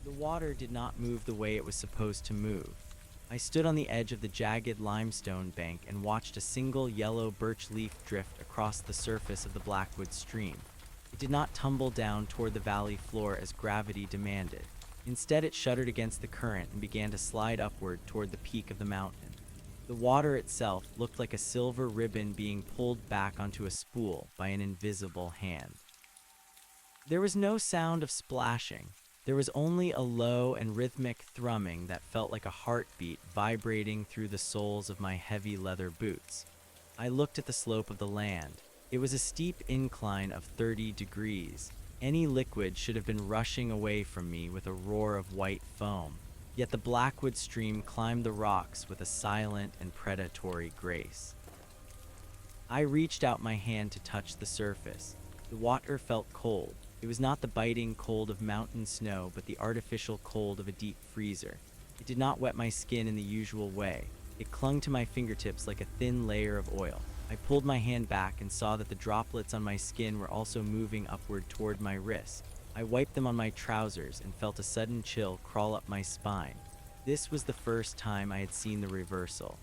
The water did not move the way it was supposed to move. I stood on the edge of the jagged limestone bank and watched a single yellow birch leaf drift across the surface of the Blackwood stream. It did not tumble down toward the valley floor as gravity demanded. Instead, it shuddered against the current and began to slide upward toward the peak of the mountain. The water itself looked like a silver ribbon being pulled back onto a spool by an invisible hand. There was no sound of splashing. There was only a low and rhythmic thrumming that felt like a heartbeat vibrating through the soles of my heavy leather boots. I looked at the slope of the land. It was a steep incline of 30 degrees. Any liquid should have been rushing away from me with a roar of white foam. Yet the Blackwood stream climbed the rocks with a silent and predatory grace. I reached out my hand to touch the surface. The water felt cold. It was not the biting cold of mountain snow, but the artificial cold of a deep freezer. It did not wet my skin in the usual way. It clung to my fingertips like a thin layer of oil. I pulled my hand back and saw that the droplets on my skin were also moving upward toward my wrist. I wiped them on my trousers and felt a sudden chill crawl up my spine. This was the first time I had seen the reversal.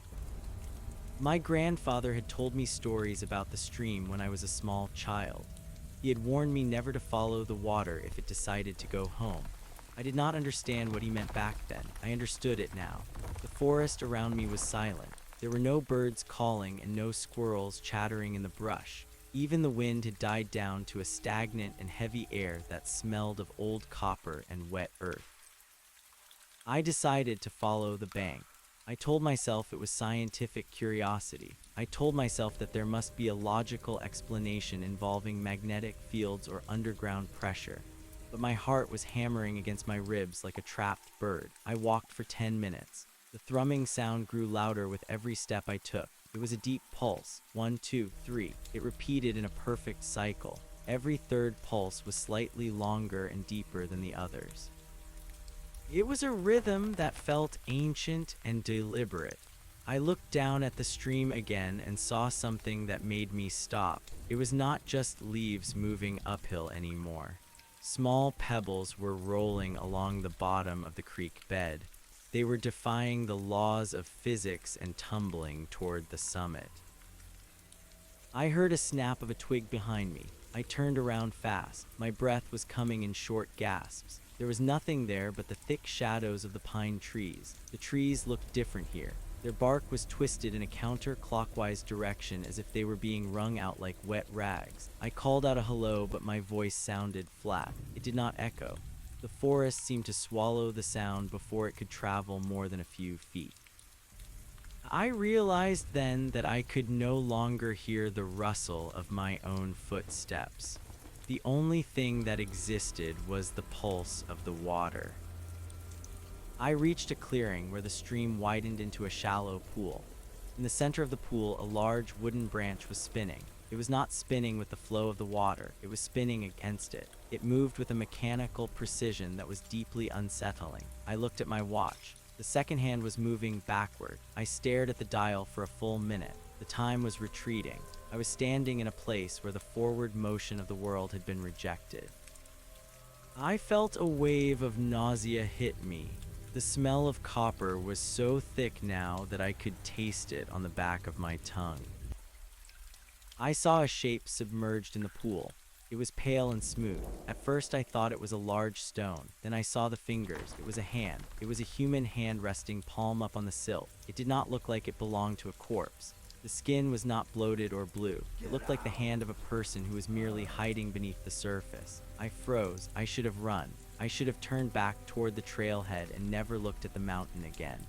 My grandfather had told me stories about the stream when I was a small child. He had warned me never to follow the water if it decided to go home. I did not understand what he meant back then. I understood it now. The forest around me was silent. There were no birds calling and no squirrels chattering in the brush. Even the wind had died down to a stagnant and heavy air that smelled of old copper and wet earth. I decided to follow the bank. I told myself it was scientific curiosity. I told myself that there must be a logical explanation involving magnetic fields or underground pressure. But my heart was hammering against my ribs like a trapped bird. I walked for 10 minutes. The thrumming sound grew louder with every step I took. It was a deep pulse. 1, 2, 3. It repeated in a perfect cycle. Every third pulse was slightly longer and deeper than the others. It was a rhythm that felt ancient and deliberate. I looked down at the stream again and saw something that made me stop. It was not just leaves moving uphill anymore. Small pebbles were rolling along the bottom of the creek bed. They were defying the laws of physics and tumbling toward the summit. I heard a snap of a twig behind me. I turned around fast. My breath was coming in short gasps. There was nothing there but the thick shadows of the pine trees. The trees looked different here. Their bark was twisted in a counterclockwise direction as if they were being wrung out like wet rags. I called out a hello, but my voice sounded flat. It did not echo. The forest seemed to swallow the sound before it could travel more than a few feet. I realized then that I could no longer hear the rustle of my own footsteps. The only thing that existed was the pulse of the water. I reached a clearing where the stream widened into a shallow pool. In the center of the pool, a large wooden branch was spinning. It was not spinning with the flow of the water, it was spinning against it. It moved with a mechanical precision that was deeply unsettling. I looked at my watch. The second hand was moving backward. I stared at the dial for a full minute. The time was retreating. I was standing in a place where the forward motion of the world had been rejected. I felt a wave of nausea hit me. The smell of copper was so thick now that I could taste it on the back of my tongue. I saw a shape submerged in the pool. It was pale and smooth. At first I thought it was a large stone. Then I saw the fingers. It was a hand. It was a human hand resting palm up on the sill. It did not look like it belonged to a corpse. The skin was not bloated or blue. It looked like the hand of a person who was merely hiding beneath the surface. I froze. I should have run. I should have turned back toward the trailhead and never looked at the mountain again.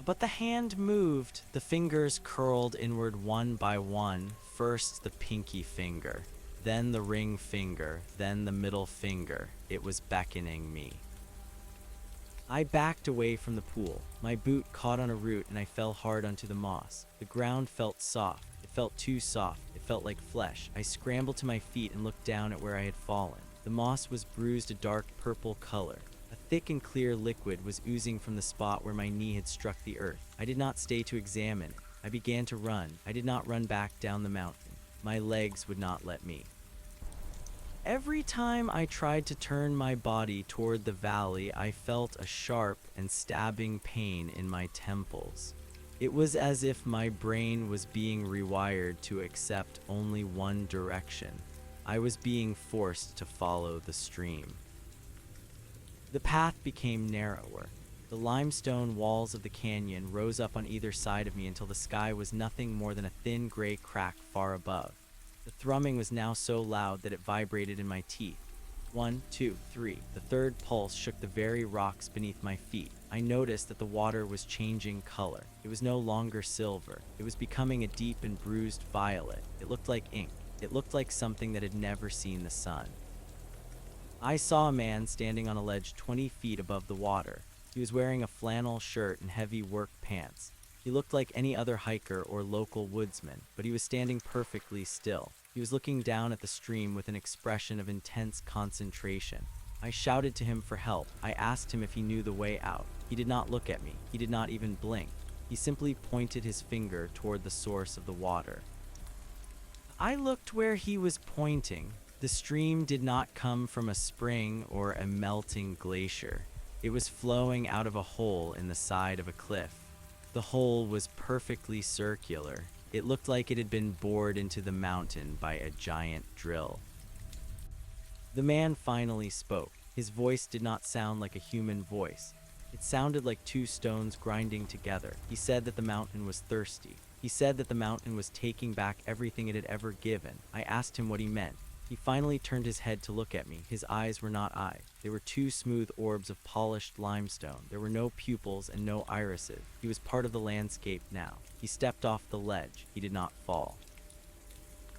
But the hand moved. The fingers curled inward one by one. First the pinky finger, then the ring finger, then the middle finger. It was beckoning me. I backed away from the pool. My boot caught on a root and I fell hard onto the moss. The ground felt soft. It felt too soft. It felt like flesh. I scrambled to my feet and looked down at where I had fallen. The moss was bruised a dark purple color. A thick and clear liquid was oozing from the spot where my knee had struck the earth. I did not stay to examine it. I began to run. I did not run back down the mountain. My legs would not let me. Every time I tried to turn my body toward the valley, I felt a sharp and stabbing pain in my temples. It was as if my brain was being rewired to accept only one direction. I was being forced to follow the stream. The path became narrower. The limestone walls of the canyon rose up on either side of me until the sky was nothing more than a thin gray crack far above. The thrumming was now so loud that it vibrated in my teeth. 1, 2, 3. The third pulse shook the very rocks beneath my feet. I noticed that the water was changing color. It was no longer silver. It was becoming a deep and bruised violet. It looked like ink. It looked like something that had never seen the sun. I saw a man standing on a ledge 20 feet above the water. He was wearing a flannel shirt and heavy work pants. He looked like any other hiker or local woodsman, but he was standing perfectly still. He was looking down at the stream with an expression of intense concentration. I shouted to him for help. I asked him if he knew the way out. He did not look at me. He did not even blink. He simply pointed his finger toward the source of the water. I looked where he was pointing. The stream did not come from a spring or a melting glacier. It was flowing out of a hole in the side of a cliff. The hole was perfectly circular. It looked like it had been bored into the mountain by a giant drill. The man finally spoke. His voice did not sound like a human voice. It sounded like two stones grinding together. He said that the mountain was thirsty. He said that the mountain was taking back everything it had ever given. I asked him what he meant. He finally turned his head to look at me. His eyes were not eyes. They were two smooth orbs of polished limestone. There were no pupils and no irises. He was part of the landscape now. He stepped off the ledge. He did not fall.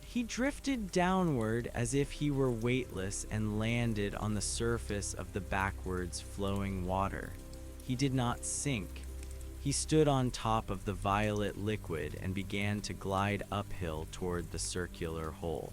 He drifted downward as if he were weightless and landed on the surface of the backwards flowing water. He did not sink. He stood on top of the violet liquid and began to glide uphill toward the circular hole.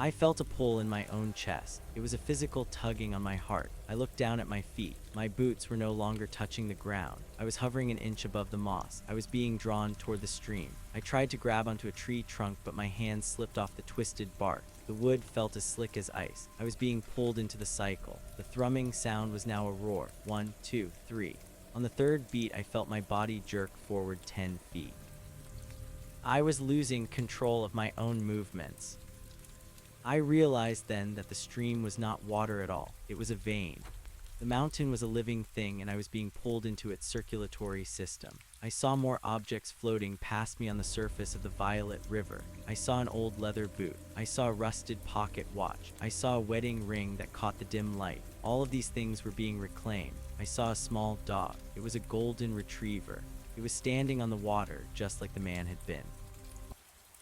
I felt a pull in my own chest. It was a physical tugging on my heart. I looked down at my feet. My boots were no longer touching the ground. I was hovering an inch above the moss. I was being drawn toward the stream. I tried to grab onto a tree trunk, but my hands slipped off the twisted bark. The wood felt as slick as ice. I was being pulled into the cycle. The thrumming sound was now a roar. 1, 2, 3. On the third beat, I felt my body jerk forward 10 feet. I was losing control of my own movements. I realized then that the stream was not water at all. It was a vein. The mountain was a living thing, and I was being pulled into its circulatory system. I saw more objects floating past me on the surface of the violet river. I saw an old leather boot. I saw a rusted pocket watch. I saw a wedding ring that caught the dim light. All of these things were being reclaimed. I saw a small dog. It was a golden retriever. It was standing on the water, just like the man had been.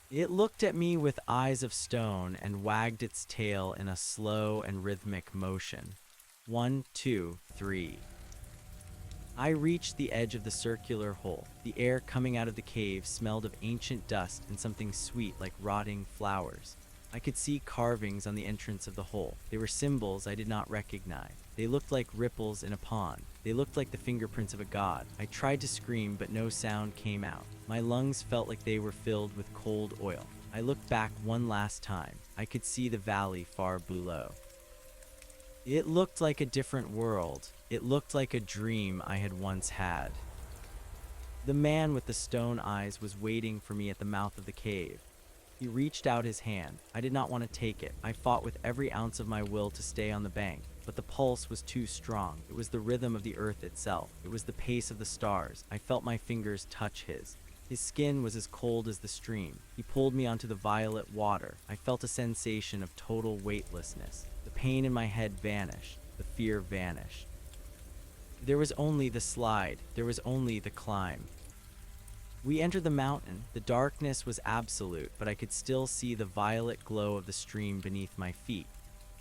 It looked at me with eyes of stone and wagged its tail in a slow and rhythmic motion. 1, 2, 3. I reached the edge of the circular hole. The air coming out of the cave smelled of ancient dust and something sweet like rotting flowers. I could see carvings on the entrance of the hole. They were symbols I did not recognize. They looked like ripples in a pond. They looked like the fingerprints of a god. I tried to scream, but no sound came out. My lungs felt like they were filled with cold oil. I looked back one last time. I could see the valley far below. It looked like a different world. It looked like a dream I had once had. The man with the stone eyes was waiting for me at the mouth of the cave. He reached out his hand. I did not want to take it. I fought with every ounce of my will to stay on the bank, but the pulse was too strong. It was the rhythm of the earth itself. It was the pace of the stars. I felt my fingers touch his. His skin was as cold as the stream. He pulled me onto the violet water. I felt a sensation of total weightlessness. The pain in my head vanished. The fear vanished. There was only the slide. There was only the climb. We entered the mountain. The darkness was absolute, but I could still see the violet glow of the stream beneath my feet.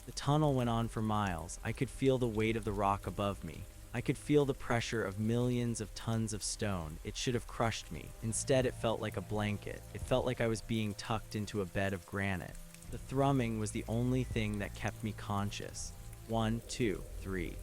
The tunnel went on for miles. I could feel the weight of the rock above me. I could feel the pressure of millions of tons of stone. It should have crushed me. Instead, it felt like a blanket. It felt like I was being tucked into a bed of granite. The thrumming was the only thing that kept me conscious. 1, 2, 3.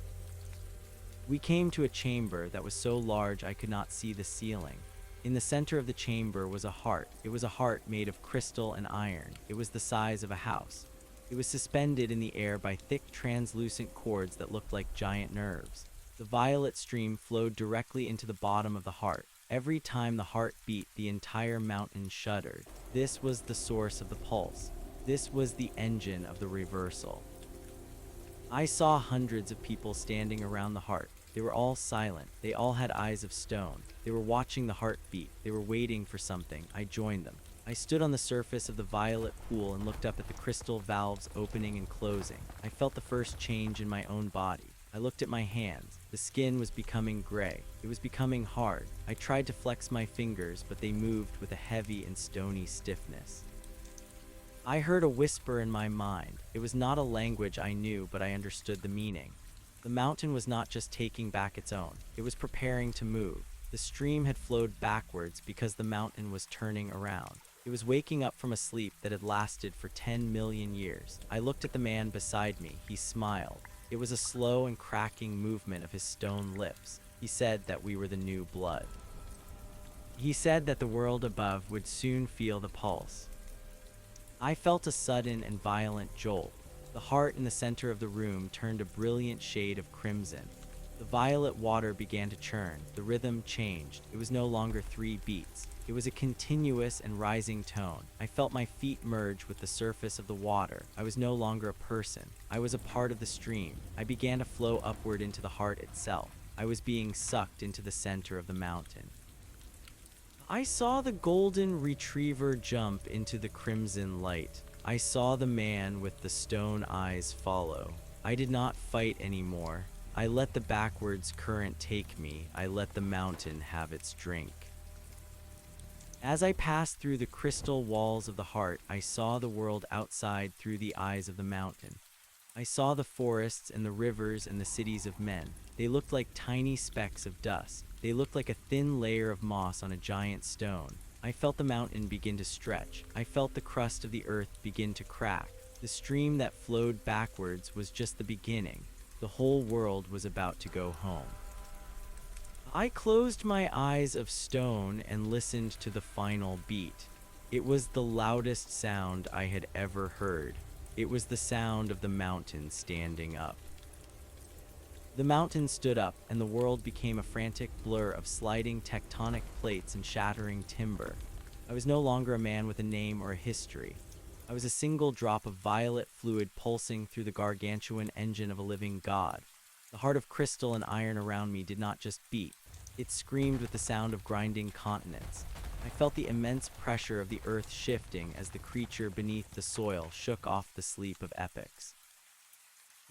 We came to a chamber that was so large I could not see the ceiling. In the center of the chamber was a heart. It was a heart made of crystal and iron. It was the size of a house. It was suspended in the air by thick, translucent cords that looked like giant nerves. The violet stream flowed directly into the bottom of the heart. Every time the heart beat, the entire mountain shuddered. This was the source of the pulse. This was the engine of the reversal. I saw hundreds of people standing around the heart. They were all silent. They all had eyes of stone. They were watching the heart beat. They were waiting for something. I joined them. I stood on the surface of the violet pool and looked up at the crystal valves opening and closing. I felt the first change in my own body. I looked at my hands. The skin was becoming gray. It was becoming hard. I tried to flex my fingers, but they moved with a heavy and stony stiffness. I heard a whisper in my mind. It was not a language I knew, but I understood the meaning. The mountain was not just taking back its own. It was preparing to move. The stream had flowed backwards because the mountain was turning around. It was waking up from a sleep that had lasted for 10 million years. I looked at the man beside me. He smiled. It was a slow and cracking movement of his stone lips. He said that we were the new blood. He said that the world above would soon feel the pulse. I felt a sudden and violent jolt. The heart in the center of the room turned a brilliant shade of crimson. The violet water began to churn. The rhythm changed. It was no longer 3 beats. It was a continuous and rising tone. I felt my feet merge with the surface of the water. I was no longer a person. I was a part of the stream. I began to flow upward into the heart itself. I was being sucked into the center of the mountain. I saw the golden retriever jump into the crimson light. I saw the man with the stone eyes follow. I did not fight anymore. I let the backwards current take me. I let the mountain have its drink. As I passed through the crystal walls of the heart, I saw the world outside through the eyes of the mountain. I saw the forests and the rivers and the cities of men. They looked like tiny specks of dust. They looked like a thin layer of moss on a giant stone. I felt the mountain begin to stretch. I felt the crust of the earth begin to crack. The stream that flowed backwards was just the beginning. The whole world was about to go home. I closed my eyes of stone and listened to the final beat. It was the loudest sound I had ever heard. It was the sound of the mountain standing up. The mountain stood up, and the world became a frantic blur of sliding tectonic plates and shattering timber. I was no longer a man with a name or a history. I was a single drop of violet fluid pulsing through the gargantuan engine of a living god. The heart of crystal and iron around me did not just beat. It screamed with the sound of grinding continents. I felt the immense pressure of the earth shifting as the creature beneath the soil shook off the sleep of epochs.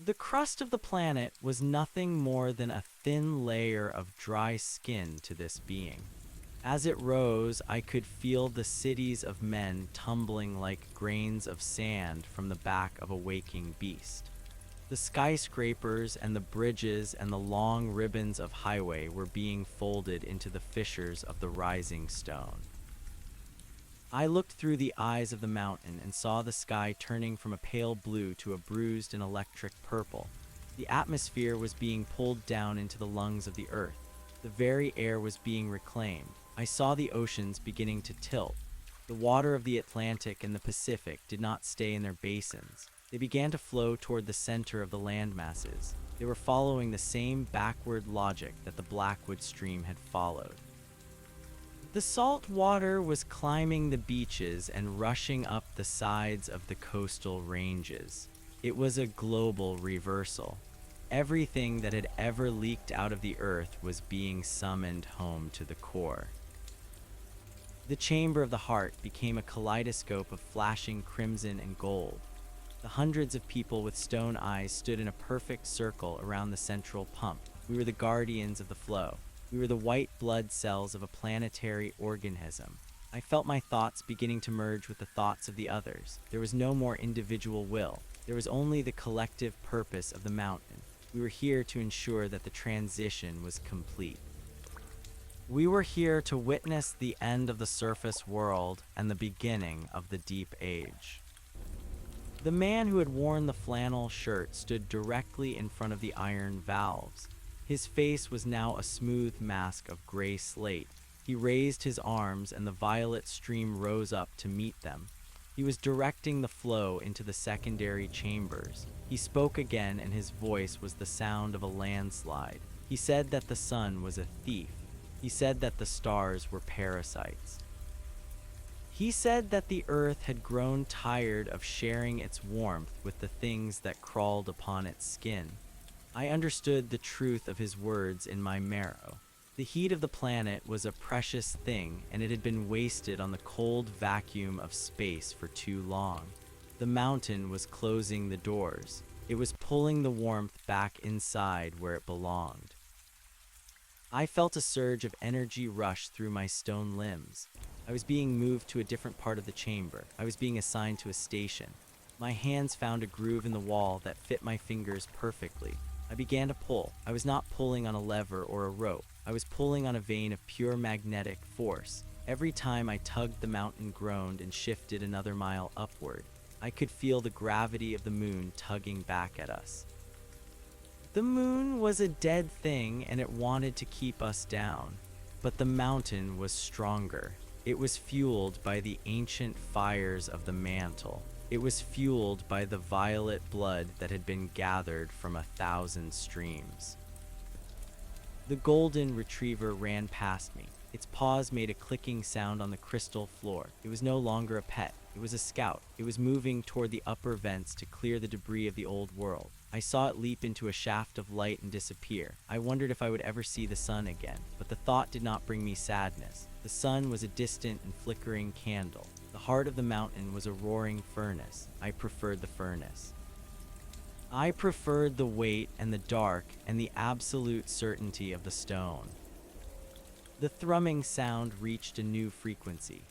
The crust of the planet was nothing more than a thin layer of dry skin to this being. As it rose, I could feel the cities of men tumbling like grains of sand from the back of a waking beast. The skyscrapers and the bridges and the long ribbons of highway were being folded into the fissures of the rising stone. I looked through the eyes of the mountain and saw the sky turning from a pale blue to a bruised and electric purple. The atmosphere was being pulled down into the lungs of the earth. The very air was being reclaimed. I saw the oceans beginning to tilt. The water of the Atlantic and the Pacific did not stay in their basins. They began to flow toward the center of the land masses. They were following the same backward logic that the Blackwood Stream had followed. The salt water was climbing the beaches and rushing up the sides of the coastal ranges. It was a global reversal. Everything that had ever leaked out of the earth was being summoned home to the core. The chamber of the heart became a kaleidoscope of flashing crimson and gold. The hundreds of people with stone eyes stood in a perfect circle around the central pump. We were the guardians of the flow. We were the white blood cells of a planetary organism. I felt my thoughts beginning to merge with the thoughts of the others. There was no more individual will. There was only the collective purpose of the mountain. We were here to ensure that the transition was complete. We were here to witness the end of the surface world and the beginning of the deep age. The man who had worn the flannel shirt stood directly in front of the iron valves. His face was now a smooth mask of gray slate. He raised his arms and the violet stream rose up to meet them. He was directing the flow into the secondary chambers. He spoke again, and his voice was the sound of a landslide. He said that the sun was a thief. He said that the stars were parasites. He said that the earth had grown tired of sharing its warmth with the things that crawled upon its skin. I understood the truth of his words in my marrow. The heat of the planet was a precious thing, and it had been wasted on the cold vacuum of space for too long. The mountain was closing the doors. It was pulling the warmth back inside where it belonged. I felt a surge of energy rush through my stone limbs. I was being moved to a different part of the chamber. I was being assigned to a station. My hands found a groove in the wall that fit my fingers perfectly. I began to pull. I was not pulling on a lever or a rope. I was pulling on a vein of pure magnetic force. Every time I tugged, the mountain groaned and shifted another mile upward. I could feel the gravity of the moon tugging back at us. The moon was a dead thing, and it wanted to keep us down. But the mountain was stronger. It was fueled by the ancient fires of the mantle. It was fueled by the violet blood that had been gathered from 1,000 streams. The golden retriever ran past me. Its paws made a clicking sound on the crystal floor. It was no longer a pet. It was a scout. It was moving toward the upper vents to clear the debris of the old world. I saw it leap into a shaft of light and disappear. I wondered if I would ever see the sun again, but the thought did not bring me sadness. The sun was a distant and flickering candle. The heart of the mountain was a roaring furnace. I preferred the furnace. I preferred the weight and the dark and the absolute certainty of the stone. The thrumming sound reached a new frequency.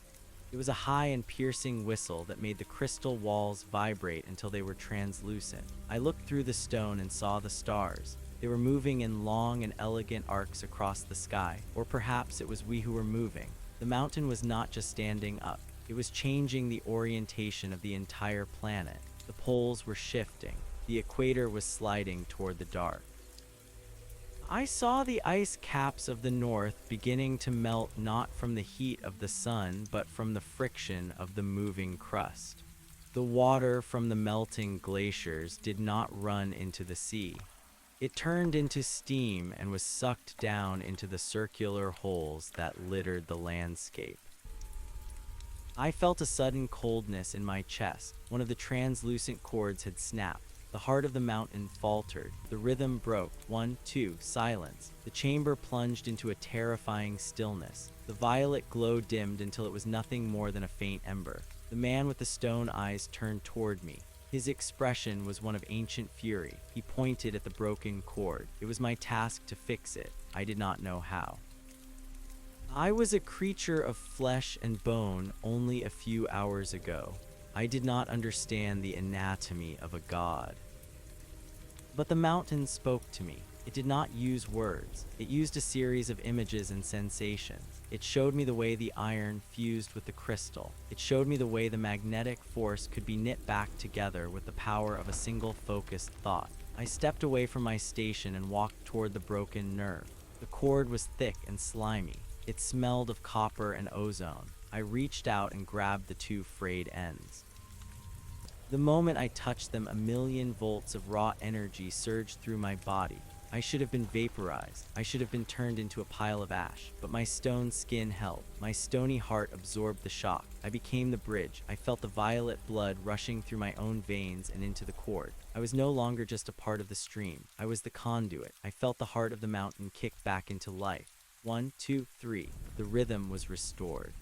It was a high and piercing whistle that made the crystal walls vibrate until they were translucent. I looked through the stone and saw the stars. They were moving in long and elegant arcs across the sky, or perhaps it was we who were moving. The mountain was not just standing up. It was changing the orientation of the entire planet. The poles were shifting. The equator was sliding toward the dark. I saw the ice caps of the north beginning to melt, not from the heat of the sun, but from the friction of the moving crust. The water from the melting glaciers did not run into the sea. It turned into steam and was sucked down into the circular holes that littered the landscape. I felt a sudden coldness in my chest. One of the translucent cords had snapped. The heart of the mountain faltered. The rhythm broke. 1, 2, silence. The chamber plunged into a terrifying stillness. The violet glow dimmed until it was nothing more than a faint ember. The man with the stone eyes turned toward me. His expression was one of ancient fury. He pointed at the broken cord. It was my task to fix it. I did not know how. I was a creature of flesh and bone only a few hours ago. I did not understand the anatomy of a god. But the mountain spoke to me. It did not use words. It used a series of images and sensations. It showed me the way the iron fused with the crystal. It showed me the way the magnetic force could be knit back together with the power of a single focused thought. I stepped away from my station and walked toward the broken nerve. The cord was thick and slimy. It smelled of copper and ozone. I reached out and grabbed the two frayed ends. The moment I touched them, 1,000,000 volts of raw energy surged through my body. I should have been vaporized. I should have been turned into a pile of ash. But my stone skin held. My stony heart absorbed the shock. I became the bridge. I felt the violet blood rushing through my own veins and into the cord. I was no longer just a part of the stream. I was the conduit. I felt the heart of the mountain kick back into life. 1, 2, 3. The rhythm was restored.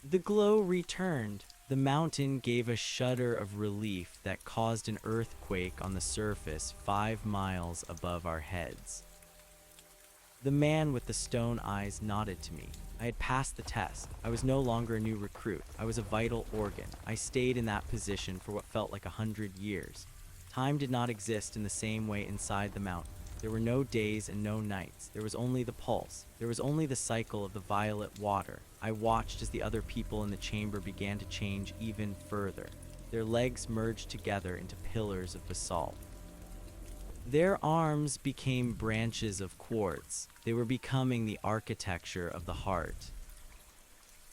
The glow returned. The mountain gave a shudder of relief that caused an earthquake on the surface 5 miles above our heads. The man with the stone eyes nodded to me. I had passed the test. I was no longer a new recruit. I was a vital organ. I stayed in that position for what felt like 100 years. Time did not exist in the same way inside the mountain. There were no days and no nights. There was only the pulse. There was only the cycle of the violet water. I watched as the other people in the chamber began to change even further. Their legs merged together into pillars of basalt. Their arms became branches of quartz. They were becoming the architecture of the heart.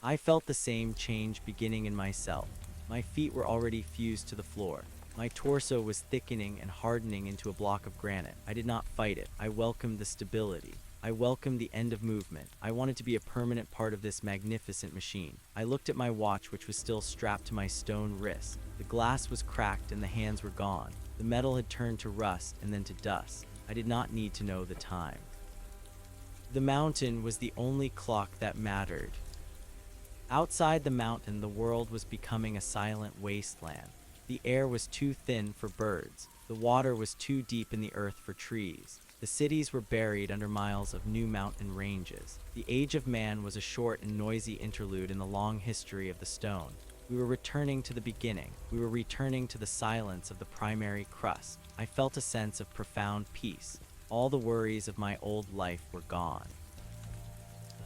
I felt the same change beginning in myself. My feet were already fused to the floor. My torso was thickening and hardening into a block of granite. I did not fight it. I welcomed the stability. I welcomed the end of movement. I wanted to be a permanent part of this magnificent machine. I looked at my watch, which was still strapped to my stone wrist. The glass was cracked and the hands were gone. The metal had turned to rust and then to dust. I did not need to know the time. The mountain was the only clock that mattered. Outside the mountain, the world was becoming a silent wasteland. The air was too thin for birds. The water was too deep in the earth for trees. The cities were buried under miles of new mountain ranges. The age of man was a short and noisy interlude in the long history of the stone. We were returning to the beginning. We were returning to the silence of the primary crust. I felt a sense of profound peace. All the worries of my old life were gone.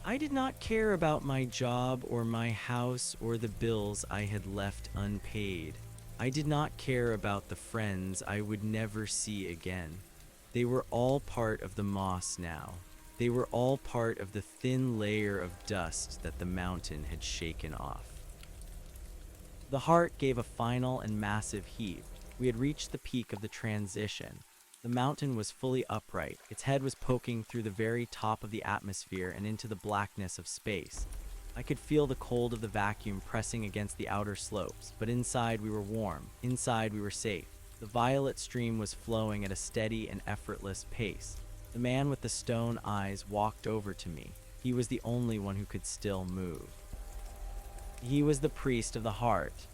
I did not care about my job or my house or the bills I had left unpaid. I did not care about the friends I would never see again. They were all part of the moss now. They were all part of the thin layer of dust that the mountain had shaken off. The heart gave a final and massive heave. We had reached the peak of the transition. The mountain was fully upright. Its head was poking through the very top of the atmosphere and into the blackness of space. I could feel the cold of the vacuum pressing against the outer slopes, but inside we were warm. Inside we were safe. The violet stream was flowing at a steady and effortless pace. The man with the stone eyes walked over to me. He was the only one who could still move. He was the priest of the heart.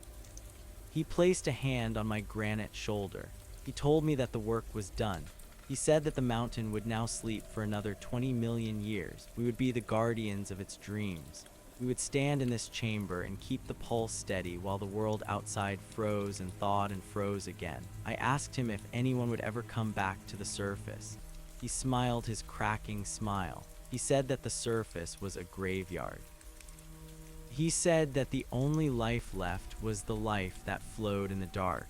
He placed a hand on my granite shoulder. He told me that the work was done. He said that the mountain would now sleep for another 20 million years. We would be the guardians of its dreams. We would stand in this chamber and keep the pulse steady while the world outside froze and thawed and froze again. I asked him if anyone would ever come back to the surface. He smiled his cracking smile. He said that the surface was a graveyard. He said that the only life left was the life that flowed in the dark.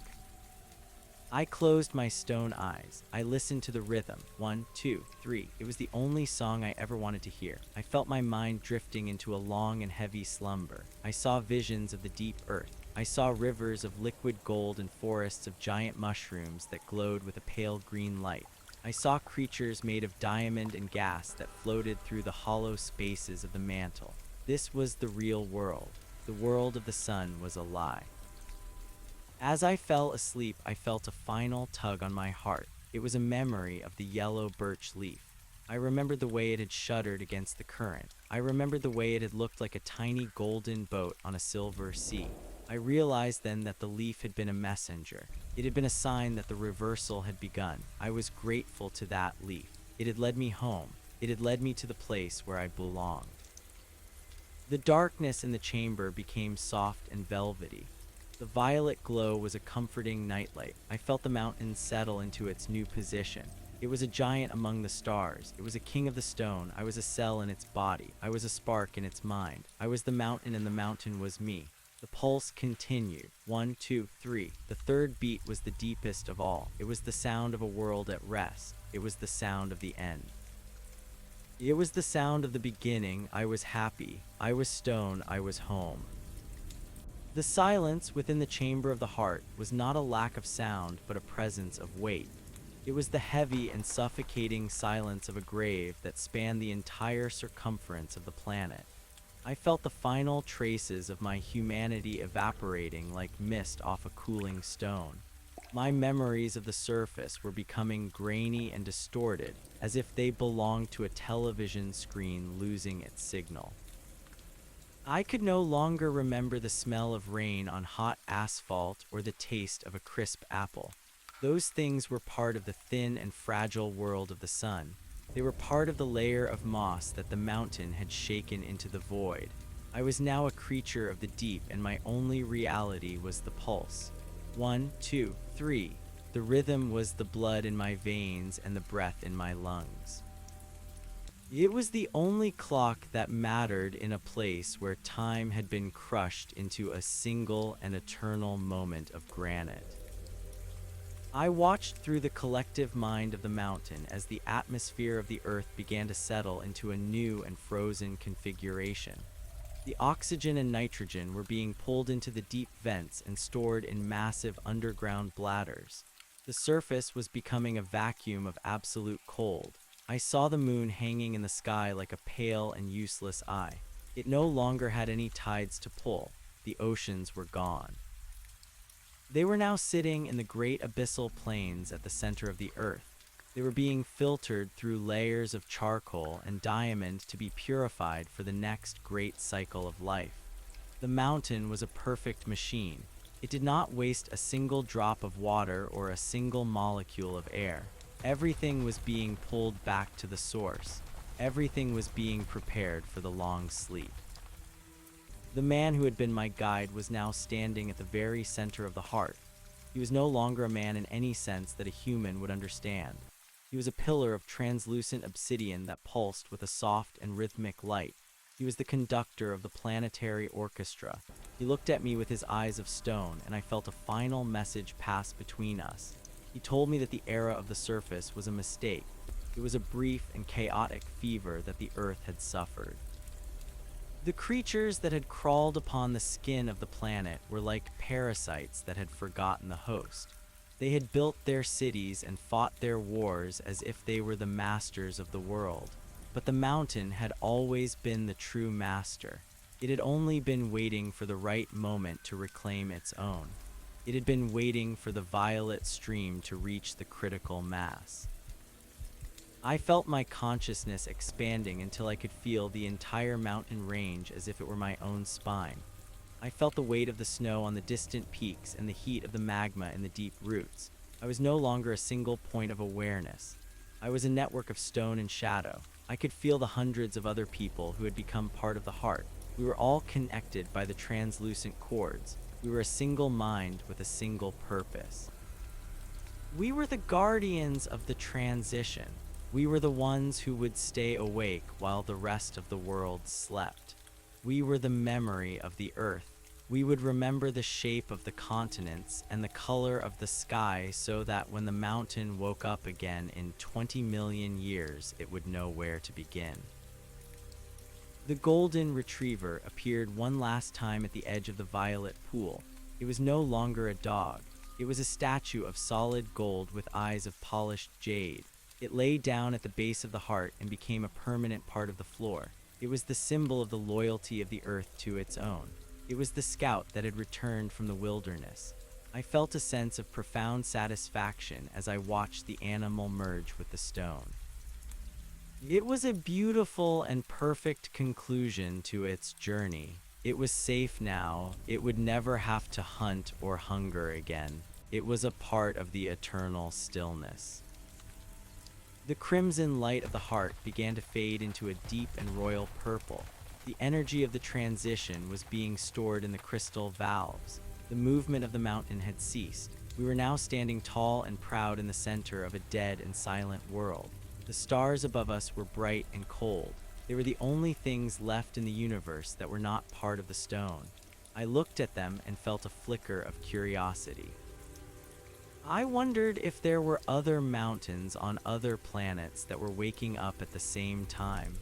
I closed my stone eyes. I listened to the rhythm. 1, 2, 3. It was the only song I ever wanted to hear. I felt my mind drifting into a long and heavy slumber. I saw visions of the deep earth. I saw rivers of liquid gold and forests of giant mushrooms that glowed with a pale green light. I saw creatures made of diamond and gas that floated through the hollow spaces of the mantle. This was the real world. The world of the sun was a lie. As I fell asleep, I felt a final tug on my heart. It was a memory of the yellow birch leaf. I remembered the way it had shuddered against the current. I remembered the way it had looked like a tiny golden boat on a silver sea. I realized then that the leaf had been a messenger. It had been a sign that the reversal had begun. I was grateful to that leaf. It had led me home. It had led me to the place where I belonged. The darkness in the chamber became soft and velvety. The violet glow was a comforting nightlight. I felt the mountain settle into its new position. It was a giant among the stars. It was a king of the stone. I was a cell in its body. I was a spark in its mind. I was the mountain and the mountain was me. The pulse continued. 1, 2, 3. The third beat was the deepest of all. It was the sound of a world at rest. It was the sound of the end. It was the sound of the beginning. I was happy. I was stone. I was home. The silence within the chamber of the heart was not a lack of sound, but a presence of weight. It was the heavy and suffocating silence of a grave that spanned the entire circumference of the planet. I felt the final traces of my humanity evaporating like mist off a cooling stone. My memories of the surface were becoming grainy and distorted, as if they belonged to a television screen losing its signal. I could no longer remember the smell of rain on hot asphalt or the taste of a crisp apple. Those things were part of the thin and fragile world of the sun. They were part of the layer of moss that the mountain had shaken into the void. I was now a creature of the deep, and my only reality was the pulse. 1, 2, 3. The rhythm was the blood in my veins and the breath in my lungs. It was the only clock that mattered in a place where time had been crushed into a single and eternal moment of granite. I watched through the collective mind of the mountain as the atmosphere of the earth began to settle into a new and frozen configuration. The oxygen and nitrogen were being pulled into the deep vents and stored in massive underground bladders. The surface was becoming a vacuum of absolute cold. I saw the moon hanging in the sky like a pale and useless eye. It no longer had any tides to pull. The oceans were gone. They were now sitting in the great abyssal plains at the center of the earth. They were being filtered through layers of charcoal and diamond to be purified for the next great cycle of life. The mountain was a perfect machine. It did not waste a single drop of water or a single molecule of air. Everything was being pulled back to the source. Everything was being prepared for the long sleep. The man who had been my guide was now standing at the very center of the heart. He was no longer a man in any sense that a human would understand. He was a pillar of translucent obsidian that pulsed with a soft and rhythmic light. He was the conductor of the planetary orchestra. He looked at me with his eyes of stone, and I felt a final message pass between us. He told me that the era of the surface was a mistake. It was a brief and chaotic fever that the earth had suffered. The creatures that had crawled upon the skin of the planet were like parasites that had forgotten the host. They had built their cities and fought their wars as if they were the masters of the world. But the mountain had always been the true master. It had only been waiting for the right moment to reclaim its own. It had been waiting for the violet stream to reach the critical mass. I felt my consciousness expanding until I could feel the entire mountain range as if it were my own spine. I felt the weight of the snow on the distant peaks and the heat of the magma in the deep roots. I was no longer a single point of awareness. I was a network of stone and shadow. I could feel the hundreds of other people who had become part of the heart. We were all connected by the translucent cords. We were a single mind with a single purpose. We were the guardians of the transition. We were the ones who would stay awake while the rest of the world slept. We were the memory of the earth. We would remember the shape of the continents and the color of the sky so that when the mountain woke up again in 20 million years, it would know where to begin. The golden retriever appeared one last time at the edge of the violet pool. It was no longer a dog. It was a statue of solid gold with eyes of polished jade. It lay down at the base of the heart and became a permanent part of the floor. It was the symbol of the loyalty of the earth to its own. It was the scout that had returned from the wilderness. I felt a sense of profound satisfaction as I watched the animal merge with the stone. It was a beautiful and perfect conclusion to its journey. It was safe now. It would never have to hunt or hunger again. It was a part of the eternal stillness. The crimson light of the heart began to fade into a deep and royal purple. The energy of the transition was being stored in the crystal valves. The movement of the mountain had ceased. We were now standing tall and proud in the center of a dead and silent world. The stars above us were bright and cold. They were the only things left in the universe that were not part of the stone. I looked at them and felt a flicker of curiosity. I wondered if there were other mountains on other planets that were waking up at the same time.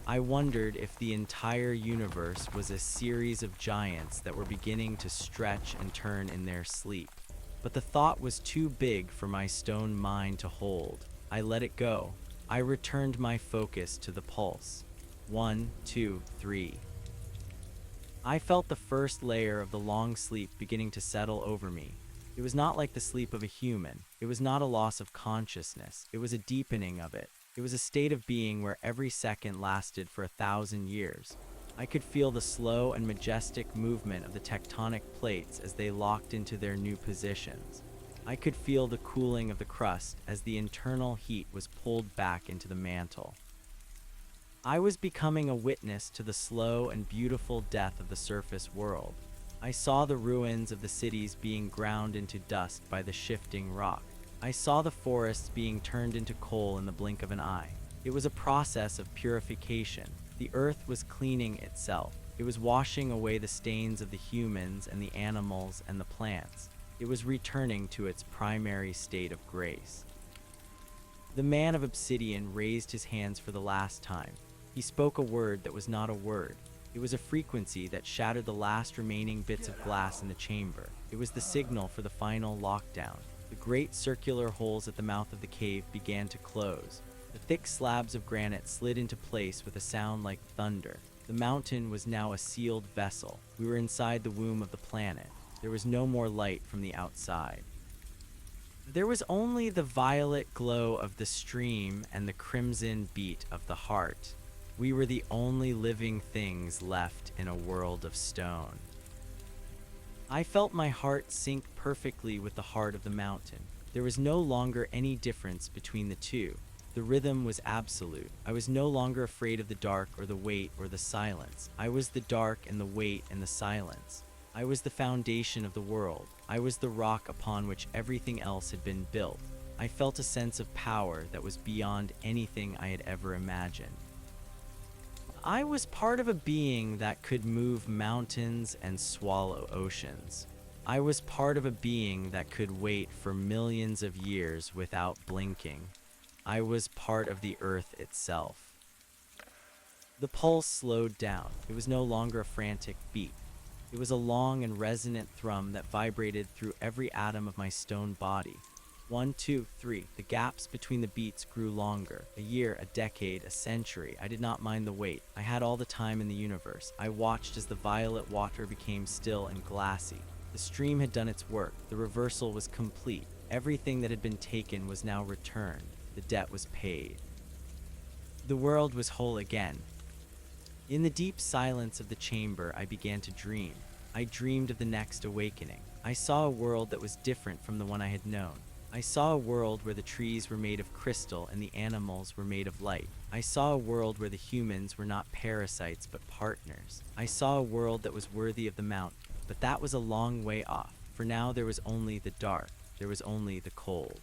I wondered if the entire universe was a series of giants that were beginning to stretch and turn in their sleep. But the thought was too big for my stone mind to hold. I let it go. I returned my focus to the pulse. 1, 2, 3. I felt the first layer of the long sleep beginning to settle over me. It was not like the sleep of a human. It was not a loss of consciousness. It was a deepening of it. It was a state of being where every second lasted for 1,000 years. I could feel the slow and majestic movement of the tectonic plates as they locked into their new positions. I could feel the cooling of the crust as the internal heat was pulled back into the mantle. I was becoming a witness to the slow and beautiful death of the surface world. I saw the ruins of the cities being ground into dust by the shifting rock. I saw the forests being turned into coal in the blink of an eye. It was a process of purification. The earth was cleaning itself. It was washing away the stains of the humans and the animals and the plants. It was returning to its primary state of grace. The man of obsidian raised his hands for the last time. He spoke a word that was not a word. It It was a frequency that shattered the last remaining bits of glass in the chamber. It was the signal for the final lockdown. The great circular holes at the mouth of the cave began to close. The thick slabs of granite slid into place with a sound like thunder. The mountain was now a sealed vessel. We were inside the womb of the planet. There was no more light from the outside. There was only the violet glow of the stream and the crimson beat of the heart. We were the only living things left in a world of stone. I felt my heart sink perfectly with the heart of the mountain. There was no longer any difference between the two. The rhythm was absolute. I was no longer afraid of the dark or the weight or the silence. I was the dark and the weight and the silence. I was the foundation of the world. I was the rock upon which everything else had been built. I felt a sense of power that was beyond anything I had ever imagined. I was part of a being that could move mountains and swallow oceans. I was part of a being that could wait for millions of years without blinking. I was part of the earth itself. The pulse slowed down. It was no longer a frantic beat. It was a long and resonant thrum that vibrated through every atom of my stone body. 1, 2, 3. The gaps between the beats grew longer. A year, a decade, a century. I did not mind the wait. I had all the time in the universe. I watched as the violet water became still and glassy. The stream had done its work. The reversal was complete. Everything that had been taken was now returned. The debt was paid. The world was whole again. In the deep silence of the chamber, I began to dream. I dreamed of the next awakening. I saw a world that was different from the one I had known. I saw a world where the trees were made of crystal and the animals were made of light. I saw a world where the humans were not parasites but partners. I saw a world that was worthy of the mountain, but that was a long way off. For now there was only the dark. There was only the cold.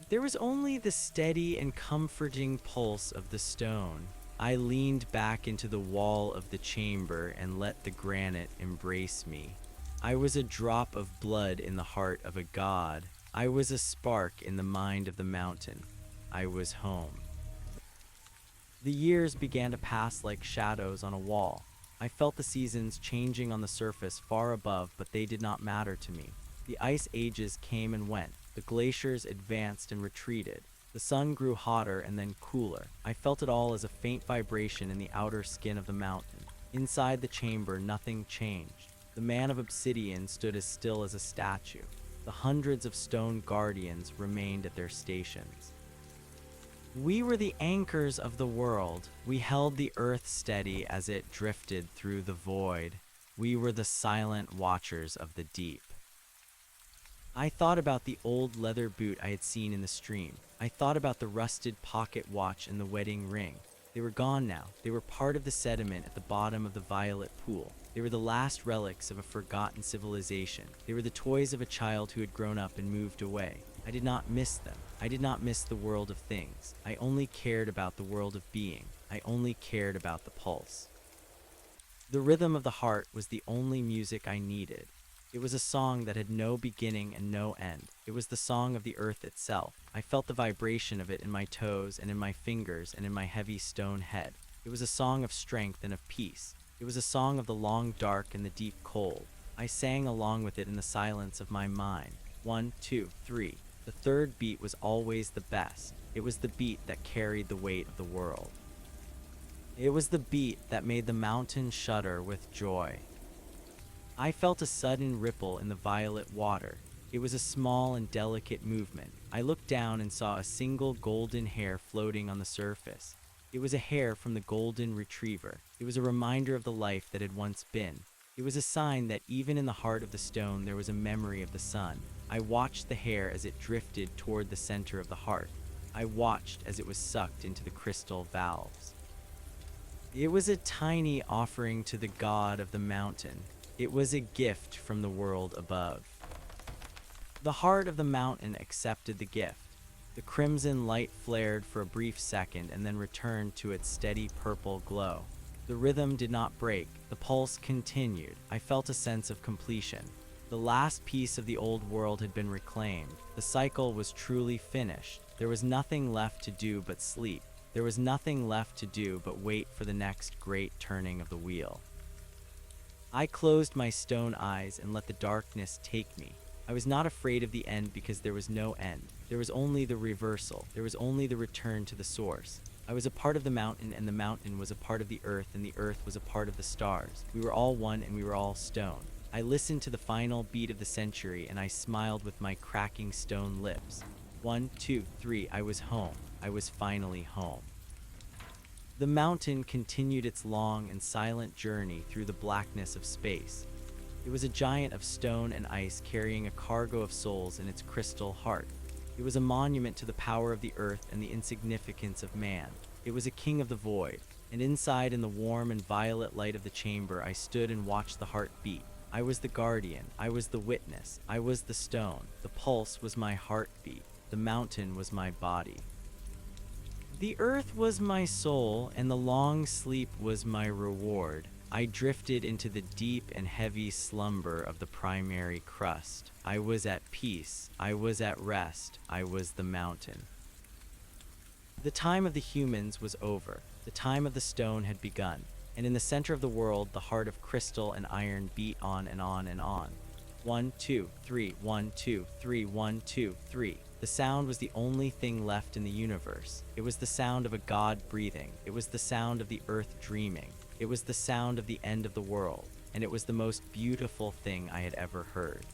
There was only the steady and comforting pulse of the stone. I leaned back into the wall of the chamber and let the granite embrace me. I was a drop of blood in the heart of a god. I was a spark in the mind of the mountain. I was home. The years began to pass like shadows on a wall. I felt the seasons changing on the surface far above, but they did not matter to me. The ice ages came and went. The glaciers advanced and retreated. The sun grew hotter and then cooler. I felt it all as a faint vibration in the outer skin of the mountain. Inside the chamber, nothing changed. The man of obsidian stood as still as a statue. The hundreds of stone guardians remained at their stations. We were the anchors of the world. We held the earth steady as it drifted through the void. We were the silent watchers of the deep. I thought about the old leather boot I had seen in the stream. I thought about the rusted pocket watch and the wedding ring. They were gone now. They were part of the sediment at the bottom of the violet pool. They were the last relics of a forgotten civilization. They were the toys of a child who had grown up and moved away. I did not miss them. I did not miss the world of things. I only cared about the world of being. I only cared about the pulse. The rhythm of the heart was the only music I needed. It was a song that had no beginning and no end. It was the song of the earth itself. I felt the vibration of it in my toes and in my fingers and in my heavy stone head. It was a song of strength and of peace. It was a song of the long dark and the deep cold. I sang along with it in the silence of my mind. 1, 2, 3. The third beat was always the best. It was the beat that carried the weight of the world. It was the beat that made the mountain shudder with joy. I felt a sudden ripple in the violet water. It was a small and delicate movement. I looked down and saw a single golden hair floating on the surface. It was a hair from the golden retriever. It was a reminder of the life that had once been. It was a sign that even in the heart of the stone there was a memory of the sun. I watched the hair as it drifted toward the center of the heart. I watched as it was sucked into the crystal valves. It was a tiny offering to the god of the mountain. It was a gift from the world above. The heart of the mountain accepted the gift. The crimson light flared for a brief second and then returned to its steady purple glow. The rhythm did not break. The pulse continued. I felt a sense of completion. The last piece of the old world had been reclaimed. The cycle was truly finished. There was nothing left to do but sleep. There was nothing left to do but wait for the next great turning of the wheel. I closed my stone eyes and let the darkness take me. I was not afraid of the end because there was no end. There was only the reversal. There was only the return to the source. I was a part of the mountain, and the mountain was a part of the earth, and the earth was a part of the stars. We were all one, and we were all stone. I listened to the final beat of the century, and I smiled with my cracking stone lips. 1, 2, 3, I was home. I was finally home. The mountain continued its long and silent journey through the blackness of space. It was a giant of stone and ice carrying a cargo of souls in its crystal heart. It was a monument to the power of the earth and the insignificance of man. It was a king of the void, and inside in the warm and violet light of the chamber I stood and watched the heart beat. I was the guardian, I was the witness, I was the stone. The pulse was my heartbeat, the mountain was my body. The earth was my soul, and the long sleep was my reward. I drifted into the deep and heavy slumber of the primary crust. I was at peace. I was at rest. I was the mountain. The time of the humans was over. The time of the stone had begun. And in the center of the world, the heart of crystal and iron beat on and on and on. 1, 2, 3, 1, 2, 3, 1, 2, 3. The sound was the only thing left in the universe. It was the sound of a god breathing. It was the sound of the earth dreaming. It was the sound of the end of the world, and it was the most beautiful thing I had ever heard.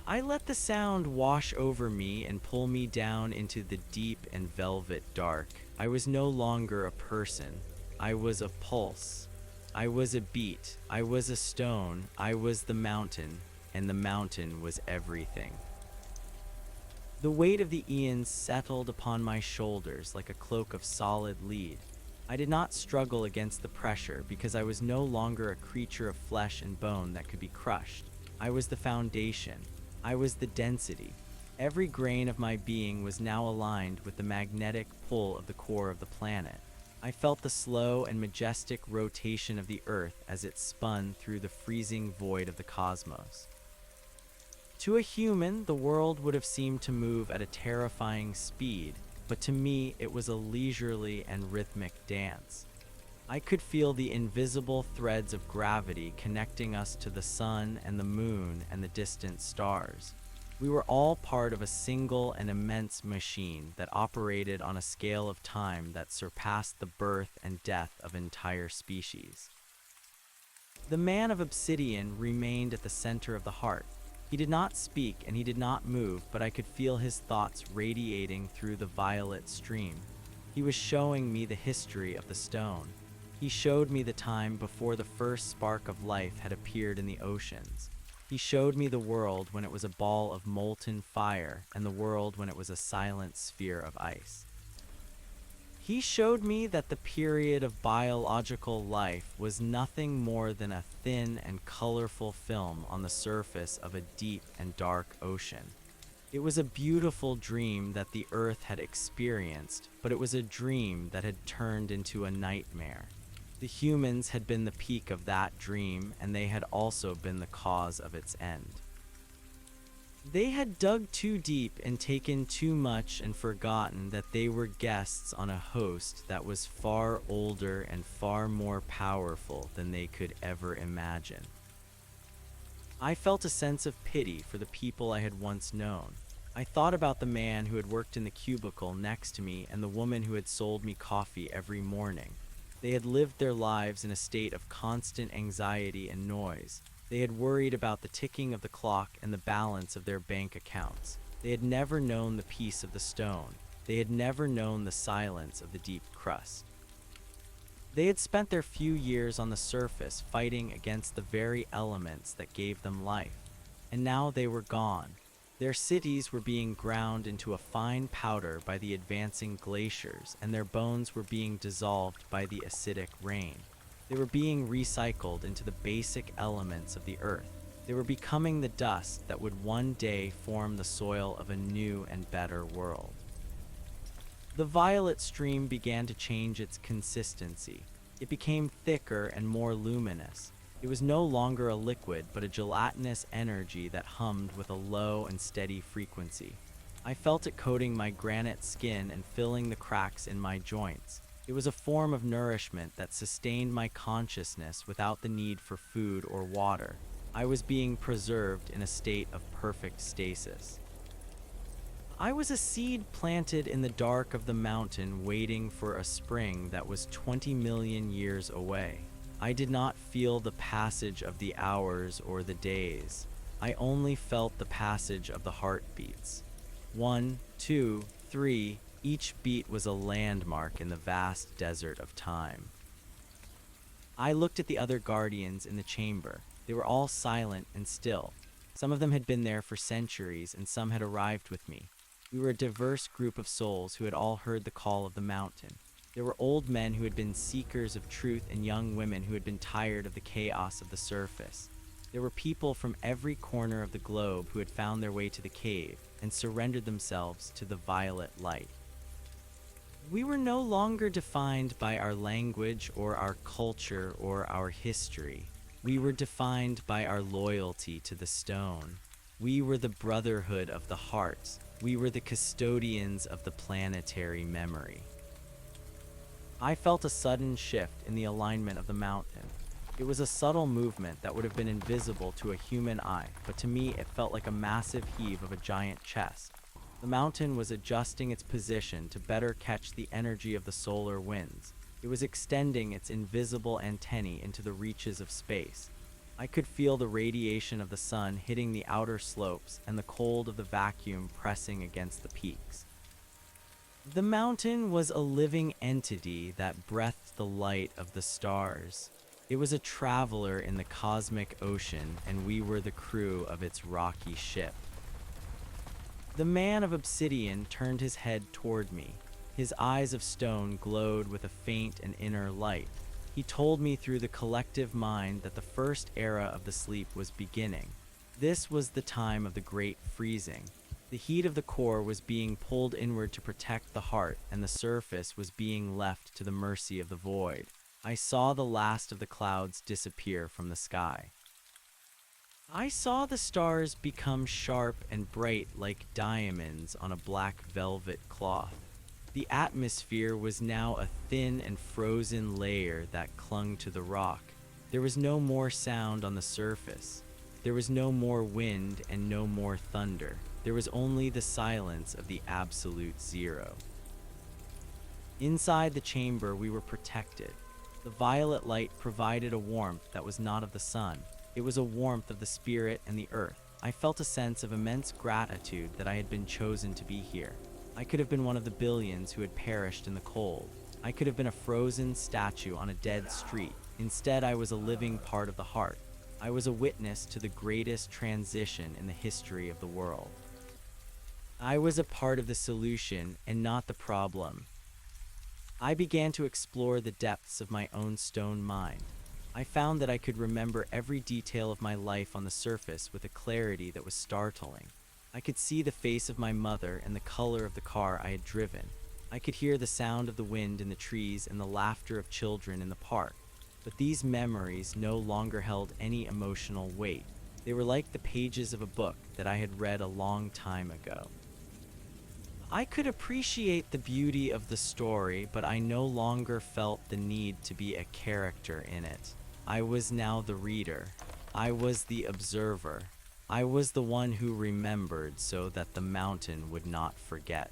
I let the sound wash over me and pull me down into the deep and velvet dark. I was no longer a person. I was a pulse. I was a beat. I was a stone. I was the mountain, and the mountain was everything. The weight of the eons settled upon my shoulders like a cloak of solid lead. I did not struggle against the pressure because I was no longer a creature of flesh and bone that could be crushed. I was the foundation. I was the density. Every grain of my being was now aligned with the magnetic pull of the core of the planet. I felt the slow and majestic rotation of the earth as it spun through the freezing void of the cosmos. To a human, the world would have seemed to move at a terrifying speed, but to me it was a leisurely and rhythmic dance. I could feel the invisible threads of gravity connecting us to the sun and the moon and the distant stars. We were all part of a single and immense machine that operated on a scale of time that surpassed the birth and death of entire species. The man of obsidian remained at the center of the heart. He did not speak and he did not move, but I could feel his thoughts radiating through the violet stream. He was showing me the history of the stone. He showed me the time before the first spark of life had appeared in the oceans. He showed me the world when it was a ball of molten fire and the world when it was a silent sphere of ice. He showed me that the period of biological life was nothing more than a thin and colorful film on the surface of a deep and dark ocean. It was a beautiful dream that the earth had experienced, but it was a dream that had turned into a nightmare. The humans had been the peak of that dream, and they had also been the cause of its end. They had dug too deep and taken too much and forgotten that they were guests on a host that was far older and far more powerful than they could ever imagine. I felt a sense of pity for the people I had once known. I thought about the man who had worked in the cubicle next to me and the woman who had sold me coffee every morning. They had lived their lives in a state of constant anxiety and noise. They had worried about the ticking of the clock and the balance of their bank accounts. They had never known the peace of the stone. They had never known the silence of the deep crust. They had spent their few years on the surface fighting against the very elements that gave them life. And now they were gone. Their cities were being ground into a fine powder by the advancing glaciers, and their bones were being dissolved by the acidic rain. They were being recycled into the basic elements of the earth. They were becoming the dust that would one day form the soil of a new and better world. The violet stream began to change its consistency. It became thicker and more luminous. It was no longer a liquid, but a gelatinous energy that hummed with a low and steady frequency. I felt it coating my granite skin and filling the cracks in my joints. It was a form of nourishment that sustained my consciousness without the need for food or water. I was being preserved in a state of perfect stasis. I was a seed planted in the dark of the mountain, waiting for a spring that was 20 million years away. I did not feel the passage of the hours or the days. I only felt the passage of the heartbeats. 1, 2, 3, each beat was a landmark in the vast desert of time. I looked at the other guardians in the chamber. They were all silent and still. Some of them had been there for centuries, and some had arrived with me. We were a diverse group of souls who had all heard the call of the mountain. There were old men who had been seekers of truth and young women who had been tired of the chaos of the surface. There were people from every corner of the globe who had found their way to the cave and surrendered themselves to the violet light. We were no longer defined by our language or our culture or our history. We were defined by our loyalty to the stone. We were the brotherhood of the heart. We were the custodians of the planetary memory. I felt a sudden shift in the alignment of the mountain. It was a subtle movement that would have been invisible to a human eye, but to me it felt like a massive heave of a giant chest. The mountain was adjusting its position to better catch the energy of the solar winds. It was extending its invisible antennae into the reaches of space. I could feel the radiation of the sun hitting the outer slopes and the cold of the vacuum pressing against the peaks. The mountain was a living entity that breathed the light of the stars. It was a traveler in the cosmic ocean, and we were the crew of its rocky ship. The man of obsidian turned his head toward me. His eyes of stone glowed with a faint and inner light. He told me through the collective mind that the first era of the sleep was beginning. This was the time of the great freezing. The heat of the core was being pulled inward to protect the heart, and the surface was being left to the mercy of the void. I saw the last of the clouds disappear from the sky. I saw the stars become sharp and bright like diamonds on a black velvet cloth. The atmosphere was now a thin and frozen layer that clung to the rock. There was no more sound on the surface. There was no more wind and no more thunder. There was only the silence of the absolute zero. Inside the chamber, we were protected. The violet light provided a warmth that was not of the sun. It was a warmth of the spirit and the earth. I felt a sense of immense gratitude that I had been chosen to be here. I could have been one of the billions who had perished in the cold. I could have been a frozen statue on a dead street. Instead, I was a living part of the heart. I was a witness to the greatest transition in the history of the world. I was a part of the solution and not the problem. I began to explore the depths of my own stone mind. I found that I could remember every detail of my life on the surface with a clarity that was startling. I could see the face of my mother and the color of the car I had driven. I could hear the sound of the wind in the trees and the laughter of children in the park. But these memories no longer held any emotional weight. They were like the pages of a book that I had read a long time ago. I could appreciate the beauty of the story, but I no longer felt the need to be a character in it. I was now the reader. I was the observer. I was the one who remembered so that the mountain would not forget.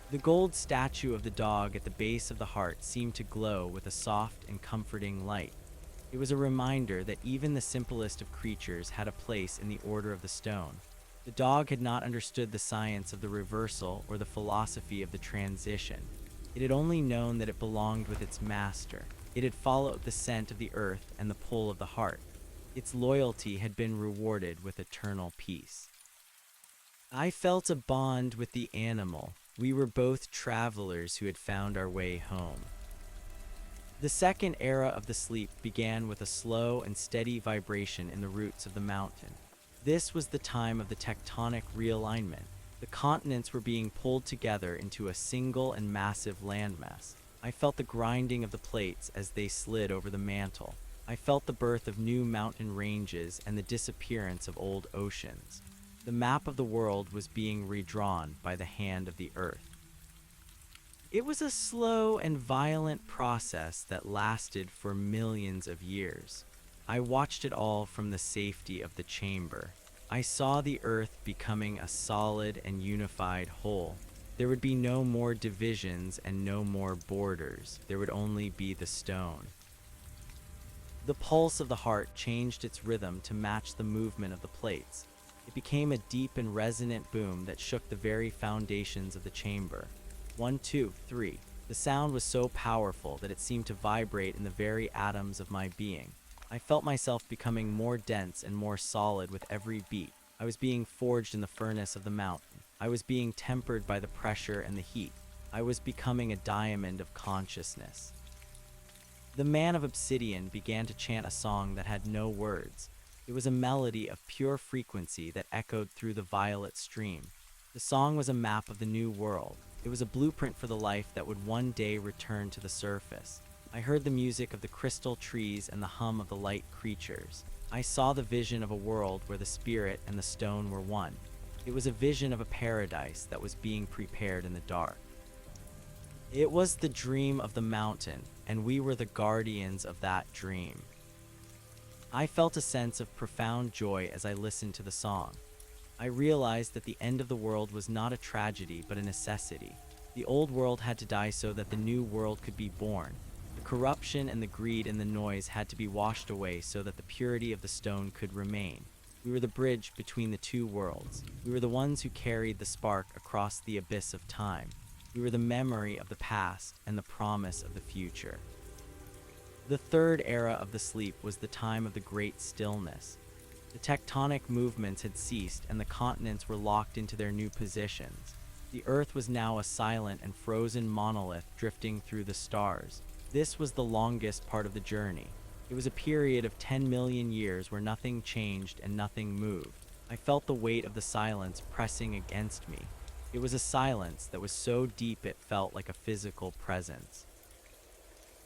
The gold statue of the dog at the base of the heart seemed to glow with a soft and comforting light. It was a reminder that even the simplest of creatures had a place in the order of the stone. The dog had not understood the science of the reversal or the philosophy of the transition. It had only known that it belonged with its master. It had followed the scent of the earth and the pull of the heart. Its loyalty had been rewarded with eternal peace. I felt a bond with the animal. We were both travelers who had found our way home. The second era of the sleep began with a slow and steady vibration in the roots of the mountain. This was the time of the tectonic realignment. The continents were being pulled together into a single and massive landmass. I felt the grinding of the plates as they slid over the mantle. I felt the birth of new mountain ranges and the disappearance of old oceans. The map of the world was being redrawn by the hand of the earth. It was a slow and violent process that lasted for millions of years. I watched it all from the safety of the chamber. I saw the earth becoming a solid and unified whole. There would be no more divisions and no more borders. There would only be the stone. The pulse of the heart changed its rhythm to match the movement of the plates. It became a deep and resonant boom that shook the very foundations of the chamber. 1, 2, 3. The sound was so powerful that it seemed to vibrate in the very atoms of my being. I felt myself becoming more dense and more solid with every beat. I was being forged in the furnace of the mountain. I was being tempered by the pressure and the heat. I was becoming a diamond of consciousness. The man of obsidian began to chant a song that had no words. It was a melody of pure frequency that echoed through the violet stream. The song was a map of the new world. It was a blueprint for the life that would one day return to the surface. I heard the music of the crystal trees and the hum of the light creatures. I saw the vision of a world where the spirit and the stone were one. It was a vision of a paradise that was being prepared in the dark. It was the dream of the mountain, and we were the guardians of that dream. I felt a sense of profound joy as I listened to the song. I realized that the end of the world was not a tragedy but a necessity. The old world had to die so that the new world could be born. The corruption and the greed and the noise had to be washed away so that the purity of the stone could remain. We were the bridge between the two worlds. We were the ones who carried the spark across the abyss of time. We were the memory of the past and the promise of the future. The third era of the sleep was the time of the great stillness. The tectonic movements had ceased and the continents were locked into their new positions. The earth was now a silent and frozen monolith drifting through the stars. This was the longest part of the journey. It was a period of 10 million years where nothing changed and nothing moved. I felt the weight of the silence pressing against me. It was a silence that was so deep it felt like a physical presence.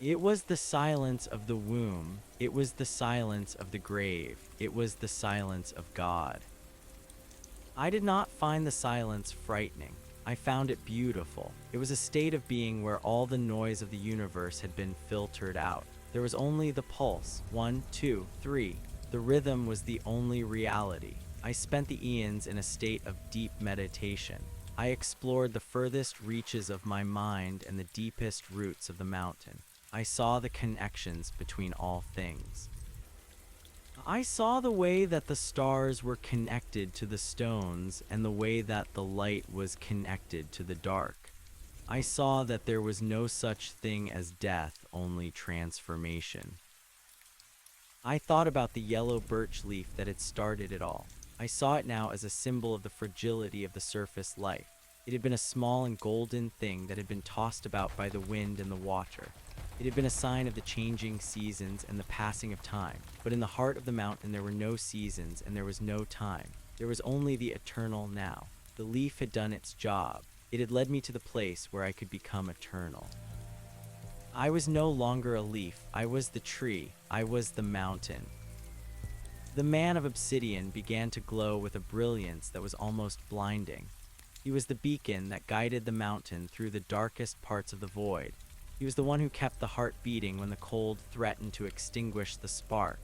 It was the silence of the womb. It was the silence of the grave. It was the silence of God. I did not find the silence frightening. I found it beautiful. It was a state of being where all the noise of the universe had been filtered out. There was only the pulse. 1, 2, 3. The rhythm was the only reality. I spent the eons in a state of deep meditation. I explored the furthest reaches of my mind and the deepest roots of the mountain. I saw the connections between all things. I saw the way that the stars were connected to the stones and the way that the light was connected to the dark. I saw that there was no such thing as death, only transformation. I thought about the yellow birch leaf that had started it all. I saw it now as a symbol of the fragility of the surface life. It had been a small and golden thing that had been tossed about by the wind and the water. It had been a sign of the changing seasons and the passing of time. But in the heart of the mountain there were no seasons and there was no time. There was only the eternal now. The leaf had done its job. It had led me to the place where I could become eternal. I was no longer a leaf. I was the tree. I was the mountain. The man of obsidian began to glow with a brilliance that was almost blinding. He was the beacon that guided the mountain through the darkest parts of the void. He was the one who kept the heart beating when the cold threatened to extinguish the spark.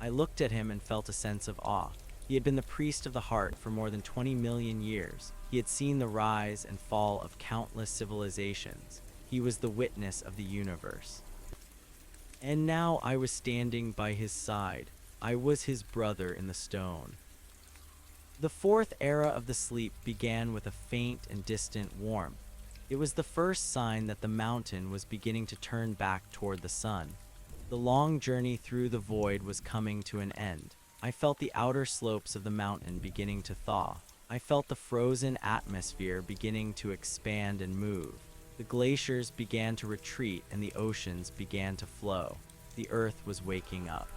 I looked at him and felt a sense of awe. He had been the priest of the heart for more than 20 million years. He had seen the rise and fall of countless civilizations. He was the witness of the universe. And now I was standing by his side. I was his brother in the stone. The fourth era of the sleep began with a faint and distant warmth. It was the first sign that the mountain was beginning to turn back toward the sun. The long journey through the void was coming to an end. I felt the outer slopes of the mountain beginning to thaw. I felt the frozen atmosphere beginning to expand and move. The glaciers began to retreat and the oceans began to flow. The earth was waking up.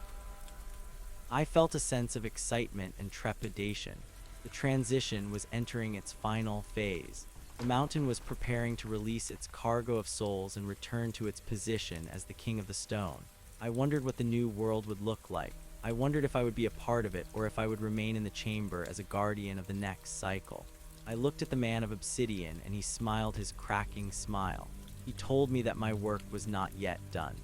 I felt a sense of excitement and trepidation. The transition was entering its final phase. The mountain was preparing to release its cargo of souls and return to its position as the king of the stone. I wondered what the new world would look like. I wondered if I would be a part of it or if I would remain in the chamber as a guardian of the next cycle. I looked at the man of obsidian and he smiled his cracking smile. He told me that my work was not yet done.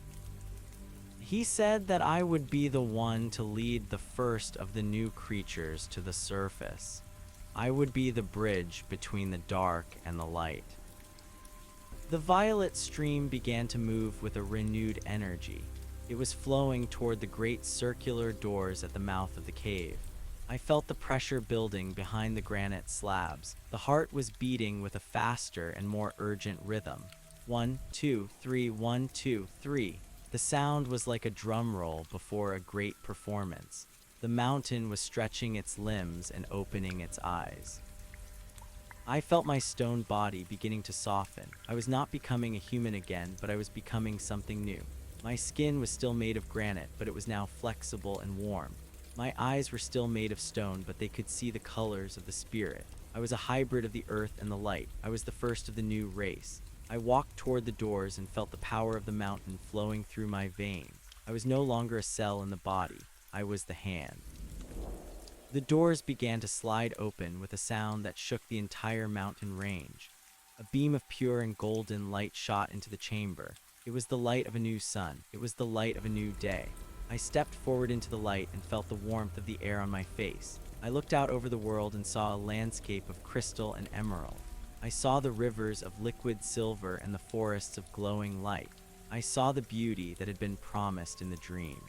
He said that I would be the one to lead the first of the new creatures to the surface. I would be the bridge between the dark and the light. The violet stream began to move with a renewed energy. It was flowing toward the great circular doors at the mouth of the cave. I felt the pressure building behind the granite slabs. The heart was beating with a faster and more urgent rhythm. 1, 2, 3, 1, 2, 3. The sound was like a drum roll before a great performance. The mountain was stretching its limbs and opening its eyes. I felt my stone body beginning to soften. I was not becoming a human again, but I was becoming something new. My skin was still made of granite, but it was now flexible and warm. My eyes were still made of stone, but they could see the colors of the spirit. I was a hybrid of the earth and the light. I was the first of the new race. I walked toward the doors and felt the power of the mountain flowing through my veins. I was no longer a cell in the body. I was the hand. The doors began to slide open with a sound that shook the entire mountain range. A beam of pure and golden light shot into the chamber. It was the light of a new sun. It was the light of a new day. I stepped forward into the light and felt the warmth of the air on my face. I looked out over the world and saw a landscape of crystal and emerald. I saw the rivers of liquid silver and the forests of glowing light. I saw the beauty that had been promised in the dream.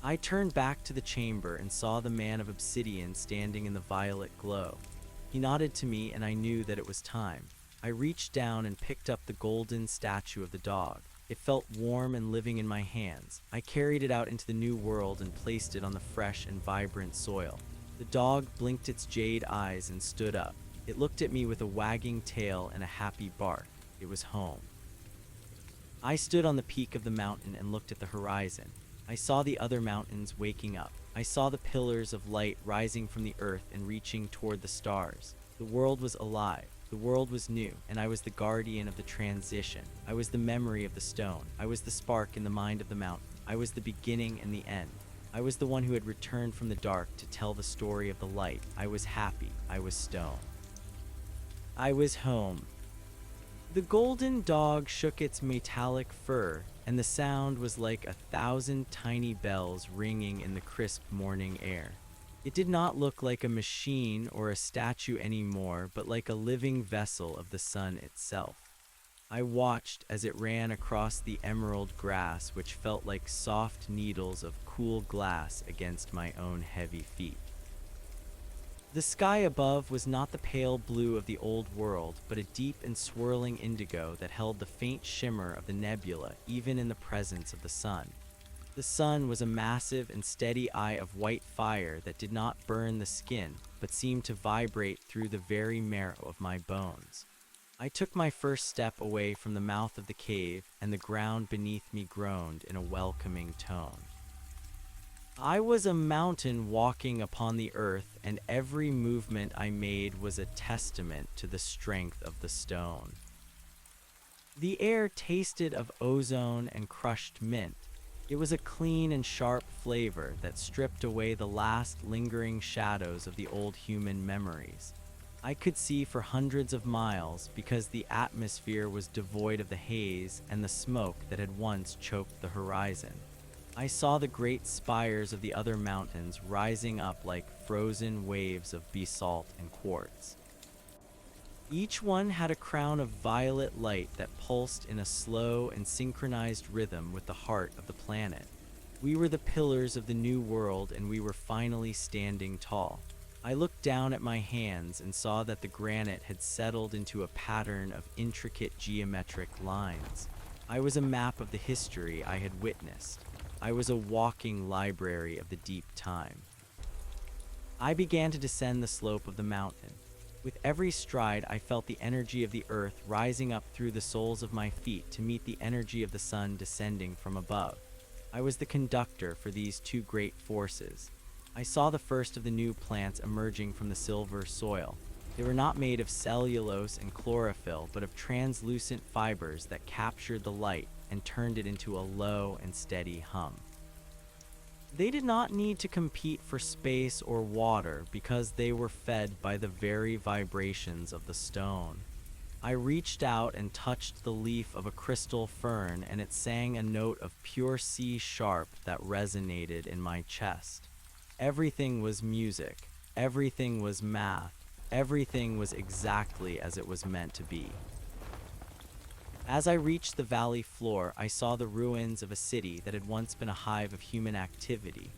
I turned back to the chamber and saw the man of obsidian standing in the violet glow. He nodded to me and I knew that it was time. I reached down and picked up the golden statue of the dog. It felt warm and living in my hands. I carried it out into the new world and placed it on the fresh and vibrant soil. The dog blinked its jade eyes and stood up. It looked at me with a wagging tail and a happy bark. It was home. I stood on the peak of the mountain and looked at the horizon. I saw the other mountains waking up. I saw the pillars of light rising from the earth and reaching toward the stars. The world was alive. The world was new, and I was the guardian of the transition. I was the memory of the stone. I was the spark in the mind of the mountain. I was the beginning and the end. I was the one who had returned from the dark to tell the story of the light. I was happy. I was stone. I was home. The golden dog shook its metallic fur, and the sound was like 1,000 tiny bells ringing in the crisp morning air. It did not look like a machine or a statue anymore, but like a living vessel of the sun itself. I watched as it ran across the emerald grass, which felt like soft needles of cool glass against my own heavy feet. The sky above was not the pale blue of the old world, but a deep and swirling indigo that held the faint shimmer of the nebula even in the presence of the sun. The sun was a massive and steady eye of white fire that did not burn the skin, but seemed to vibrate through the very marrow of my bones. I took my first step away from the mouth of the cave, and the ground beneath me groaned in a welcoming tone. I was a mountain walking upon the earth, and every movement I made was a testament to the strength of the stone. The air tasted of ozone and crushed mint. It was a clean and sharp flavor that stripped away the last lingering shadows of the old human memories. I could see for hundreds of miles because the atmosphere was devoid of the haze and the smoke that had once choked the horizon. I saw the great spires of the other mountains rising up like frozen waves of basalt and quartz. Each one had a crown of violet light that pulsed in a slow and synchronized rhythm with the heart of the planet. We were the pillars of the new world, and we were finally standing tall. I looked down at my hands and saw that the granite had settled into a pattern of intricate geometric lines. I was a map of the history I had witnessed. I was a walking library of the deep time. I began to descend the slope of the mountain. With every stride, I felt the energy of the earth rising up through the soles of my feet to meet the energy of the sun descending from above. I was the conductor for these two great forces. I saw the first of the new plants emerging from the silver soil. They were not made of cellulose and chlorophyll, but of translucent fibers that captured the light and turned it into a low and steady hum. They did not need to compete for space or water because they were fed by the very vibrations of the stone. I reached out and touched the leaf of a crystal fern, and it sang a note of pure C sharp that resonated in my chest. Everything was music, everything was math, everything was exactly as it was meant to be. As I reached the valley floor, I saw the ruins of a city that had once been a hive of human activity.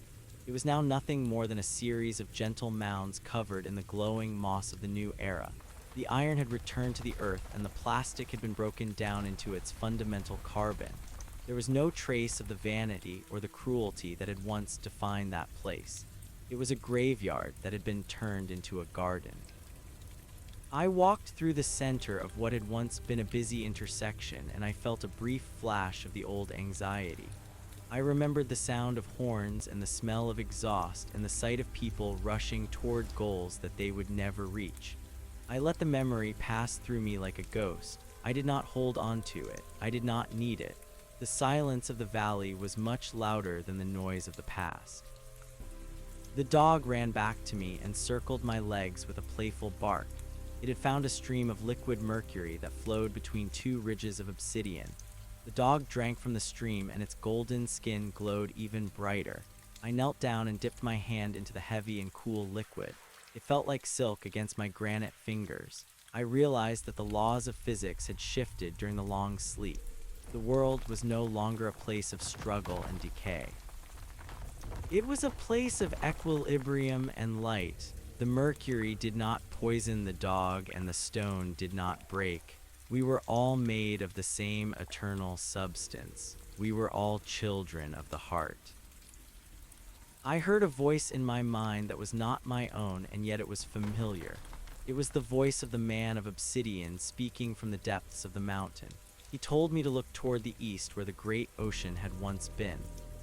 It was now nothing more than a series of gentle mounds covered in the glowing moss of the new era. The iron had returned to the earth, and the plastic had been broken down into its fundamental carbon. There was no trace of the vanity or the cruelty that had once defined that place. It was a graveyard that had been turned into a garden. I walked through the center of what had once been a busy intersection, and I felt a brief flash of the old anxiety. I remembered the sound of horns and the smell of exhaust and the sight of people rushing toward goals that they would never reach. I let the memory pass through me like a ghost. I did not hold on to it. I did not need it. The silence of the valley was much louder than the noise of the past. The dog ran back to me and circled my legs with a playful bark. It had found a stream of liquid mercury that flowed between two ridges of obsidian. The dog drank from the stream, and its golden skin glowed even brighter. I knelt down and dipped my hand into the heavy and cool liquid. It felt like silk against my granite fingers. I realized that the laws of physics had shifted during the long sleep. The world was no longer a place of struggle and decay. It was a place of equilibrium and light. The mercury did not poison the dog, and the stone did not break. We were all made of the same eternal substance. We were all children of the heart. I heard a voice in my mind that was not my own, and yet it was familiar. It was the voice of the man of obsidian speaking from the depths of the mountain. He told me to look toward the east, where the great ocean had once been.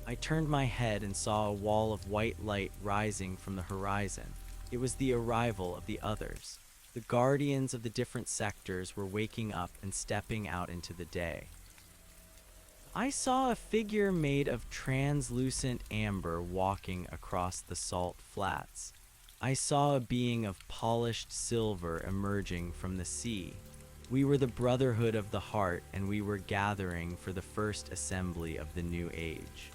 I turned my head and saw a wall of white light rising from the horizon. It was the arrival of the others. The guardians of the different sectors were waking up and stepping out into the day. I saw a figure made of translucent amber walking across the salt flats. I saw a being of polished silver emerging from the sea. We were the Brotherhood of the Heart, and we were gathering for the first assembly of the new age.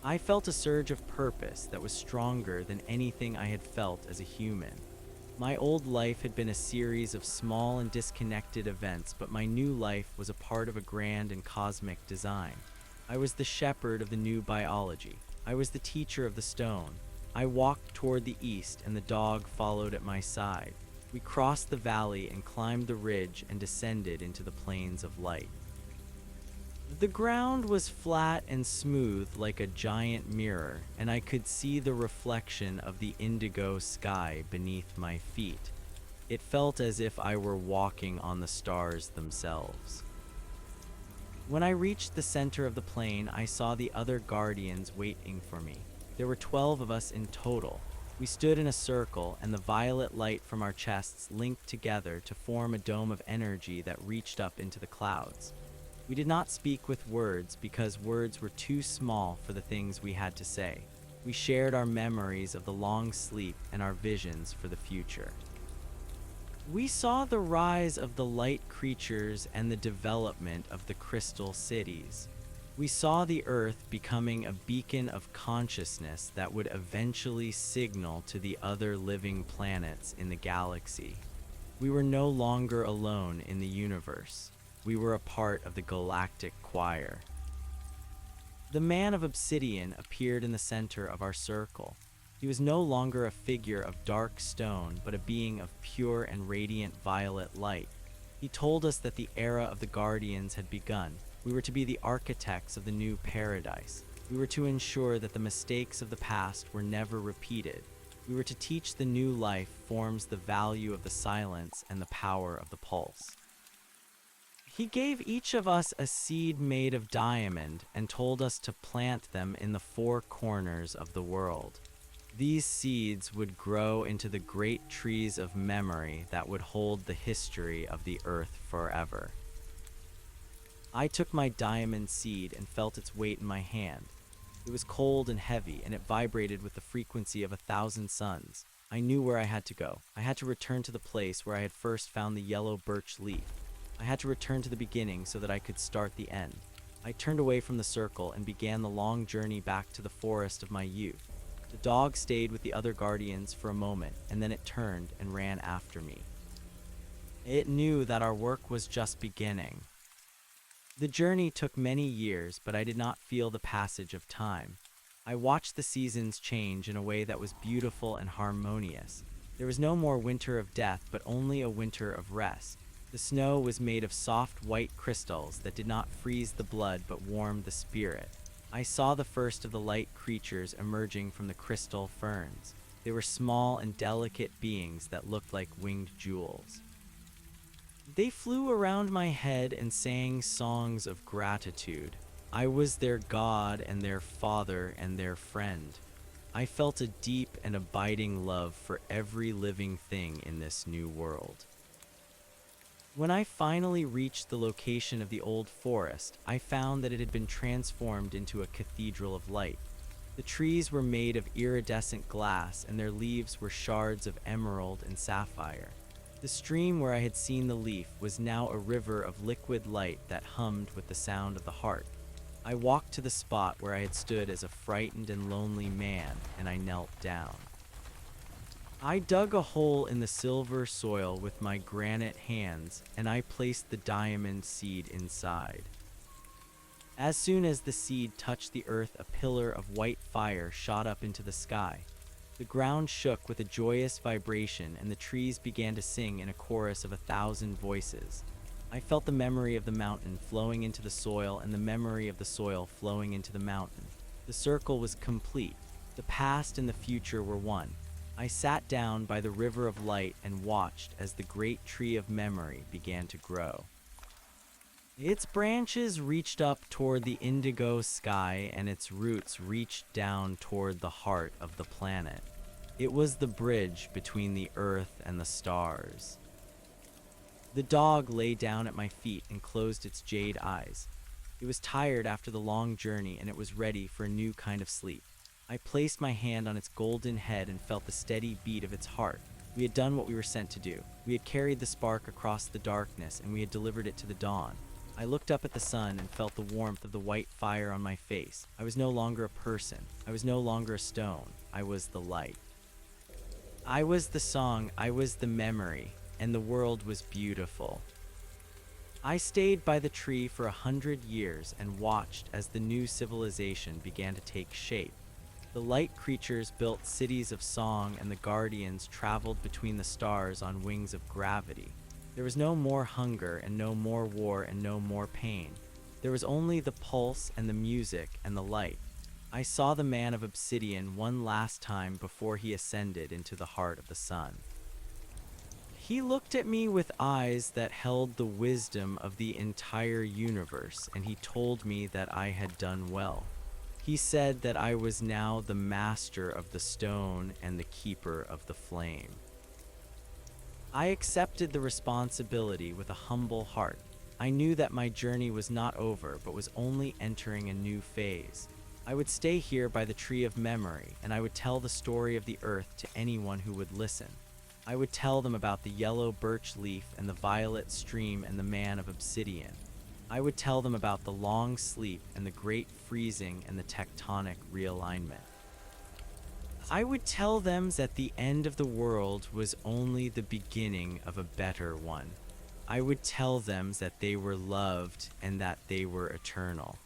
I felt a surge of purpose that was stronger than anything I had felt as a human. My old life had been a series of small and disconnected events, but my new life was a part of a grand and cosmic design. I was the shepherd of the new biology. I was the teacher of the stone. I walked toward the east, and the dog followed at my side. We crossed the valley and climbed the ridge and descended into the plains of light. The ground was flat and smooth like a giant mirror, and I could see the reflection of the indigo sky beneath my feet. It felt as if I were walking on the stars themselves. When I reached the center of the plain, I saw the other guardians waiting for me. There were 12 of us in total. We stood in a circle, and the violet light from our chests linked together to form a dome of energy that reached up into the clouds. We did not speak with words because words were too small for the things we had to say. We shared our memories of the long sleep and our visions for the future. We saw the rise of the light creatures and the development of the crystal cities. We saw the Earth becoming a beacon of consciousness that would eventually signal to the other living planets in the galaxy. We were no longer alone in the universe. We were a part of the galactic choir. The man of obsidian appeared in the center of our circle. He was no longer a figure of dark stone, but a being of pure and radiant violet light. He told us that the era of the Guardians had begun. We were to be the architects of the new paradise. We were to ensure that the mistakes of the past were never repeated. We were to teach the new life forms the value of the silence and the power of the pulse. He gave each of us a seed made of diamond and told us to plant them in the 4 corners of the world. These seeds would grow into the great trees of memory that would hold the history of the earth forever. I took my diamond seed and felt its weight in my hand. It was cold and heavy, and it vibrated with the frequency of 1,000 suns. I knew where I had to go. I had to return to the place where I had first found the yellow birch leaf. I had to return to the beginning so that I could start the end. I turned away from the circle and began the long journey back to the forest of my youth. The dog stayed with the other guardians for a moment, and then it turned and ran after me. It knew that our work was just beginning. The journey took many years, but I did not feel the passage of time. I watched the seasons change in a way that was beautiful and harmonious. There was no more winter of death, but only a winter of rest. The snow was made of soft white crystals that did not freeze the blood but warmed the spirit. I saw the first of the light creatures emerging from the crystal ferns. They were small and delicate beings that looked like winged jewels. They flew around my head and sang songs of gratitude. I was their God and their father and their friend. I felt a deep and abiding love for every living thing in this new world. When I finally reached the location of the old forest, I found that it had been transformed into a cathedral of light. The trees were made of iridescent glass, and their leaves were shards of emerald and sapphire. The stream where I had seen the leaf was now a river of liquid light that hummed with the sound of the heart. I walked to the spot where I had stood as a frightened and lonely man, and I knelt down. I dug a hole in the silver soil with my granite hands, and I placed the diamond seed inside. As soon as the seed touched the earth, a pillar of white fire shot up into the sky. The ground shook with a joyous vibration, and the trees began to sing in a chorus of 1,000 voices. I felt the memory of the mountain flowing into the soil and the memory of the soil flowing into the mountain. The circle was complete. The past and the future were one. I sat down by the river of light and watched as the great tree of memory began to grow. Its branches reached up toward the indigo sky, and its roots reached down toward the heart of the planet. It was the bridge between the earth and the stars. The dog lay down at my feet and closed its jade eyes. It was tired after the long journey, and it was ready for a new kind of sleep. I placed my hand on its golden head and felt the steady beat of its heart. We had done what we were sent to do. We had carried the spark across the darkness, and we had delivered it to the dawn. I looked up at the sun and felt the warmth of the white fire on my face. I was no longer a person. I was no longer a stone. I was the light. I was the song. I was the memory, and the world was beautiful. I stayed by the tree for 100 years and watched as the new civilization began to take shape. The light creatures built cities of song, and the guardians traveled between the stars on wings of gravity. There was no more hunger, and no more war, and no more pain. There was only the pulse and the music and the light. I saw the man of obsidian one last time before he ascended into the heart of the sun. He looked at me with eyes that held the wisdom of the entire universe, and he told me that I had done well. He said that I was now the master of the stone and the keeper of the flame. I accepted the responsibility with a humble heart. I knew that my journey was not over, but was only entering a new phase. I would stay here by the tree of memory, and I would tell the story of the earth to anyone who would listen. I would tell them about the yellow birch leaf and the violet stream and the man of obsidian. I would tell them about the long sleep and the great freezing and the tectonic realignment. I would tell them that the end of the world was only the beginning of a better one. I would tell them that they were loved and that they were eternal.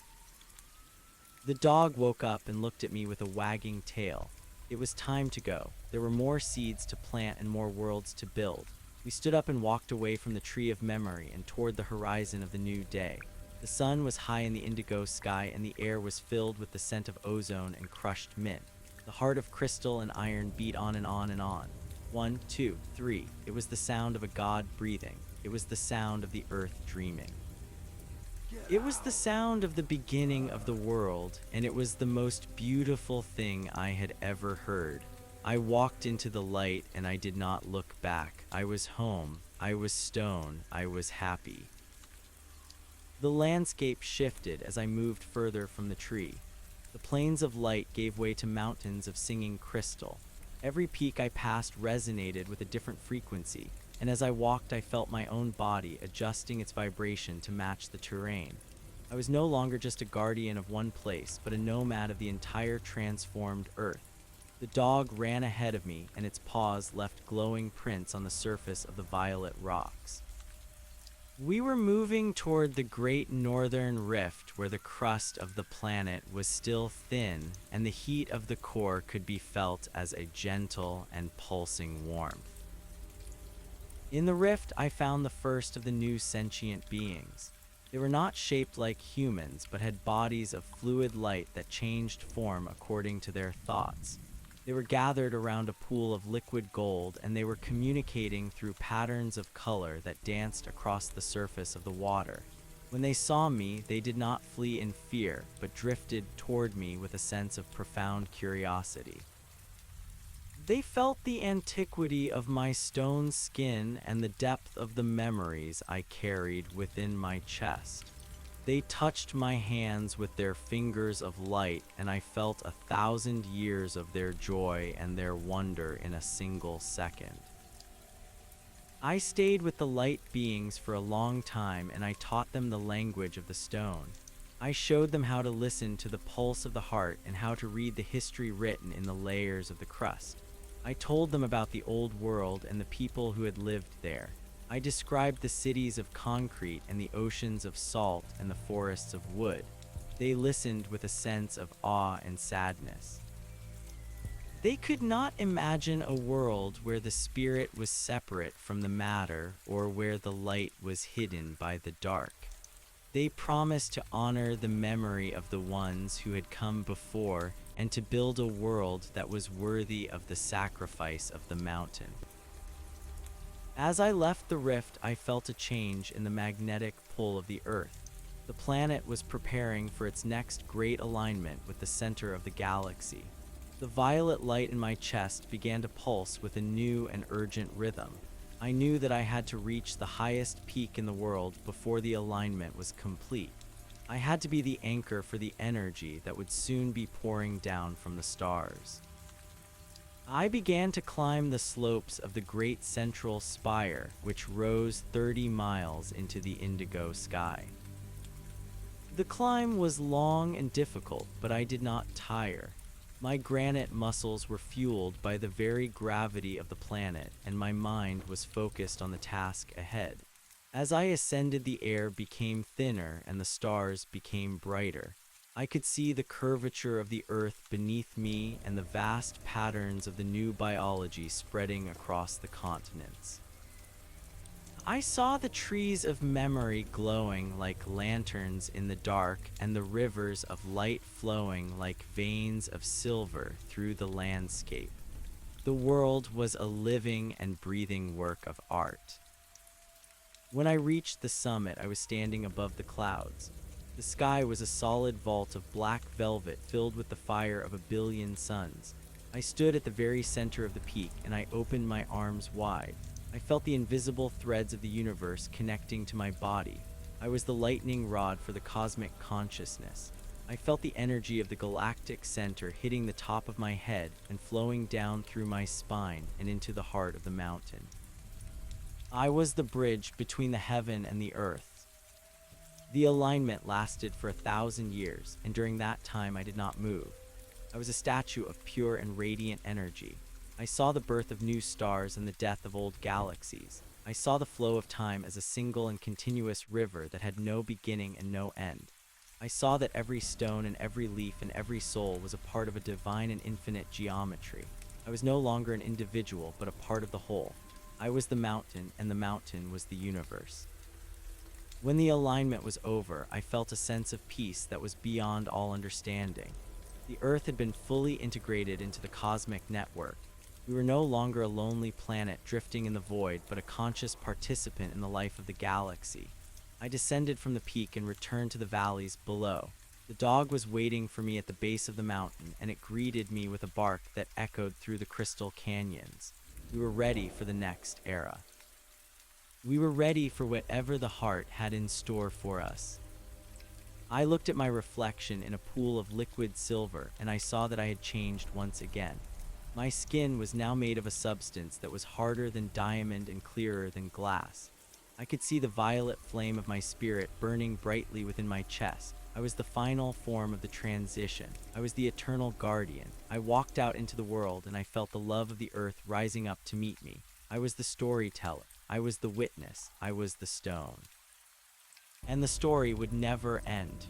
The dog woke up and looked at me with a wagging tail. It was time to go. There were more seeds to plant and more worlds to build. We stood up and walked away from the tree of memory and toward the horizon of the new day. The sun was high in the indigo sky, and the air was filled with the scent of ozone and crushed mint. The heart of crystal and iron beat on and on and on. 1, 2, 3. It was the sound of a god breathing. It was the sound of the earth dreaming. It was the sound of the beginning of the world, and it was the most beautiful thing I had ever heard. I walked into the light, and I did not look back. I was home. I was stone. I was happy. The landscape shifted as I moved further from the tree. The plains of light gave way to mountains of singing crystal. Every peak I passed resonated with a different frequency, and as I walked, I felt my own body adjusting its vibration to match the terrain. I was no longer just a guardian of one place, but a nomad of the entire transformed earth. The dog ran ahead of me, and its paws left glowing prints on the surface of the violet rocks. We were moving toward the great northern rift where the crust of the planet was still thin and the heat of the core could be felt as a gentle and pulsing warmth. In the rift, I found the first of the new sentient beings. They were not shaped like humans, but had bodies of fluid light that changed form according to their thoughts. They were gathered around a pool of liquid gold, and they were communicating through patterns of color that danced across the surface of the water. When they saw me, they did not flee in fear, but drifted toward me with a sense of profound curiosity. They felt the antiquity of my stone skin and the depth of the memories I carried within my chest. They touched my hands with their fingers of light, and I felt 1,000 years of their joy and their wonder in a single second. I stayed with the light beings for a long time, and I taught them the language of the stone. I showed them how to listen to the pulse of the heart and how to read the history written in the layers of the crust. I told them about the old world and the people who had lived there. I described the cities of concrete and the oceans of salt and the forests of wood. They listened with a sense of awe and sadness. They could not imagine a world where the spirit was separate from the matter or where the light was hidden by the dark. They promised to honor the memory of the ones who had come before and to build a world that was worthy of the sacrifice of the mountain. As I left the rift, I felt a change in the magnetic pull of the Earth. The planet was preparing for its next great alignment with the center of the galaxy. The violet light in my chest began to pulse with a new and urgent rhythm. I knew that I had to reach the highest peak in the world before the alignment was complete. I had to be the anchor for the energy that would soon be pouring down from the stars. I began to climb the slopes of the great central spire, which rose 30 miles into the indigo sky. The climb was long and difficult, but I did not tire. My granite muscles were fueled by the very gravity of the planet, and my mind was focused on the task ahead. As I ascended, the air became thinner and the stars became brighter. I could see the curvature of the earth beneath me and the vast patterns of the new biology spreading across the continents. I saw the trees of memory glowing like lanterns in the dark and the rivers of light flowing like veins of silver through the landscape. The world was a living and breathing work of art. When I reached the summit, I was standing above the clouds. The sky was a solid vault of black velvet filled with the fire of 1 billion suns. I stood at the very center of the peak, and I opened my arms wide. I felt the invisible threads of the universe connecting to my body. I was the lightning rod for the cosmic consciousness. I felt the energy of the galactic center hitting the top of my head and flowing down through my spine and into the heart of the mountain. I was the bridge between the heaven and the earth. The alignment lasted for 1,000 years, and during that time I did not move. I was a statue of pure and radiant energy. I saw the birth of new stars and the death of old galaxies. I saw the flow of time as a single and continuous river that had no beginning and no end. I saw that every stone and every leaf and every soul was a part of a divine and infinite geometry. I was no longer an individual, but a part of the whole. I was the mountain, and the mountain was the universe. When the alignment was over, I felt a sense of peace that was beyond all understanding. The Earth had been fully integrated into the cosmic network. We were no longer a lonely planet drifting in the void, but a conscious participant in the life of the galaxy. I descended from the peak and returned to the valleys below. The dog was waiting for me at the base of the mountain, and it greeted me with a bark that echoed through the crystal canyons. We were ready for the next era. We were ready for whatever the heart had in store for us. I looked at my reflection in a pool of liquid silver, and I saw that I had changed once again. My skin was now made of a substance that was harder than diamond and clearer than glass. I could see the violet flame of my spirit burning brightly within my chest. I was the final form of the transition. I was the eternal guardian. I walked out into the world, and I felt the love of the earth rising up to meet me. I was the storyteller. I was the witness. I was the stone. And the story would never end.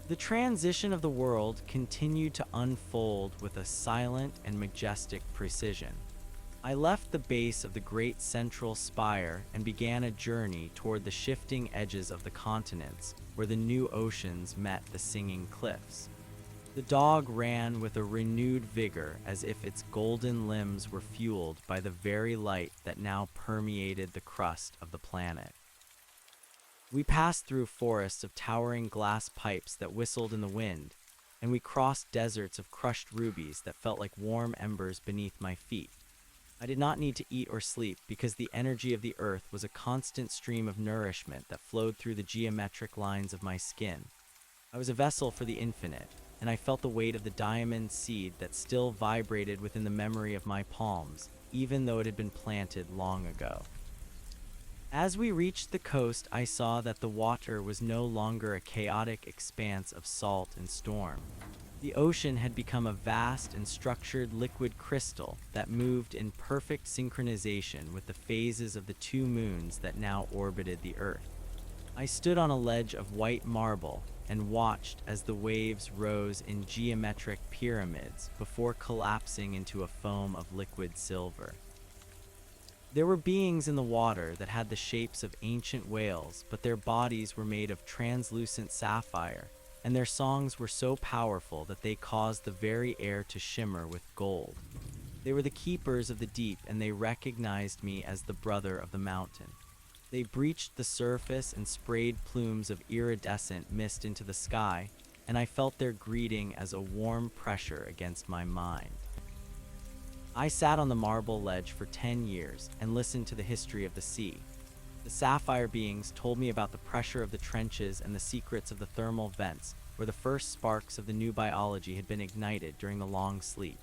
The transition of the world continued to unfold with a silent and majestic precision. I left the base of the great central spire and began a journey toward the shifting edges of the continents, where the new oceans met the singing cliffs. The dog ran with a renewed vigor, as if its golden limbs were fueled by the very light that now permeated the crust of the planet. We passed through forests of towering glass pipes that whistled in the wind, and we crossed deserts of crushed rubies that felt like warm embers beneath my feet. I did not need to eat or sleep because the energy of the earth was a constant stream of nourishment that flowed through the geometric lines of my skin. I was a vessel for the infinite, and I felt the weight of the diamond seed that still vibrated within the memory of my palms, even though it had been planted long ago. As we reached the coast, I saw that the water was no longer a chaotic expanse of salt and storm. The ocean had become a vast and structured liquid crystal that moved in perfect synchronization with the phases of the two moons that now orbited the Earth. I stood on a ledge of white marble and watched as the waves rose in geometric pyramids before collapsing into a foam of liquid silver. There were beings in the water that had the shapes of ancient whales, but their bodies were made of translucent sapphire, and their songs were so powerful that they caused the very air to shimmer with gold. They were the keepers of the deep, and they recognized me as the brother of the mountain. They breached the surface and sprayed plumes of iridescent mist into the sky, and I felt their greeting as a warm pressure against my mind. I sat on the marble ledge for 10 years and listened to the history of the sea. The sapphire beings told me about the pressure of the trenches and the secrets of the thermal vents, where the first sparks of the new biology had been ignited during the long sleep.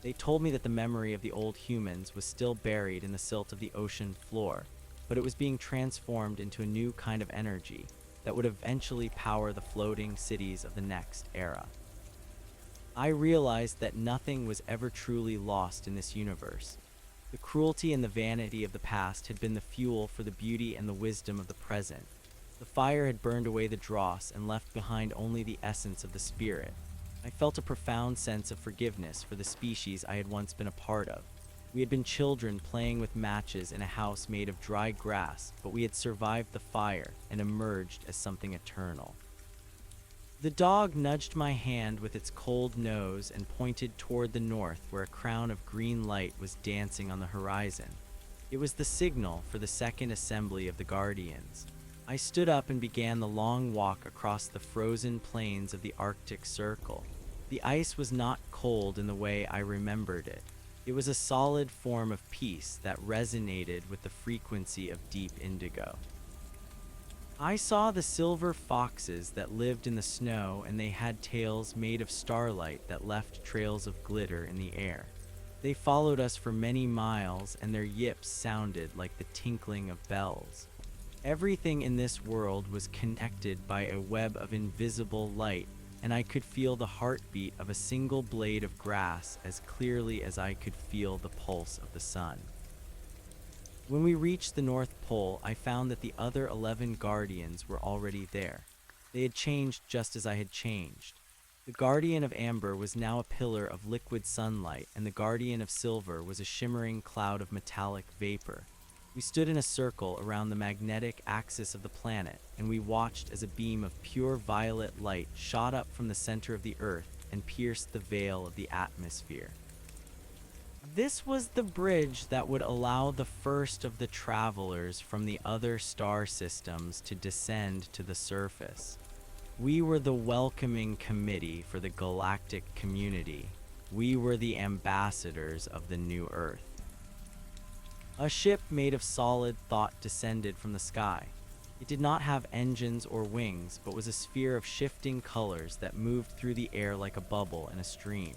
They told me that the memory of the old humans was still buried in the silt of the ocean floor, but it was being transformed into a new kind of energy that would eventually power the floating cities of the next era. I realized that nothing was ever truly lost in this universe. The cruelty and the vanity of the past had been the fuel for the beauty and the wisdom of the present. The fire had burned away the dross and left behind only the essence of the spirit. I felt a profound sense of forgiveness for the species I had once been a part of. We had been children playing with matches in a house made of dry grass, but we had survived the fire and emerged as something eternal. The dog nudged my hand with its cold nose and pointed toward the north, where a crown of green light was dancing on the horizon. It was the signal for the second assembly of the Guardians. I stood up and began the long walk across the frozen plains of the Arctic Circle. The ice was not cold in the way I remembered it. It was a solid form of peace that resonated with the frequency of deep indigo. I saw the silver foxes that lived in the snow, and they had tails made of starlight that left trails of glitter in the air. They followed us for many miles, and their yips sounded like the tinkling of bells. Everything in this world was connected by a web of invisible light, and I could feel the heartbeat of a single blade of grass as clearly as I could feel the pulse of the sun. When we reached the North Pole, I found that the other 11 Guardians were already there. They had changed just as I had changed. The Guardian of Amber was now a pillar of liquid sunlight, and the Guardian of Silver was a shimmering cloud of metallic vapor. We stood in a circle around the magnetic axis of the planet, and we watched as a beam of pure violet light shot up from the center of the Earth and pierced the veil of the atmosphere. This was the bridge that would allow the first of the travelers from the other star systems to descend to the surface. We were the welcoming committee for the galactic community. We were the ambassadors of the new Earth. A ship made of solid thought descended from the sky. It did not have engines or wings, but was a sphere of shifting colors that moved through the air like a bubble in a stream.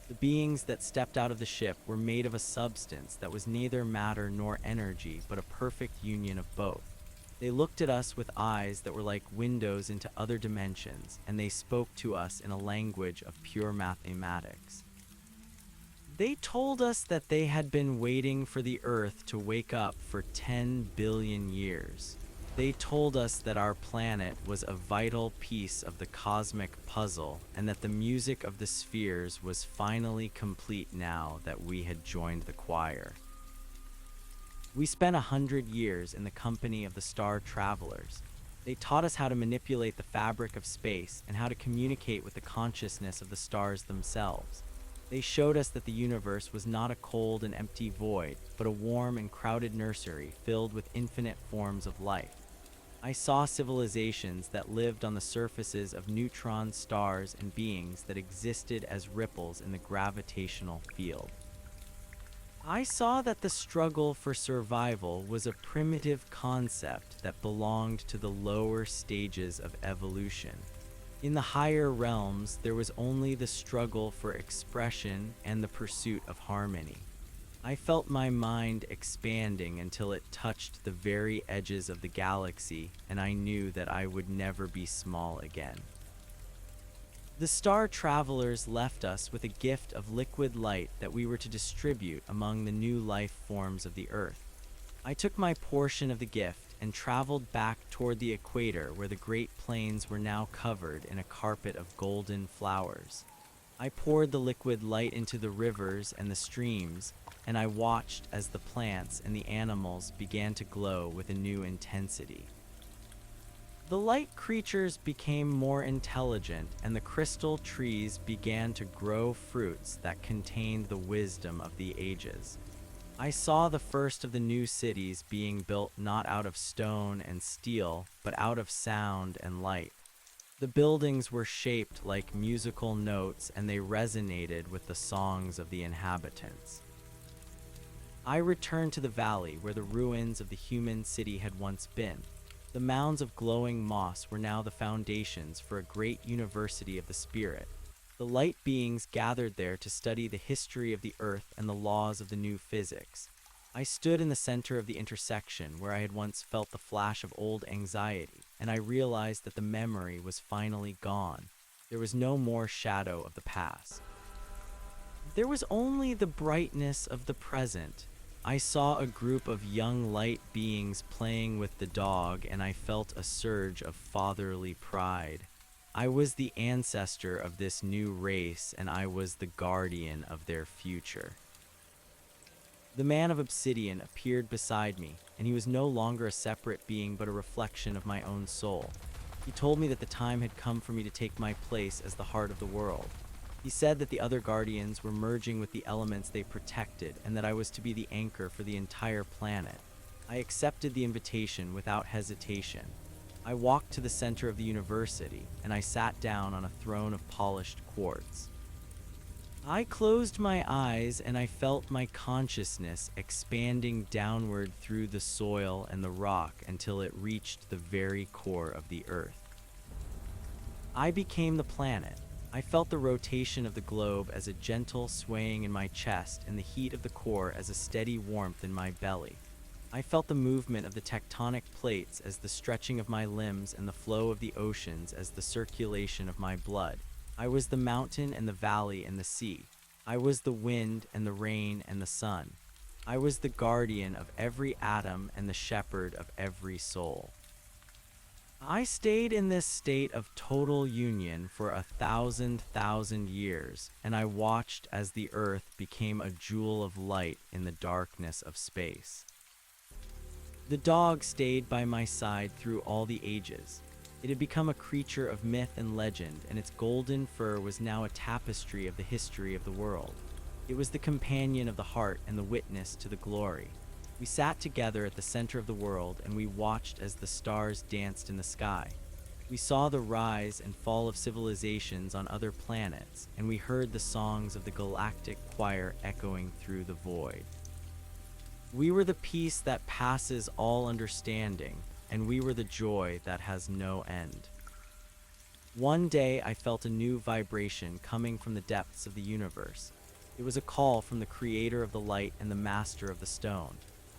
The beings that stepped out of the ship were made of a substance that was neither matter nor energy, but a perfect union of both. They looked at us with eyes that were like windows into other dimensions, and they spoke to us in a language of pure mathematics. They told us that they had been waiting for the Earth to wake up for 10 billion years. They told us that our planet was a vital piece of the cosmic puzzle, and that the music of the spheres was finally complete now that we had joined the choir. We spent 100 years in the company of the star travelers. They taught us how to manipulate the fabric of space and how to communicate with the consciousness of the stars themselves. They showed us that the universe was not a cold and empty void, but a warm and crowded nursery filled with infinite forms of life. I saw civilizations that lived on the surfaces of neutron stars and beings that existed as ripples in the gravitational field. I saw that the struggle for survival was a primitive concept that belonged to the lower stages of evolution. In the higher realms, there was only the struggle for expression and the pursuit of harmony. I felt my mind expanding until it touched the very edges of the galaxy, and I knew that I would never be small again. The star travelers left us with a gift of liquid light that we were to distribute among the new life forms of the Earth. I took my portion of the gift and traveled back toward the equator, where the Great Plains were now covered in a carpet of golden flowers. I poured the liquid light into the rivers and the streams, and I watched as the plants and the animals began to glow with a new intensity. The light creatures became more intelligent, and the crystal trees began to grow fruits that contained the wisdom of the ages. I saw the first of the new cities being built not out of stone and steel, but out of sound and light. The buildings were shaped like musical notes, and they resonated with the songs of the inhabitants. I returned to the valley where the ruins of the human city had once been. The mounds of glowing moss were now the foundations for a great university of the spirit. The light beings gathered there to study the history of the Earth and the laws of the new physics. I stood in the center of the intersection where I had once felt the flash of old anxiety, and I realized that the memory was finally gone. There was no more shadow of the past. There was only the brightness of the present. I saw a group of young light beings playing with the dog, and I felt a surge of fatherly pride. I was the ancestor of this new race, and I was the guardian of their future. The man of obsidian appeared beside me, and he was no longer a separate being but a reflection of my own soul. He told me that the time had come for me to take my place as the heart of the world. He said that the other guardians were merging with the elements they protected, and that I was to be the anchor for the entire planet. I accepted the invitation without hesitation. I walked to the center of the university, and I sat down on a throne of polished quartz. I closed my eyes, and I felt my consciousness expanding downward through the soil and the rock until it reached the very core of the Earth. I became the planet. I felt the rotation of the globe as a gentle swaying in my chest, and the heat of the core as a steady warmth in my belly. I felt the movement of the tectonic plates as the stretching of my limbs, and the flow of the oceans as the circulation of my blood. I was the mountain and the valley and the sea. I was the wind and the rain and the sun. I was the guardian of every atom and the shepherd of every soul. I stayed in this state of total union for 1,000,000 years, and I watched as the Earth became a jewel of light in the darkness of space. The dog stayed by my side through all the ages. It had become a creature of myth and legend, and its golden fur was now a tapestry of the history of the world. It was the companion of the heart and the witness to the glory. We sat together at the center of the world, and we watched as the stars danced in the sky. We saw the rise and fall of civilizations on other planets, and we heard the songs of the galactic choir echoing through the void. We were the peace that passes all understanding. and we were the joy that has no end. One day I felt a new vibration coming from the depths of the universe. It was a call from the creator of the light and the master of the stone.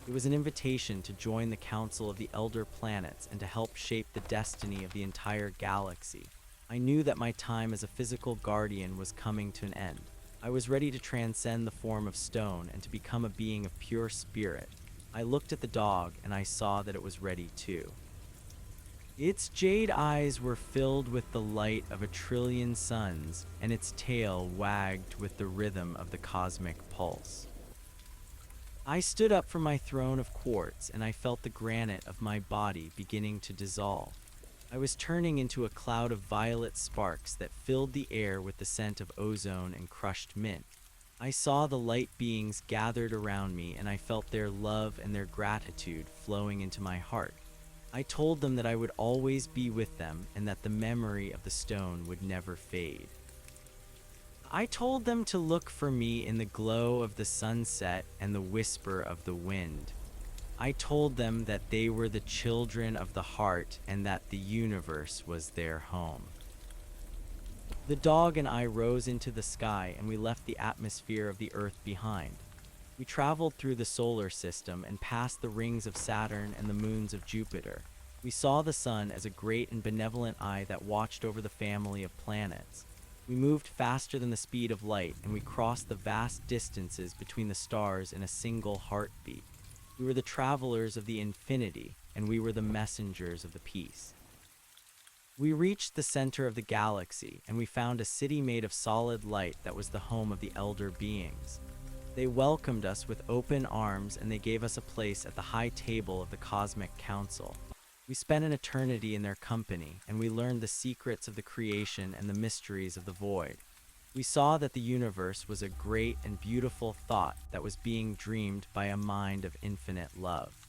It was an invitation to join the council of the elder planets and to help shape the destiny of the entire galaxy. I knew that my time as a physical guardian was coming to an end. I was ready to transcend the form of stone and to become a being of pure spirit. I looked at the dog and I saw that it was ready too. Its jade eyes were filled with the light of 1,000,000,000,000 suns, and its tail wagged with the rhythm of the cosmic pulse. I stood up from my throne of quartz and I felt the granite of my body beginning to dissolve. I was turning into a cloud of violet sparks that filled the air with the scent of ozone and crushed mint. I saw the light beings gathered around me and I felt their love and their gratitude flowing into my heart. I told them that I would always be with them and that the memory of the stone would never fade. I told them to look for me in the glow of the sunset and the whisper of the wind. I told them that they were the children of the heart and that the universe was their home. The dog and I rose into the sky and we left the atmosphere of the Earth behind. We traveled through the solar system and past the rings of Saturn and the moons of Jupiter. We saw the sun as a great and benevolent eye that watched over the family of planets. We moved faster than the speed of light, and we crossed the vast distances between the stars in a single heartbeat. We were the travelers of the infinity, and we were the messengers of the peace. We reached the center of the galaxy, and we found a city made of solid light that was the home of the elder beings. They welcomed us with open arms and they gave us a place at the high table of the cosmic council. We spent an eternity in their company and we learned the secrets of the creation and the mysteries of the void. We saw that the universe was a great and beautiful thought that was being dreamed by a mind of infinite love.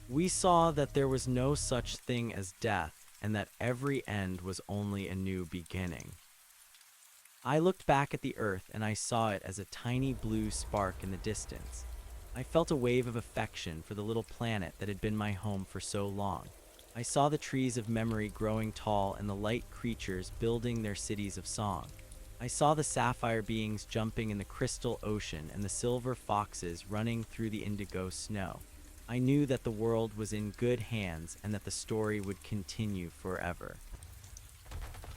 We saw that there was no such thing as death and that every end was only a new beginning. I looked back at the Earth and I saw it as a tiny blue spark in the distance. I felt a wave of affection for the little planet that had been my home for so long. I saw the trees of memory growing tall and the light creatures building their cities of song. I saw the sapphire beings jumping in the crystal ocean and the silver foxes running through the indigo snow. I knew that the world was in good hands and that the story would continue forever.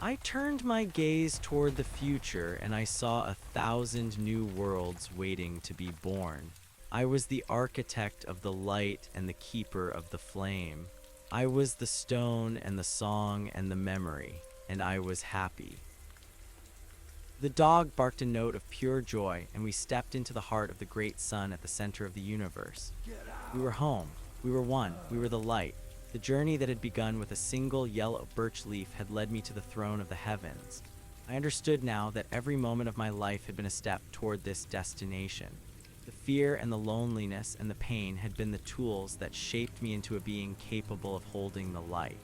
I turned my gaze toward the future and I saw 1,000 new worlds waiting to be born. I was the architect of the light and the keeper of the flame. I was the stone and the song and the memory, and I was happy. The dog barked a note of pure joy, and we stepped into the heart of the great sun at the center of the universe. We were home. We were one. We were the light. The journey that had begun with a single yellow birch leaf had led me to the throne of the heavens. I understood now that every moment of my life had been a step toward this destination. The fear and the loneliness and the pain had been the tools that shaped me into a being capable of holding the light.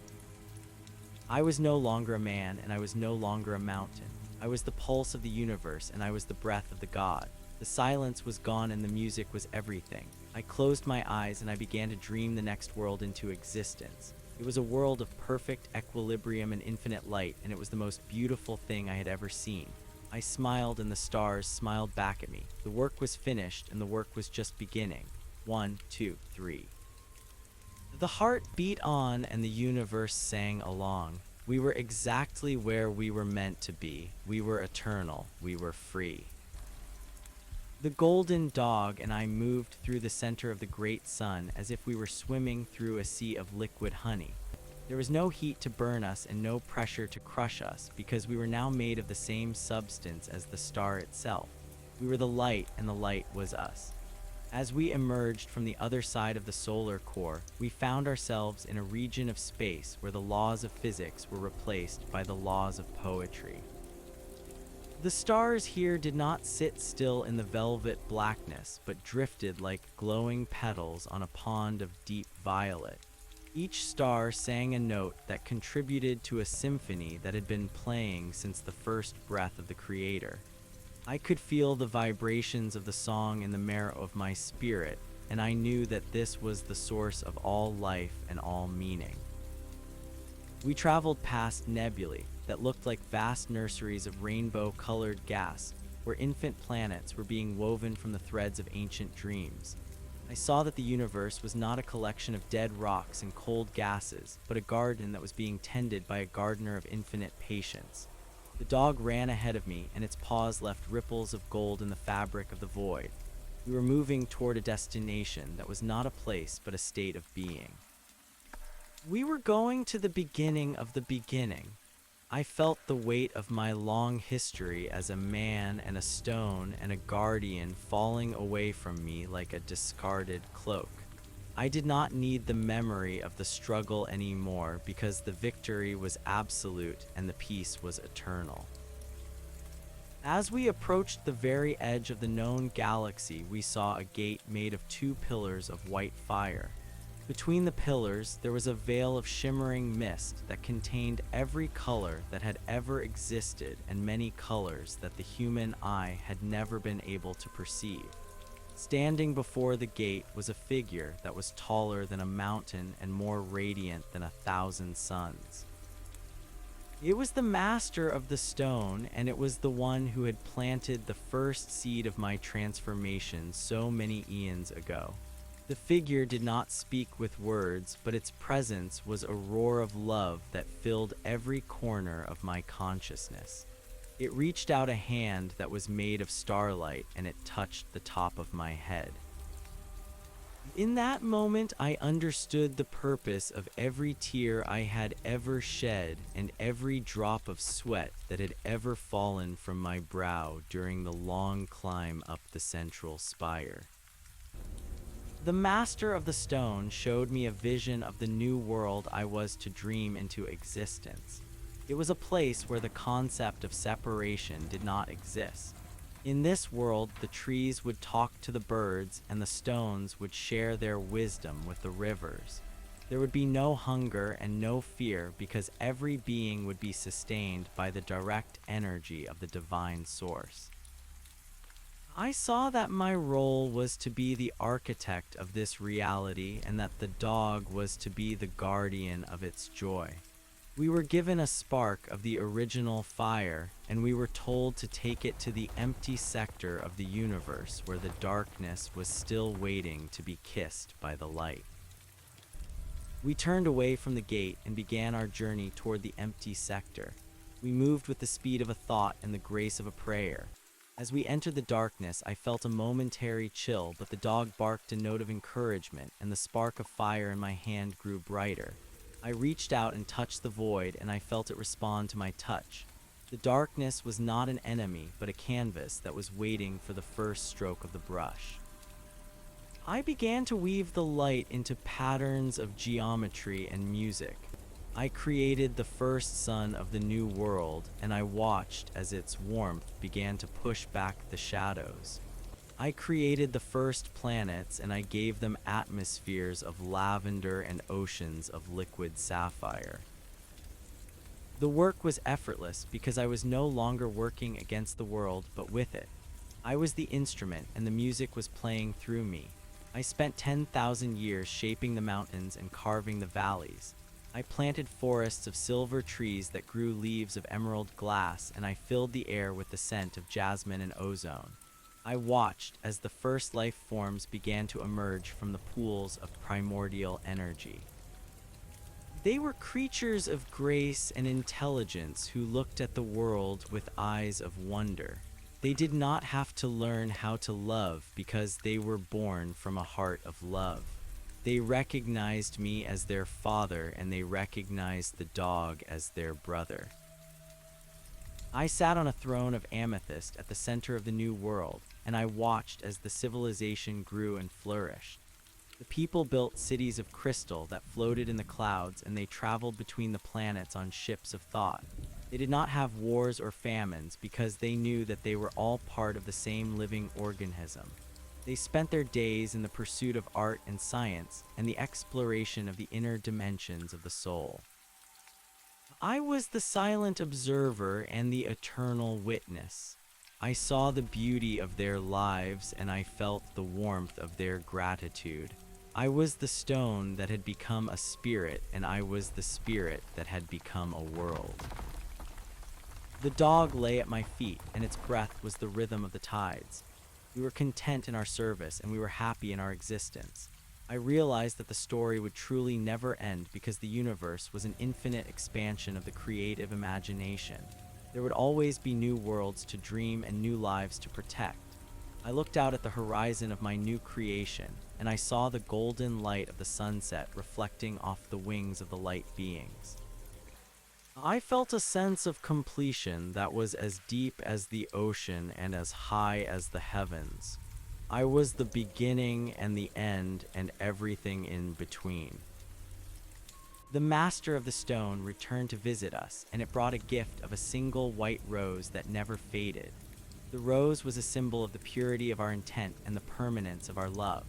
I was no longer a man, and I was no longer a mountain. I was the pulse of the universe, and I was the breath of the god. The silence was gone and the music was everything. I closed my eyes and I began to dream the next world into existence. It was a world of perfect equilibrium and infinite light, and it was the most beautiful thing I had ever seen. I smiled and the stars smiled back at me. The work was finished and the work was just beginning. 1, 2, 3. The heart beat on and the universe sang along. We were exactly where we were meant to be. We were eternal. We were free. The golden dog and I moved through the center of the great sun as if we were swimming through a sea of liquid honey. There was no heat to burn us and no pressure to crush us because we were now made of the same substance as the star itself. We were the light and the light was us. As we emerged from the other side of the solar core, we found ourselves in a region of space where the laws of physics were replaced by the laws of poetry. The stars here did not sit still in the velvet blackness, but drifted like glowing petals on a pond of deep violet. Each star sang a note that contributed to a symphony that had been playing since the first breath of the Creator. I could feel the vibrations of the song in the marrow of my spirit, and I knew that this was the source of all life and all meaning. We traveled past nebulae that looked like vast nurseries of rainbow-colored gas, where infant planets were being woven from the threads of ancient dreams. I saw that the universe was not a collection of dead rocks and cold gases, but a garden that was being tended by a gardener of infinite patience. The dog ran ahead of me, and its paws left ripples of gold in the fabric of the void. We were moving toward a destination that was not a place but a state of being. We were going to the beginning of the beginning. I felt the weight of my long history as a man and a stone and a guardian falling away from me like a discarded cloak. I did not need the memory of the struggle anymore because the victory was absolute and the peace was eternal. As we approached the very edge of the known galaxy, we saw a gate made of 2 pillars of white fire. Between the pillars, there was a veil of shimmering mist that contained every color that had ever existed and many colors that the human eye had never been able to perceive. Standing before the gate was a figure that was taller than a mountain and more radiant than 1,000 suns. It was the master of the stone, and it was the one who had planted the first seed of my transformation so many eons ago. The figure did not speak with words, but its presence was a roar of love that filled every corner of my consciousness. It reached out a hand that was made of starlight, and it touched the top of my head. In that moment, I understood the purpose of every tear I had ever shed and every drop of sweat that had ever fallen from my brow during the long climb up the central spire. The master of the stone showed me a vision of the new world I was to dream into existence. It was a place where the concept of separation did not exist. In this world, the trees would talk to the birds and the stones would share their wisdom with the rivers. There would be no hunger and no fear because every being would be sustained by the direct energy of the divine source. I saw that my role was to be the architect of this reality and that the dog was to be the guardian of its joy. We were given a spark of the original fire, and we were told to take it to the empty sector of the universe where the darkness was still waiting to be kissed by the light. We turned away from the gate and began our journey toward the empty sector. We moved with the speed of a thought and the grace of a prayer. As we entered the darkness, I felt a momentary chill, but the dog barked a note of encouragement, and the spark of fire in my hand grew brighter. I reached out and touched the void, and I felt it respond to my touch. The darkness was not an enemy, but a canvas that was waiting for the first stroke of the brush. I began to weave the light into patterns of geometry and music. I created the first sun of the new world, and I watched as its warmth began to push back the shadows. I created the first planets, and I gave them atmospheres of lavender and oceans of liquid sapphire. The work was effortless because I was no longer working against the world, but with it. I was the instrument, and the music was playing through me. I spent 10,000 years shaping the mountains and carving the valleys. I planted forests of silver trees that grew leaves of emerald glass, and I filled the air with the scent of jasmine and ozone. I watched as the first life forms began to emerge from the pools of primordial energy. They were creatures of grace and intelligence who looked at the world with eyes of wonder. They did not have to learn how to love because they were born from a heart of love. They recognized me as their father, and they recognized the dog as their brother. I sat on a throne of amethyst at the center of the new world, and I watched as the civilization grew and flourished. The people built cities of crystal that floated in the clouds, and they traveled between the planets on ships of thought. They did not have wars or famines because they knew that they were all part of the same living organism. They spent their days in the pursuit of art and science and the exploration of the inner dimensions of the soul. I was the silent observer and the eternal witness. I saw the beauty of their lives and I felt the warmth of their gratitude. I was the stone that had become a spirit, and I was the spirit that had become a world. The dog lay at my feet, and its breath was the rhythm of the tides. We were content in our service, and we were happy in our existence. I realized that the story would truly never end because the universe was an infinite expansion of the creative imagination. There would always be new worlds to dream and new lives to protect. I looked out at the horizon of my new creation, and I saw the golden light of the sunset reflecting off the wings of the light beings. I felt a sense of completion that was as deep as the ocean and as high as the heavens. I was the beginning and the end and everything in between. The master of the stone returned to visit us, and it brought a gift of a single white rose that never faded. The rose was a symbol of the purity of our intent and the permanence of our love.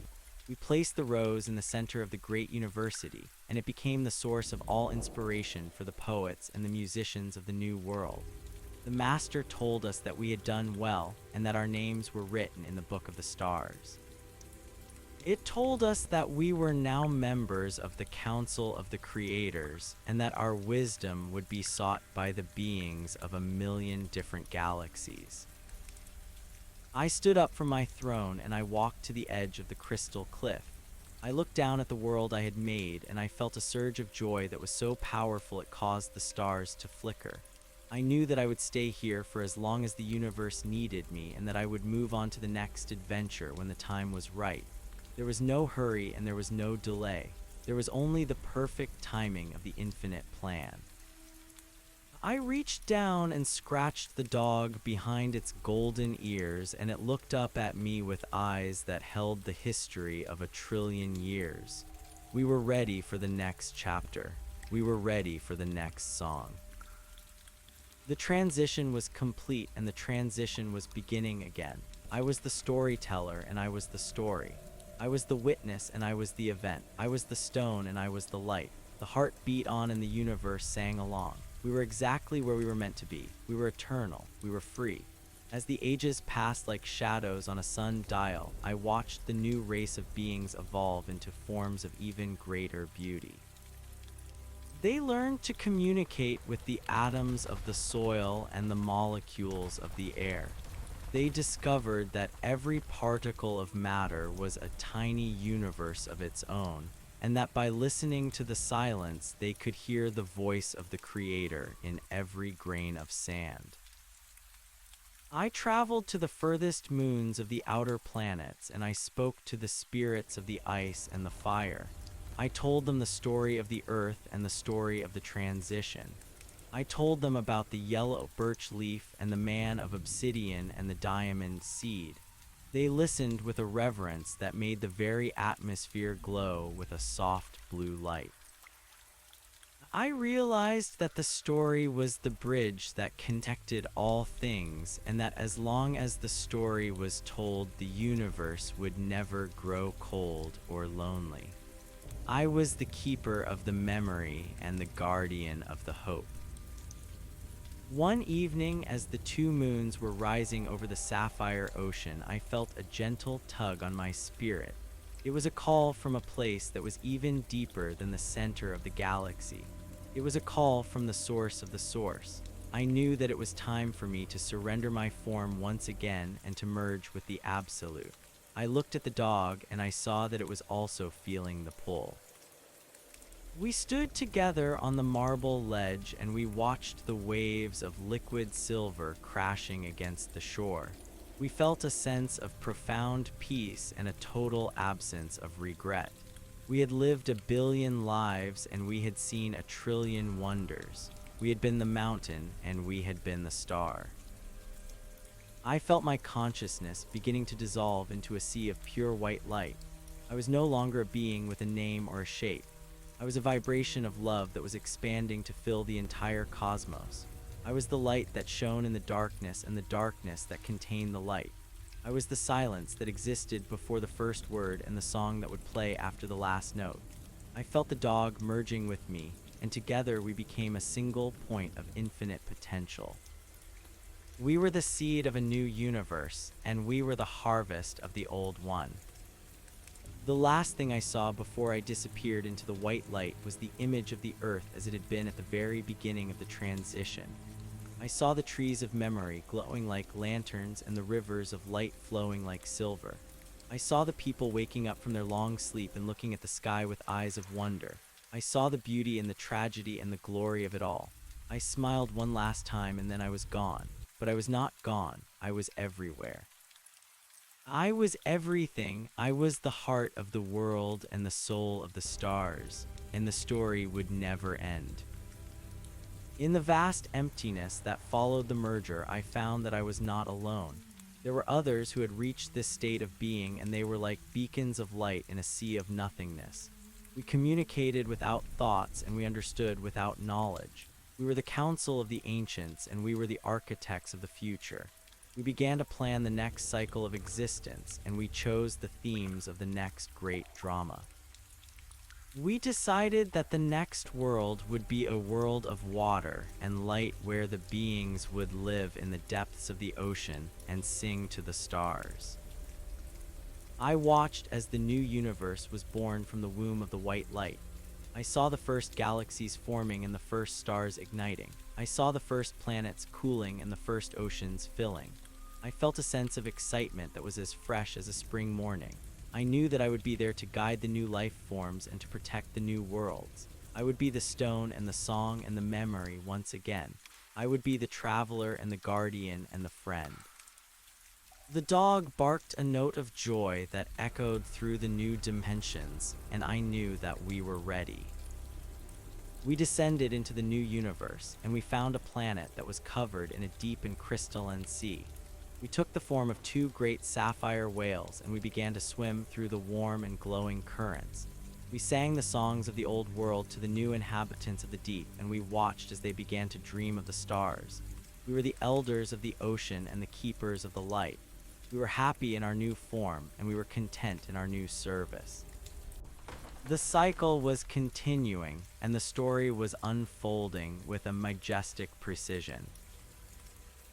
We placed the rose in the center of the great university, and it became the source of all inspiration for the poets and the musicians of the new world. The master told us that we had done well and that our names were written in the book of the stars. It told us that we were now members of the council of the creators and that our wisdom would be sought by the beings of 1,000,000 different galaxies. I stood up from my throne and I walked to the edge of the crystal cliff. I looked down at the world I had made and I felt a surge of joy that was so powerful it caused the stars to flicker. I knew that I would stay here for as long as the universe needed me and that I would move on to the next adventure when the time was right. There was no hurry and there was no delay. There was only the perfect timing of the infinite plan. I reached down and scratched the dog behind its golden ears, and it looked up at me with eyes that held the history of 1,000,000,000,000 years. We were ready for the next chapter. We were ready for the next song. The transition was complete and the transition was beginning again. I was the storyteller and I was the story. I was the witness and I was the event. I was the stone and I was the light. The heart beat on and the universe sang along. We were exactly where we were meant to be. We were eternal. We were free. As the ages passed like shadows on a sundial, I watched the new race of beings evolve into forms of even greater beauty. They learned to communicate with the atoms of the soil and the molecules of the air. They discovered that every particle of matter was a tiny universe of its own, and that by listening to the silence, they could hear the voice of the Creator in every grain of sand. I traveled to the furthest moons of the outer planets, and I spoke to the spirits of the ice and the fire. I told them the story of the earth and the story of the transition. I told them about the yellow birch leaf and the man of obsidian and the diamond seed. They listened with a reverence that made the very atmosphere glow with a soft blue light. I realized that the story was the bridge that connected all things, and that as long as the story was told, the universe would never grow cold or lonely. I was the keeper of the memory and the guardian of the hope. One evening, as the 2 moons were rising over the sapphire ocean, I felt a gentle tug on my spirit. It was a call from a place that was even deeper than the center of the galaxy. It was a call from the source of the source. I knew that it was time for me to surrender my form once again and to merge with the absolute. I looked at the dog and I saw that it was also feeling the pull. We stood together on the marble ledge and we watched the waves of liquid silver crashing against the shore. We felt a sense of profound peace and a total absence of regret. We had lived 1,000,000,000 lives and we had seen 1,000,000,000,000 wonders. We had been the mountain and we had been the star. I felt my consciousness beginning to dissolve into a sea of pure white light. I was no longer a being with a name or a shape. I was a vibration of love that was expanding to fill the entire cosmos. I was the light that shone in the darkness and the darkness that contained the light. I was the silence that existed before the first word and the song that would play after the last note. I felt the dog merging with me, and together we became a single point of infinite potential. We were the seed of a new universe, and we were the harvest of the old one. The last thing I saw before I disappeared into the white light was the image of the earth as it had been at the very beginning of the transition. I saw the trees of memory glowing like lanterns and the rivers of light flowing like silver. I saw the people waking up from their long sleep and looking at the sky with eyes of wonder. I saw the beauty and the tragedy and the glory of it all. I smiled one last time and then I was gone. But I was not gone. I was everywhere. I was everything. I was the heart of the world and the soul of the stars, and the story would never end. In the vast emptiness that followed the merger, I found that I was not alone. There were others who had reached this state of being, and they were like beacons of light in a sea of nothingness. We communicated without thoughts, and we understood without knowledge. We were the council of the ancients, and we were the architects of the future. We began to plan the next cycle of existence, and we chose the themes of the next great drama. We decided that the next world would be a world of water and light where the beings would live in the depths of the ocean and sing to the stars. I watched as the new universe was born from the womb of the white light. I saw the first galaxies forming and the first stars igniting. I saw the first planets cooling and the first oceans filling. I felt a sense of excitement that was as fresh as a spring morning. I knew that I would be there to guide the new life forms and to protect the new worlds. I would be the stone and the song and the memory once again. I would be the traveler and the guardian and the friend. The dog barked a note of joy that echoed through the new dimensions, and I knew that we were ready. We descended into the new universe, and we found a planet that was covered in a deep and crystalline sea. We took the form of two great sapphire whales, and we began to swim through the warm and glowing currents. We sang the songs of the old world to the new inhabitants of the deep, and we watched as they began to dream of the stars. We were the elders of the ocean and the keepers of the light. We were happy in our new form, and we were content in our new service. The cycle was continuing, and the story was unfolding with a majestic precision.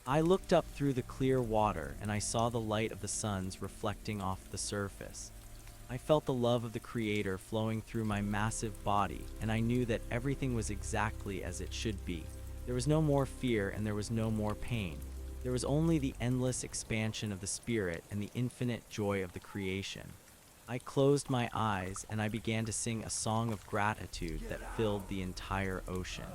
I looked up through the clear water, and I saw the light of the suns reflecting off the surface. I felt the love of the Creator flowing through my massive body, and I knew that everything was exactly as it should be. There was no more fear, and there was no more pain. There was only the endless expansion of the spirit and the infinite joy of the creation. I closed my eyes, and I began to sing a song of gratitude that filled the entire ocean.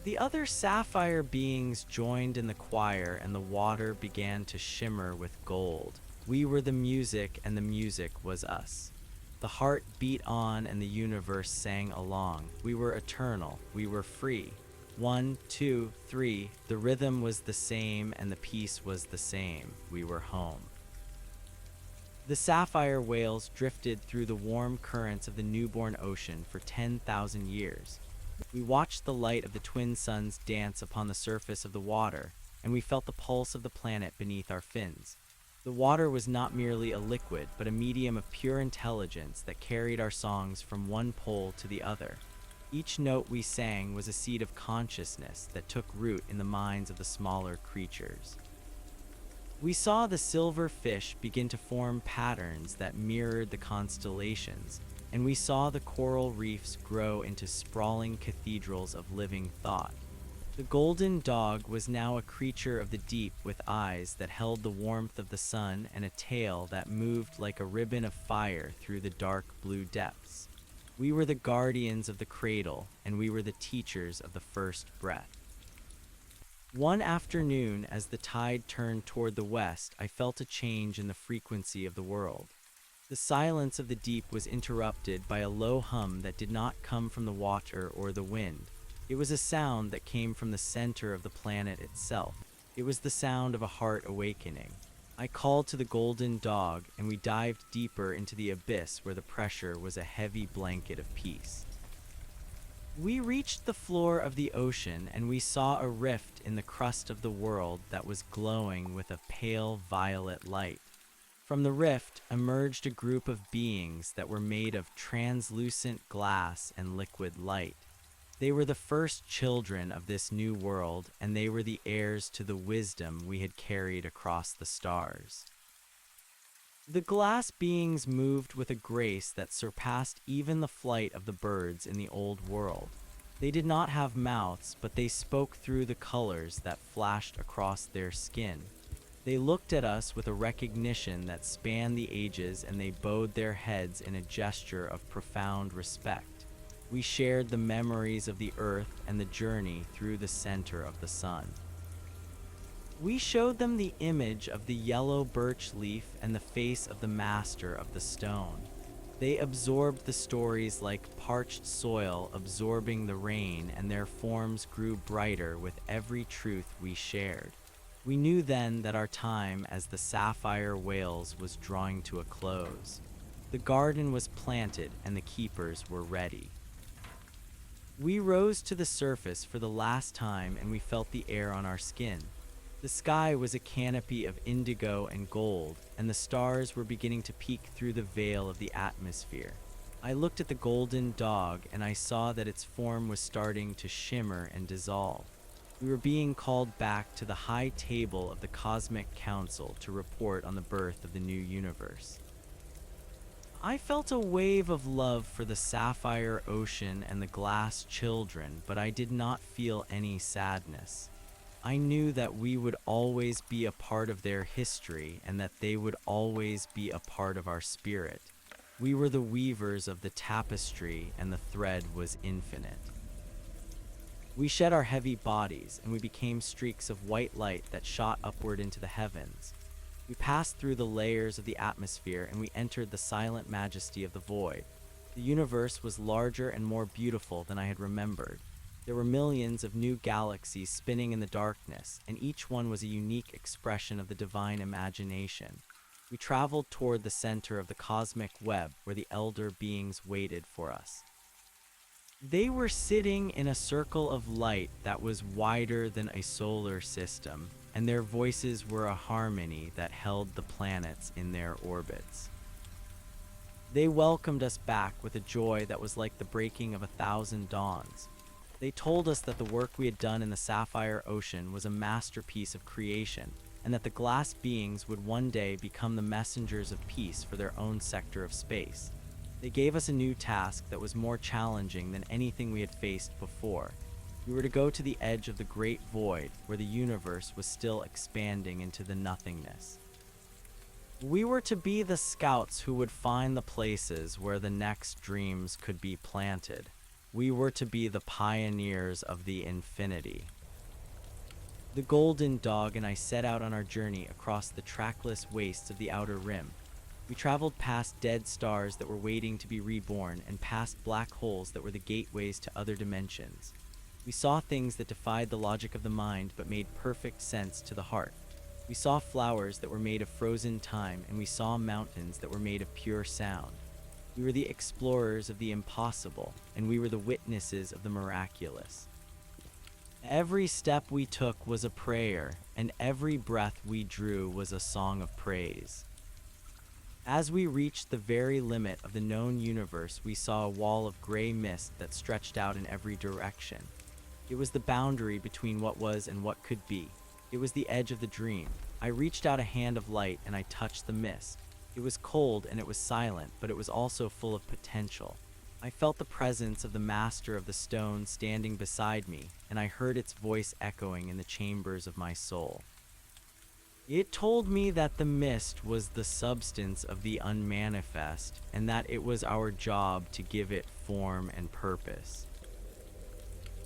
The other sapphire beings joined in the choir, and the water began to shimmer with gold. We were the music, and the music was us. The heart beat on, and the universe sang along. We were eternal. We were free. 1, 2, 3. The rhythm was the same, and the peace was the same. We were home. The sapphire whales drifted through the warm currents of the newborn ocean for 10,000 years. We watched the light of the twin suns dance upon the surface of the water, and we felt the pulse of the planet beneath our fins. The water was not merely a liquid, but a medium of pure intelligence that carried our songs from one pole to the other. Each note we sang was a seed of consciousness that took root in the minds of the smaller creatures. We saw the silver fish begin to form patterns that mirrored the constellations, and we saw the coral reefs grow into sprawling cathedrals of living thought. The golden dog was now a creature of the deep with eyes that held the warmth of the sun and a tail that moved like a ribbon of fire through the dark blue depths. We were the guardians of the cradle, and we were the teachers of the first breath. One afternoon, as the tide turned toward the west, I felt a change in the frequency of the world. The silence of the deep was interrupted by a low hum that did not come from the water or the wind. It was a sound that came from the center of the planet itself. It was the sound of a heart awakening. I called to the golden dog, and we dived deeper into the abyss where the pressure was a heavy blanket of peace. We reached the floor of the ocean, and we saw a rift in the crust of the world that was glowing with a pale violet light. From the rift emerged a group of beings that were made of translucent glass and liquid light. They were the first children of this new world, and they were the heirs to the wisdom we had carried across the stars. The glass beings moved with a grace that surpassed even the flight of the birds in the old world. They did not have mouths, but they spoke through the colors that flashed across their skin. They looked at us with a recognition that spanned the ages, and they bowed their heads in a gesture of profound respect. We shared the memories of the earth and the journey through the center of the sun. We showed them the image of the yellow birch leaf and the face of the master of the stone. They absorbed the stories like parched soil absorbing the rain, and their forms grew brighter with every truth we shared. We knew then that our time as the sapphire whales was drawing to a close. The garden was planted and the keepers were ready. We rose to the surface for the last time, and we felt the air on our skin. The sky was a canopy of indigo and gold, and the stars were beginning to peek through the veil of the atmosphere. I looked at the golden dog, and I saw that its form was starting to shimmer and dissolve. We were being called back to the high table of the Cosmic Council to report on the birth of the new universe. I felt a wave of love for the sapphire ocean and the glass children, but I did not feel any sadness. I knew that we would always be a part of their history, and that they would always be a part of our spirit. We were the weavers of the tapestry, and the thread was infinite. We shed our heavy bodies, and we became streaks of white light that shot upward into the heavens. We passed through the layers of the atmosphere, and we entered the silent majesty of the void. The universe was larger and more beautiful than I had remembered. There were millions of new galaxies spinning in the darkness, and each one was a unique expression of the divine imagination. We traveled toward the center of the cosmic web, where the elder beings waited for us. They were sitting in a circle of light that was wider than a solar system, and their voices were a harmony that held the planets in their orbits. They welcomed us back with a joy that was like the breaking of 1,000 dawns. They told us that the work we had done in the sapphire ocean was a masterpiece of creation, and that the glass beings would one day become the messengers of peace for their own sector of space. They gave us a new task that was more challenging than anything we had faced before. We were to go to the edge of the great void, where the universe was still expanding into the nothingness. We were to be the scouts who would find the places where the next dreams could be planted. We were to be the pioneers of the infinity. The golden dog and I set out on our journey across the trackless wastes of the outer rim. We traveled past dead stars that were waiting to be reborn, and past black holes that were the gateways to other dimensions. We saw things that defied the logic of the mind but made perfect sense to the heart. We saw flowers that were made of frozen time, and we saw mountains that were made of pure sound. We were the explorers of the impossible, and we were the witnesses of the miraculous. Every step we took was a prayer, and every breath we drew was a song of praise. As we reached the very limit of the known universe, we saw a wall of gray mist that stretched out in every direction. It was the boundary between what was and what could be. It was the edge of the dream. I reached out a hand of light and I touched the mist. It was cold and it was silent, but it was also full of potential. I felt the presence of the master of the stone standing beside me, and I heard its voice echoing in the chambers of my soul. It told me that the mist was the substance of the unmanifest, and that it was our job to give it form and purpose.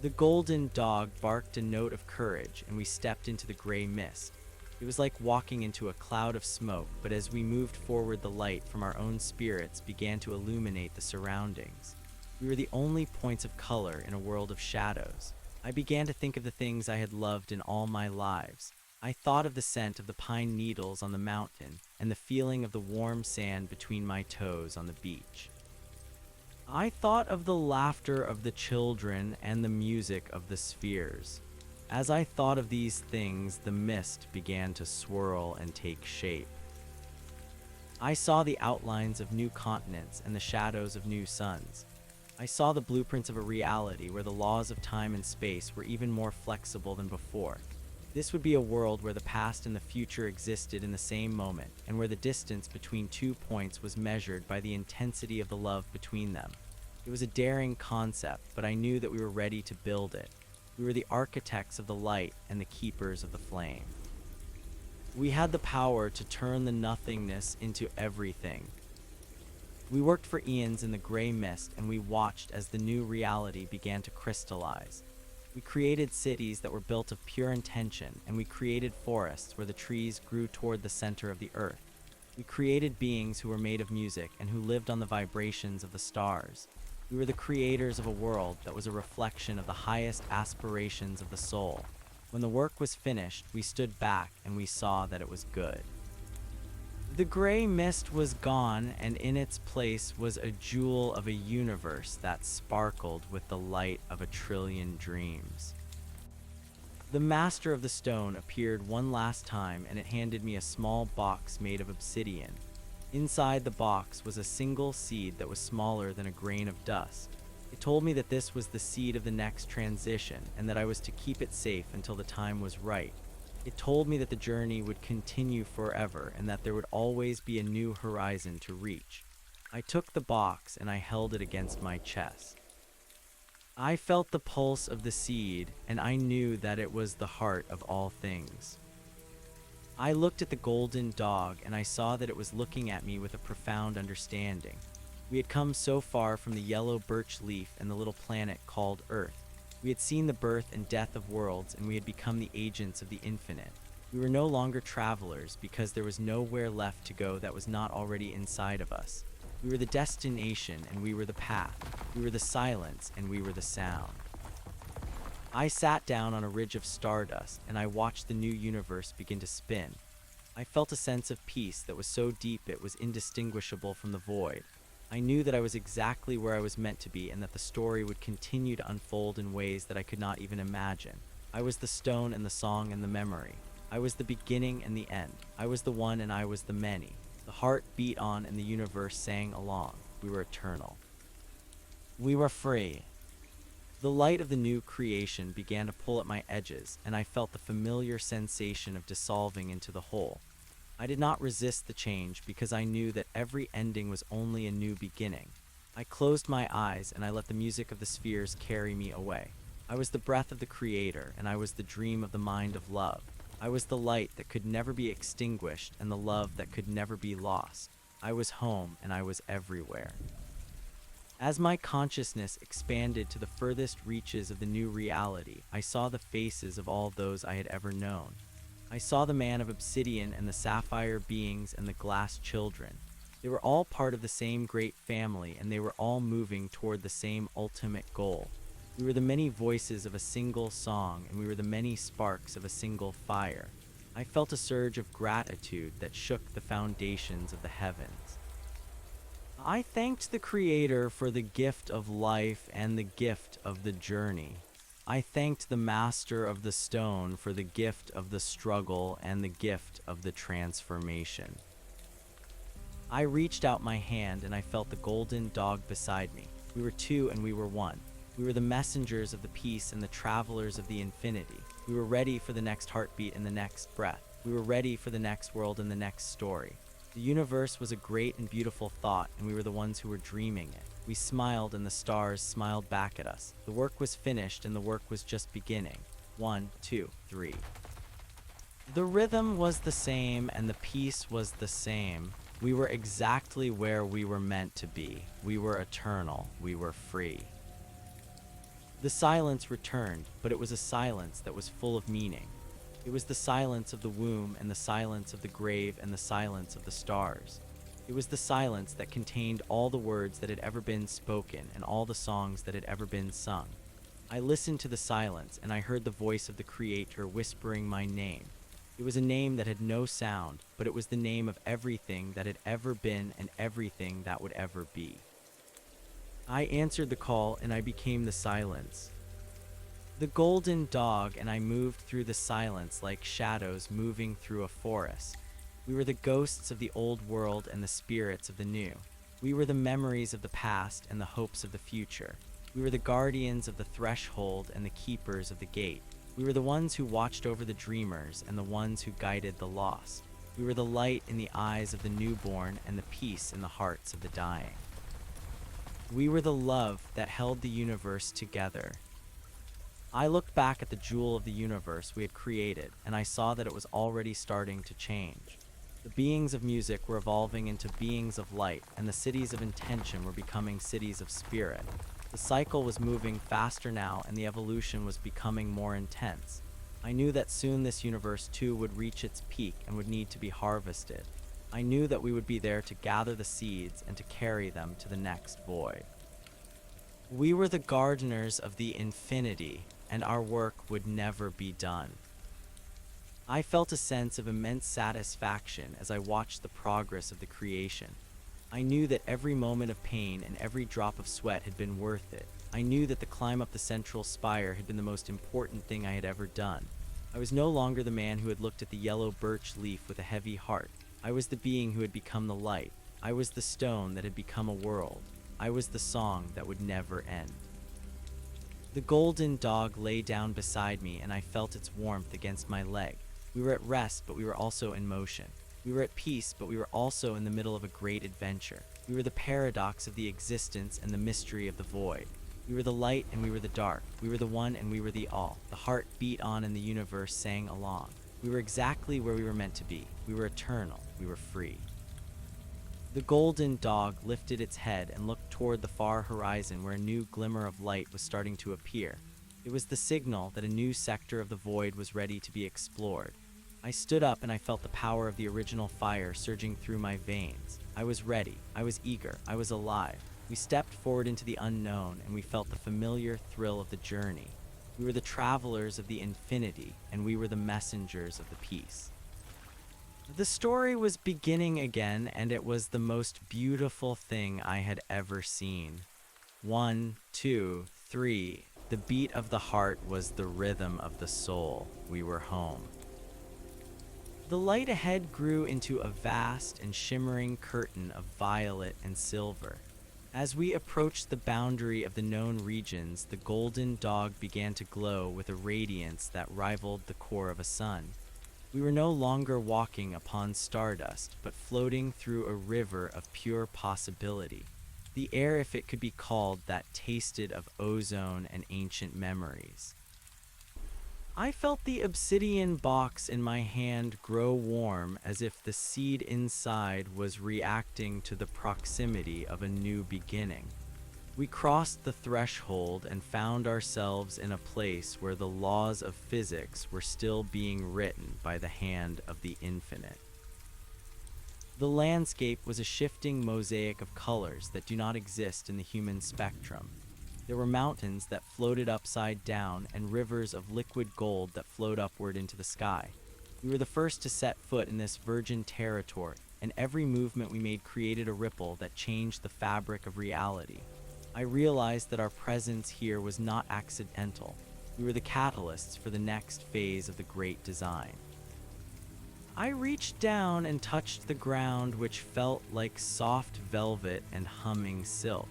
The golden dog barked a note of courage, and we stepped into the gray mist. It was like walking into a cloud of smoke, but as we moved forward, the light from our own spirits began to illuminate the surroundings. We were the only points of color in a world of shadows. I began to think of the things I had loved in all my lives. I thought of the scent of the pine needles on the mountain and the feeling of the warm sand between my toes on the beach. I thought of the laughter of the children and the music of the spheres. As I thought of these things, the mist began to swirl and take shape. I saw the outlines of new continents and the shadows of new suns. I saw the blueprints of a reality where the laws of time and space were even more flexible than before. This would be a world where the past and the future existed in the same moment, and where the distance between 2 points was measured by the intensity of the love between them. It was a daring concept, but I knew that we were ready to build it. We were the architects of the light and the keepers of the flame. We had the power to turn the nothingness into everything. We worked for eons in the gray mist, and we watched as the new reality began to crystallize. We created cities that were built of pure intention, and we created forests where the trees grew toward the center of the earth. We created beings who were made of music and who lived on the vibrations of the stars. We were the creators of a world that was a reflection of the highest aspirations of the soul. When the work was finished, we stood back and we saw that it was good. The gray mist was gone, and in its place was a jewel of a universe that sparkled with the light of a trillion dreams. The master of the stone appeared one last time, and it handed me a small box made of obsidian. Inside the box was a single seed that was smaller than a grain of dust. It told me that this was the seed of the next transition, and that I was to keep it safe until the time was right. It told me that the journey would continue forever, and that there would always be a new horizon to reach. I took the box and I held it against my chest. I felt the pulse of the seed, and I knew that it was the heart of all things. I looked at the golden dog, and I saw that it was looking at me with a profound understanding. We had come so far from the yellow birch leaf and the little planet called Earth. We had seen the birth and death of worlds, and we had become the agents of the infinite. We were no longer travelers, because there was nowhere left to go that was not already inside of us. We were the destination, and we were the path. We were the silence, and we were the sound. I sat down on a ridge of stardust, and I watched the new universe begin to spin. I felt a sense of peace that was so deep it was indistinguishable from the void. I knew that I was exactly where I was meant to be, and that the story would continue to unfold in ways that I could not even imagine. I was the stone and the song and the memory. I was the beginning and the end. I was the one and I was the many. The heart beat on and the universe sang along. We were eternal. We were free. The light of the new creation began to pull at my edges, and I felt the familiar sensation of dissolving into the whole. I did not resist the change, because I knew that every ending was only a new beginning. I closed my eyes and I let the music of the spheres carry me away. I was the breath of the Creator, and I was the dream of the mind of love. I was the light that could never be extinguished and the love that could never be lost. I was home, and I was everywhere. As my consciousness expanded to the furthest reaches of the new reality, I saw the faces of all those I had ever known. I saw the man of obsidian and the sapphire beings and the glass children. They were all part of the same great family, and they were all moving toward the same ultimate goal. We were the many voices of a single song, and we were the many sparks of a single fire. I felt a surge of gratitude that shook the foundations of the heavens. I thanked the Creator for the gift of life and the gift of the journey. I thanked the Master of the Stone for the gift of the struggle and the gift of the transformation. I reached out my hand and I felt the golden dog beside me. We were two and we were one. We were the messengers of the peace and the travelers of the infinity. We were ready for the next heartbeat and the next breath. We were ready for the next world and the next story. The universe was a great and beautiful thought, and we were the ones who were dreaming it. We smiled and the stars smiled back at us. The work was finished and the work was just beginning. 1, 2, 3. The rhythm was the same and the peace was the same. We were exactly where we were meant to be. We were eternal. We were free. The silence returned, but it was a silence that was full of meaning. It was the silence of the womb and the silence of the grave and the silence of the stars. It was the silence that contained all the words that had ever been spoken and all the songs that had ever been sung. I listened to the silence, and I heard the voice of the Creator whispering my name. It was a name that had no sound, but it was the name of everything that had ever been and everything that would ever be. I answered the call, and I became the silence. The golden dog and I moved through the silence like shadows moving through a forest. We were the ghosts of the old world and the spirits of the new. We were the memories of the past and the hopes of the future. We were the guardians of the threshold and the keepers of the gate. We were the ones who watched over the dreamers and the ones who guided the lost. We were the light in the eyes of the newborn and the peace in the hearts of the dying. We were the love that held the universe together. I looked back at the jewel of the universe we had created, and I saw that it was already starting to change. The beings of music were evolving into beings of light, and the cities of intention were becoming cities of spirit. The cycle was moving faster now, and the evolution was becoming more intense. I knew that soon this universe too would reach its peak and would need to be harvested. I knew that we would be there to gather the seeds and to carry them to the next void. We were the gardeners of the infinity, and our work would never be done. I felt a sense of immense satisfaction as I watched the progress of the creation. I knew that every moment of pain and every drop of sweat had been worth it. I knew that the climb up the central spire had been the most important thing I had ever done. I was no longer the man who had looked at the yellow birch leaf with a heavy heart. I was the being who had become the light. I was the stone that had become a world. I was the song that would never end. The golden dog lay down beside me, and I felt its warmth against my leg. We were at rest, but we were also in motion. We were at peace, but we were also in the middle of a great adventure. We were the paradox of the existence and the mystery of the void. We were the light and we were the dark. We were the one and we were the all. The heart beat on and the universe sang along. We were exactly where we were meant to be. We were eternal. We were free. The golden dog lifted its head and looked toward the far horizon where a new glimmer of light was starting to appear. It was the signal that a new sector of the void was ready to be explored. I stood up and I felt the power of the original fire surging through my veins. I was ready. I was eager. I was alive. We stepped forward into the unknown and we felt the familiar thrill of the journey. We were the travelers of the infinity and we were the messengers of the peace. The story was beginning again, and it was the most beautiful thing I had ever seen. 1, 2, 3. The beat of the heart was the rhythm of the soul. We were home. The light ahead grew into a vast and shimmering curtain of violet and silver. As we approached the boundary of the known regions, the golden dog began to glow with a radiance that rivaled the core of a sun. We were no longer walking upon stardust, but floating through a river of pure possibility. The air, if it could be called, that tasted of ozone and ancient memories. I felt the obsidian box in my hand grow warm as if the seed inside was reacting to the proximity of a new beginning. We crossed the threshold and found ourselves in a place where the laws of physics were still being written by the hand of the infinite. The landscape was a shifting mosaic of colors that do not exist in the human spectrum. There were mountains that floated upside down and rivers of liquid gold that flowed upward into the sky. We were the first to set foot in this virgin territory, and every movement we made created a ripple that changed the fabric of reality. I realized that our presence here was not accidental. We were the catalysts for the next phase of the great design. I reached down and touched the ground, which felt like soft velvet and humming silk.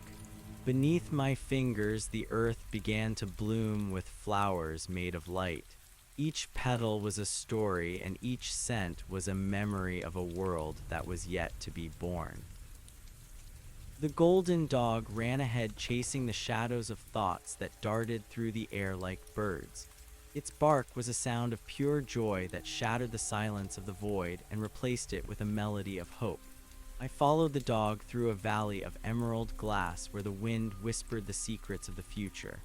Beneath my fingers, the earth began to bloom with flowers made of light. Each petal was a story, and each scent was a memory of a world that was yet to be born. The golden dog ran ahead, chasing the shadows of thoughts that darted through the air like birds. Its bark was a sound of pure joy that shattered the silence of the void and replaced it with a melody of hope. I followed the dog through a valley of emerald glass where the wind whispered the secrets of the future.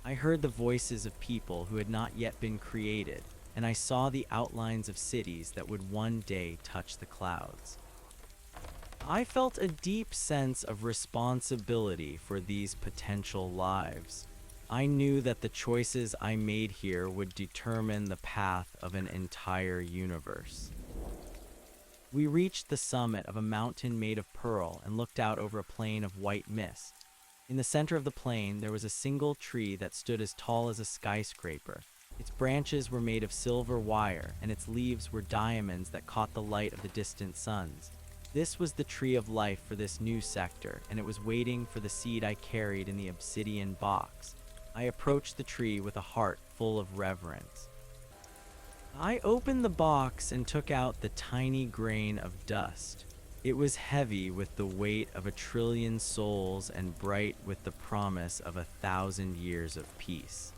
I heard the voices of people who had not yet been created, and I saw the outlines of cities that would one day touch the clouds. I felt a deep sense of responsibility for these potential lives. I knew that the choices I made here would determine the path of an entire universe. We reached the summit of a mountain made of pearl and looked out over a plain of white mist. In the center of the plain, there was a single tree that stood as tall as a skyscraper. Its branches were made of silver wire, and its leaves were diamonds that caught the light of the distant suns. This was the tree of life for this new sector, and it was waiting for the seed I carried in the obsidian box. I approached the tree with a heart full of reverence. I opened the box and took out the tiny grain of dust. It was heavy with the weight of 1,000,000,000,000 souls and bright with the promise of 1,000 years of peace.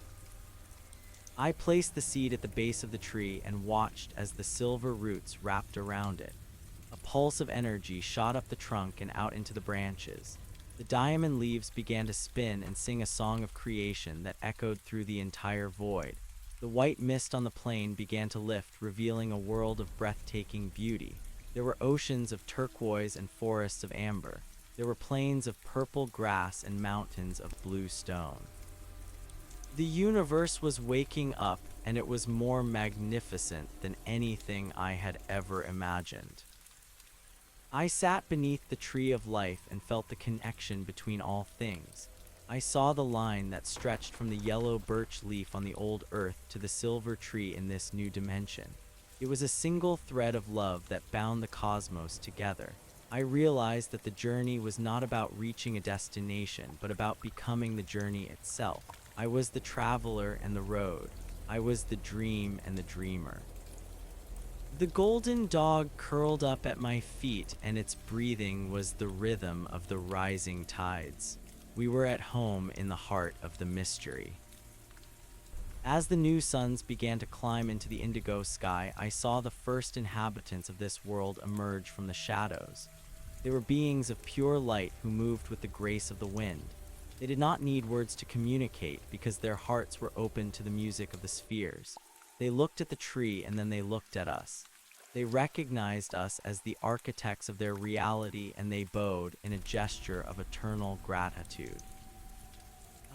I placed the seed at the base of the tree and watched as the silver roots wrapped around it. A pulse of energy shot up the trunk and out into the branches. The diamond leaves began to spin and sing a song of creation that echoed through the entire void. The white mist on the plain began to lift, revealing a world of breathtaking beauty. There were oceans of turquoise and forests of amber. There were plains of purple grass and mountains of blue stone. The universe was waking up, and it was more magnificent than anything I had ever imagined. I sat beneath the tree of life and felt the connection between all things. I saw the line that stretched from the yellow birch leaf on the old earth to the silver tree in this new dimension. It was a single thread of love that bound the cosmos together. I realized that the journey was not about reaching a destination, but about becoming the journey itself. I was the traveler and the road. I was the dream and the dreamer. The golden dog curled up at my feet, and its breathing was the rhythm of the rising tides. We were at home in the heart of the mystery. As the new suns began to climb into the indigo sky, I saw the first inhabitants of this world emerge from the shadows. They were beings of pure light who moved with the grace of the wind. They did not need words to communicate because their hearts were open to the music of the spheres. They looked at the tree and then they looked at us. They recognized us as the architects of their reality, and they bowed in a gesture of eternal gratitude.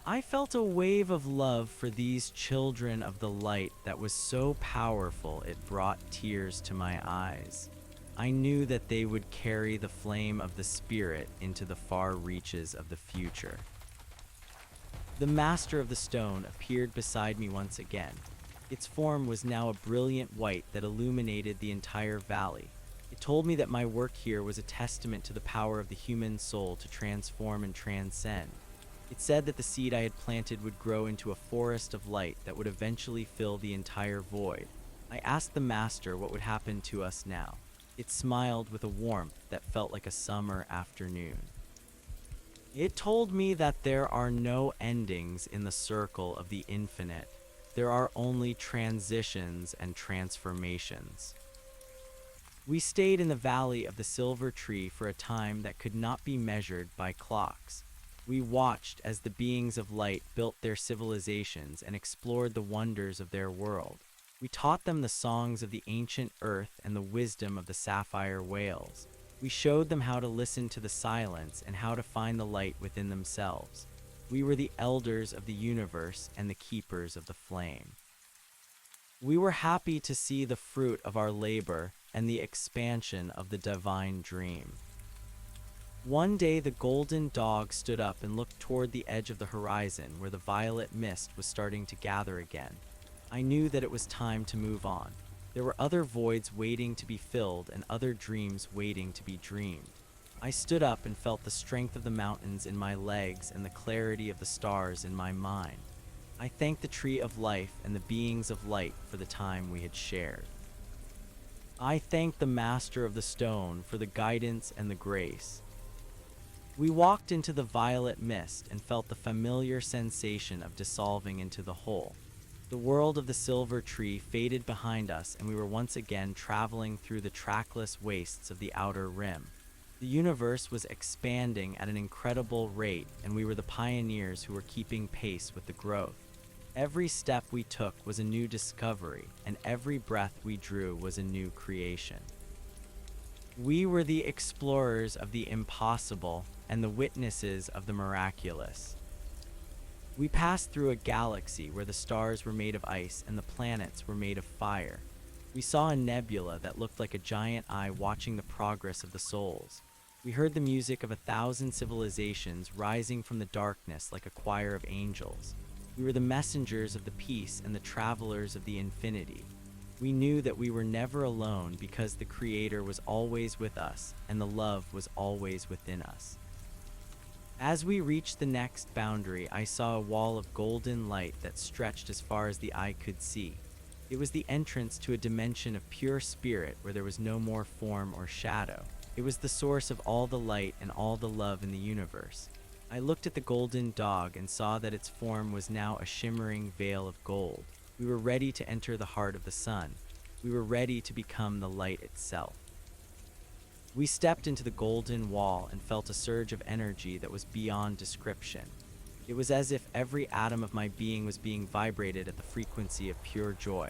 I felt a wave of love for these children of the light that was so powerful it brought tears to my eyes. I knew that they would carry the flame of the spirit into the far reaches of the future. The master of the stone appeared beside me once again. Its form was now a brilliant white that illuminated the entire valley. It told me that my work here was a testament to the power of the human soul to transform and transcend. It said that the seed I had planted would grow into a forest of light that would eventually fill the entire void. I asked the master what would happen to us now. It smiled with a warmth that felt like a summer afternoon. It told me that there are no endings in the circle of the infinite. There are only transitions and transformations. We stayed in the valley of the silver tree for a time that could not be measured by clocks. We watched as the beings of light built their civilizations and explored the wonders of their world. We taught them the songs of the ancient earth and the wisdom of the sapphire whales. We showed them how to listen to the silence and how to find the light within themselves. We were the elders of the universe and the keepers of the flame. We were happy to see the fruit of our labor and the expansion of the divine dream. One day the golden dog stood up and looked toward the edge of the horizon where the violet mist was starting to gather again. I knew that it was time to move on. There were other voids waiting to be filled and other dreams waiting to be dreamed. I stood up and felt the strength of the mountains in my legs and the clarity of the stars in my mind. I thanked the tree of life and the beings of light for the time we had shared. I thanked the master of the stone for the guidance and the grace. We walked into the violet mist and felt the familiar sensation of dissolving into the whole. The world of the silver tree faded behind us, and we were once again traveling through the trackless wastes of the outer rim. The universe was expanding at an incredible rate, and we were the pioneers who were keeping pace with the growth. Every step we took was a new discovery, and every breath we drew was a new creation. We were the explorers of the impossible and the witnesses of the miraculous. We passed through a galaxy where the stars were made of ice and the planets were made of fire. We saw a nebula that looked like a giant eye watching the progress of the souls. We heard the music of 1,000 civilizations rising from the darkness like a choir of angels. We were the messengers of the peace and the travelers of the infinity. We knew that we were never alone because the Creator was always with us and the love was always within us. As we reached the next boundary, I saw a wall of golden light that stretched as far as the eye could see. It was the entrance to a dimension of pure spirit where there was no more form or shadow. It was the source of all the light and all the love in the universe. I looked at the golden dog and saw that its form was now a shimmering veil of gold. We were ready to enter the heart of the sun. We were ready to become the light itself. We stepped into the golden wall and felt a surge of energy that was beyond description. It was as if every atom of my being was being vibrated at the frequency of pure joy.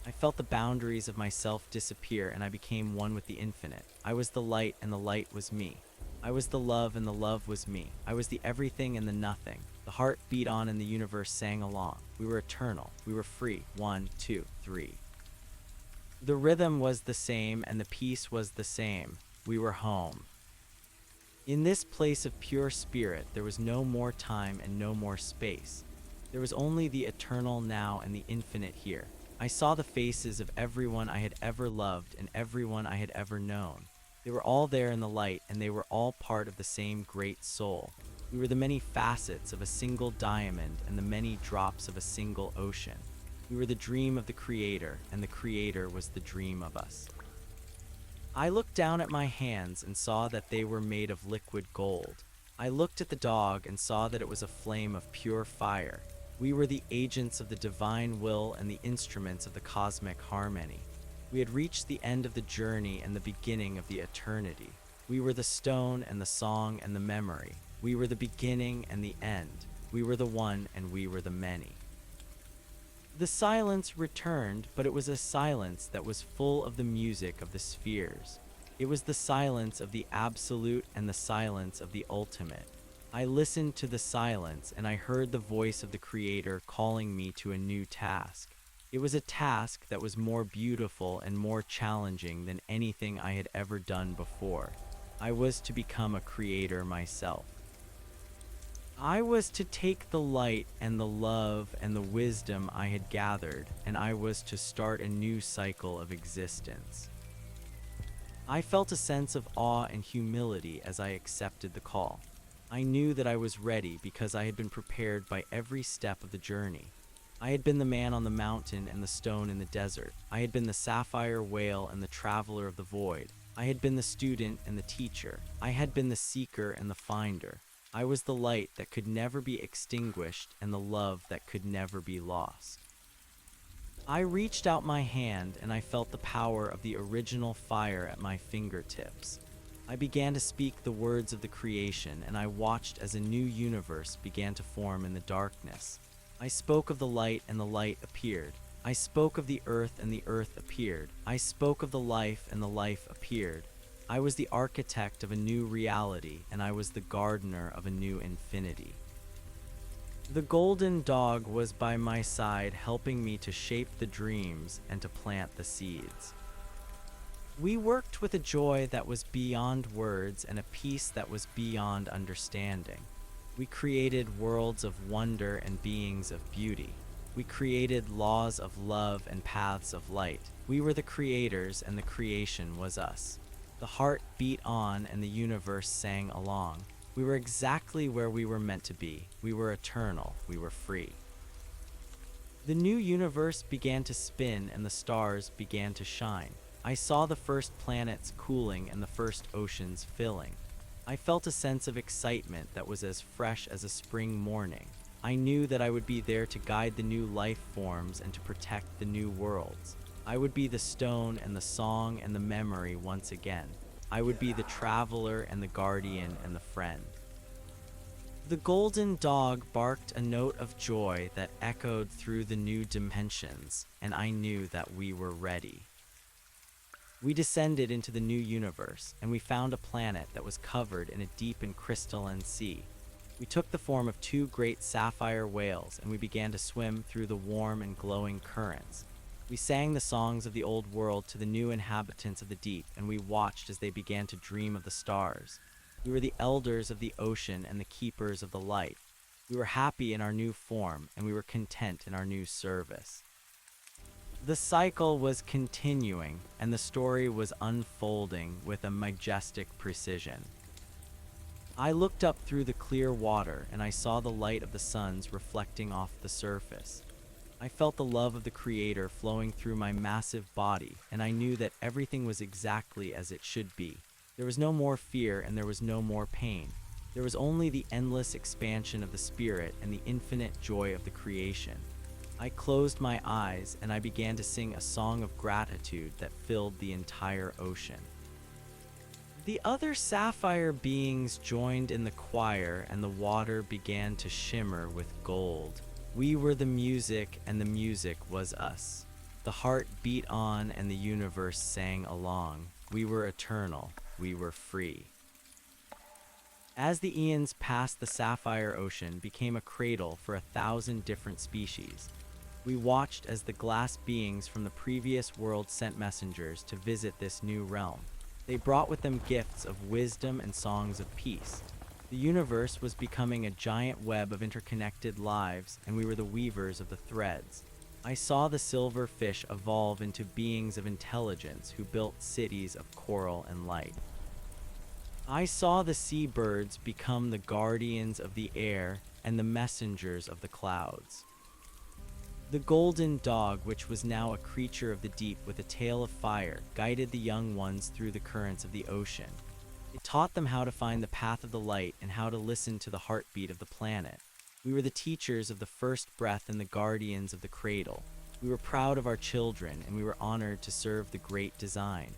I felt the boundaries of myself disappear and I became one with the infinite. I was the light and the light was me. I was the love and the love was me. I was the everything and the nothing. The heart beat on and the universe sang along. We were eternal. We were free. 1, 2, 3. The rhythm was the same and the peace was the same. We were home. In this place of pure spirit, there was no more time and no more space. There was only the eternal now and the infinite here. I saw the faces of everyone I had ever loved and everyone I had ever known. They were all there in the light, and they were all part of the same great soul. We were the many facets of a single diamond and the many drops of a single ocean. We were the dream of the Creator, and the Creator was the dream of us. I looked down at my hands and saw that they were made of liquid gold. I looked at the dog and saw that it was a flame of pure fire. We were the agents of the divine will and the instruments of the cosmic harmony. We had reached the end of the journey and the beginning of the eternity. We were the stone and the song and the memory. We were the beginning and the end. We were the one and we were the many. The silence returned, but it was a silence that was full of the music of the spheres. It was the silence of the absolute and the silence of the ultimate. I listened to the silence and I heard the voice of the Creator calling me to a new task. It was a task that was more beautiful and more challenging than anything I had ever done before. I was to become a creator myself. I was to take the light and the love and the wisdom I had gathered, and I was to start a new cycle of existence. I felt a sense of awe and humility as I accepted the call. I knew that I was ready because I had been prepared by every step of the journey. I had been the man on the mountain and the stone in the desert. I had been the sapphire whale and the traveler of the void. I had been the student and the teacher. I had been the seeker and the finder. I was the light that could never be extinguished and the love that could never be lost. I reached out my hand and I felt the power of the original fire at my fingertips. I began to speak the words of the creation and I watched as a new universe began to form in the darkness. I spoke of the light and the light appeared. I spoke of the earth and the earth appeared. I spoke of the life and the life appeared. I was the architect of a new reality and I was the gardener of a new infinity. The golden dog was by my side helping me to shape the dreams and to plant the seeds. We worked with a joy that was beyond words and a peace that was beyond understanding. We created worlds of wonder and beings of beauty. We created laws of love and paths of light. We were the creators and the creation was us. The heart beat on and the universe sang along. We were exactly where we were meant to be. We were eternal. We were free. The new universe began to spin and the stars began to shine. I saw the first planets cooling and the first oceans filling. I felt a sense of excitement that was as fresh as a spring morning. I knew that I would be there to guide the new life forms and to protect the new worlds. I would be the stone and the song and the memory once again. I would be the traveler and the guardian and the friend. The golden dog barked a note of joy that echoed through the new dimensions, and I knew that we were ready. We descended into the new universe, and we found a planet that was covered in a deep and crystalline sea. We took the form of two great sapphire whales, and we began to swim through the warm and glowing currents. We sang the songs of the old world to the new inhabitants of the deep, and we watched as they began to dream of the stars. We were the elders of the ocean and the keepers of the light. We were happy in our new form, and we were content in our new service. The cycle was continuing, and the story was unfolding with a majestic precision. I looked up through the clear water, and I saw the light of the suns reflecting off the surface. I felt the love of the Creator flowing through my massive body, and I knew that everything was exactly as it should be. There was no more fear, and there was no more pain. There was only the endless expansion of the Spirit and the infinite joy of the creation. I closed my eyes, and I began to sing a song of gratitude that filled the entire ocean. The other sapphire beings joined in the choir, and the water began to shimmer with gold. We were the music, and the music was us. The heart beat on, and the universe sang along. We were eternal. We were free. As the eons passed, the sapphire ocean became a cradle for 1,000 different species. We watched as the glass beings from the previous world sent messengers to visit this new realm. They brought with them gifts of wisdom and songs of peace. The universe was becoming a giant web of interconnected lives, and we were the weavers of the threads. I saw the silver fish evolve into beings of intelligence who built cities of coral and light. I saw the seabirds become the guardians of the air and the messengers of the clouds. The golden dog, which was now a creature of the deep with a tail of fire, guided the young ones through the currents of the ocean. It taught them how to find the path of the light and how to listen to the heartbeat of the planet. We were the teachers of the first breath and the guardians of the cradle. We were proud of our children, and we were honored to serve the great design.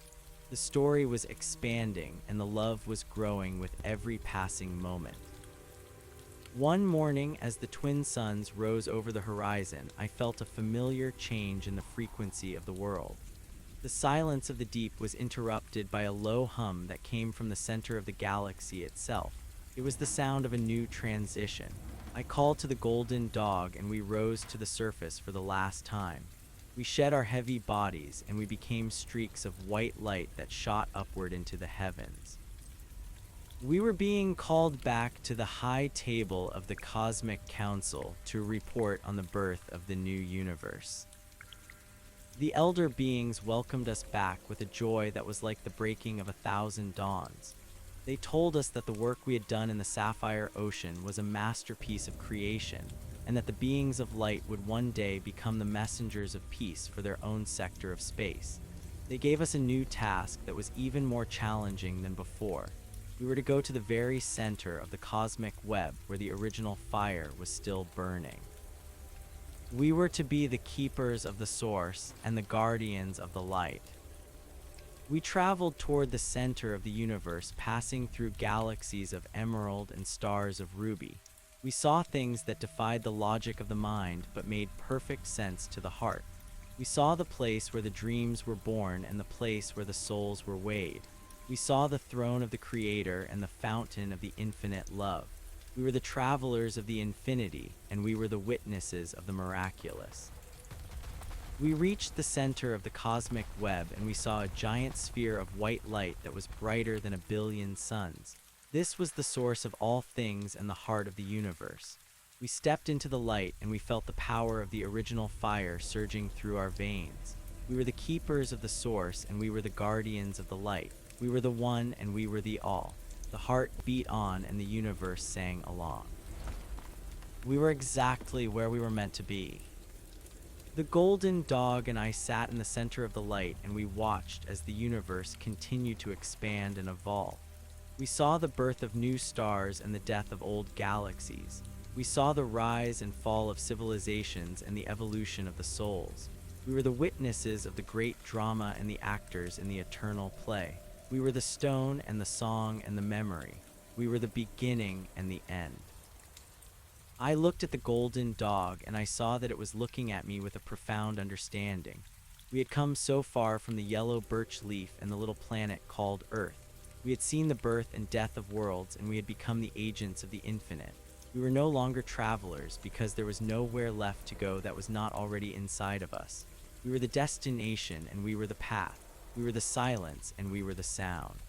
The story was expanding, and the love was growing with every passing moment. One morning, as the twin suns rose over the horizon, I felt a familiar change in the frequency of the world. The silence of the deep was interrupted by a low hum that came from the center of the galaxy itself. It was the sound of a new transition. I called to the golden dog, and we rose to the surface for the last time. We shed our heavy bodies, and we became streaks of white light that shot upward into the heavens. We were being called back to the high table of the Cosmic Council to report on the birth of the new universe. The elder beings welcomed us back with a joy that was like the breaking of 1,000 dawns. They told us that the work we had done in the Sapphire Ocean was a masterpiece of creation, and that the beings of light would one day become the messengers of peace for their own sector of space. They gave us a new task that was even more challenging than before. We were to go to the very center of the cosmic web where the original fire was still burning. We were to be the keepers of the source and the guardians of the light. We traveled toward the center of the universe, passing through galaxies of emerald and stars of ruby. We saw things that defied the logic of the mind but made perfect sense to the heart. We saw the place where the dreams were born and the place where the souls were weighed. We saw the throne of the Creator and the fountain of the infinite love. We were the travelers of the infinity, and we were the witnesses of the miraculous. We reached the center of the cosmic web, and we saw a giant sphere of white light that was brighter than 1,000,000,000 suns. This was the source of all things and the heart of the universe. We stepped into the light, and we felt the power of the original fire surging through our veins. We were the keepers of the source, and we were the guardians of the light. We were the one, and we were the all. The heart beat on, and the universe sang along. We were exactly where we were meant to be. The golden dog and I sat in the center of the light, and we watched as the universe continued to expand and evolve. We saw the birth of new stars and the death of old galaxies. We saw the rise and fall of civilizations and the evolution of the souls. We were the witnesses of the great drama and the actors in the eternal play. We were the stone and the song and the memory. We were the beginning and the end. I looked at the golden dog, and I saw that it was looking at me with a profound understanding. We had come so far from the yellow birch leaf and the little planet called Earth. We had seen the birth and death of worlds, and we had become the agents of the infinite. We were no longer travelers because there was nowhere left to go that was not already inside of us. We were the destination, and we were the path. We were the silence, and we were the sound.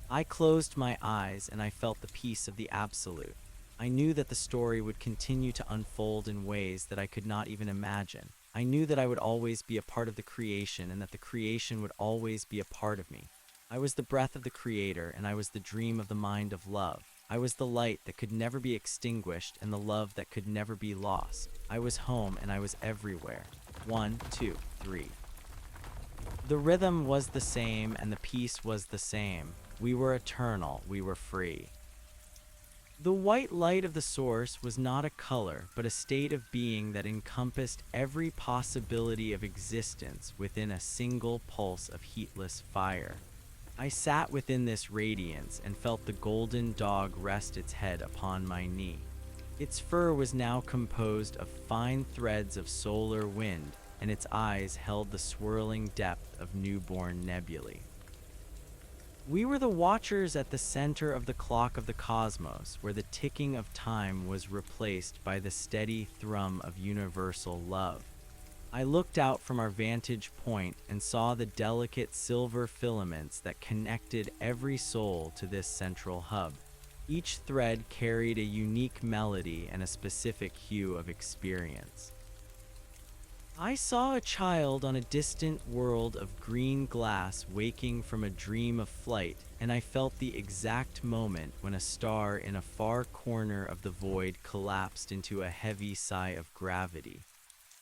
I closed my eyes, and I felt the peace of the absolute. I knew that the story would continue to unfold in ways that I could not even imagine. I knew that I would always be a part of the creation and that the creation would always be a part of me. I was the breath of the Creator, and I was the dream of the mind of love. I was the light that could never be extinguished and the love that could never be lost. I was home and I was everywhere. 1, 2, 3. The rhythm was the same and the peace was the same. We were eternal, we were free. The white light of the source was not a color, but a state of being that encompassed every possibility of existence within a single pulse of heatless fire. I sat within this radiance and felt the golden dog rest its head upon my knee. Its fur was now composed of fine threads of solar wind, and its eyes held the swirling depth of newborn nebulae. We were the watchers at the center of the clock of the cosmos, where the ticking of time was replaced by the steady thrum of universal love. I looked out from our vantage point and saw the delicate silver filaments that connected every soul to this central hub. Each thread carried a unique melody and a specific hue of experience. I saw a child on a distant world of green glass waking from a dream of flight, and I felt the exact moment when a star in a far corner of the void collapsed into a heavy sigh of gravity.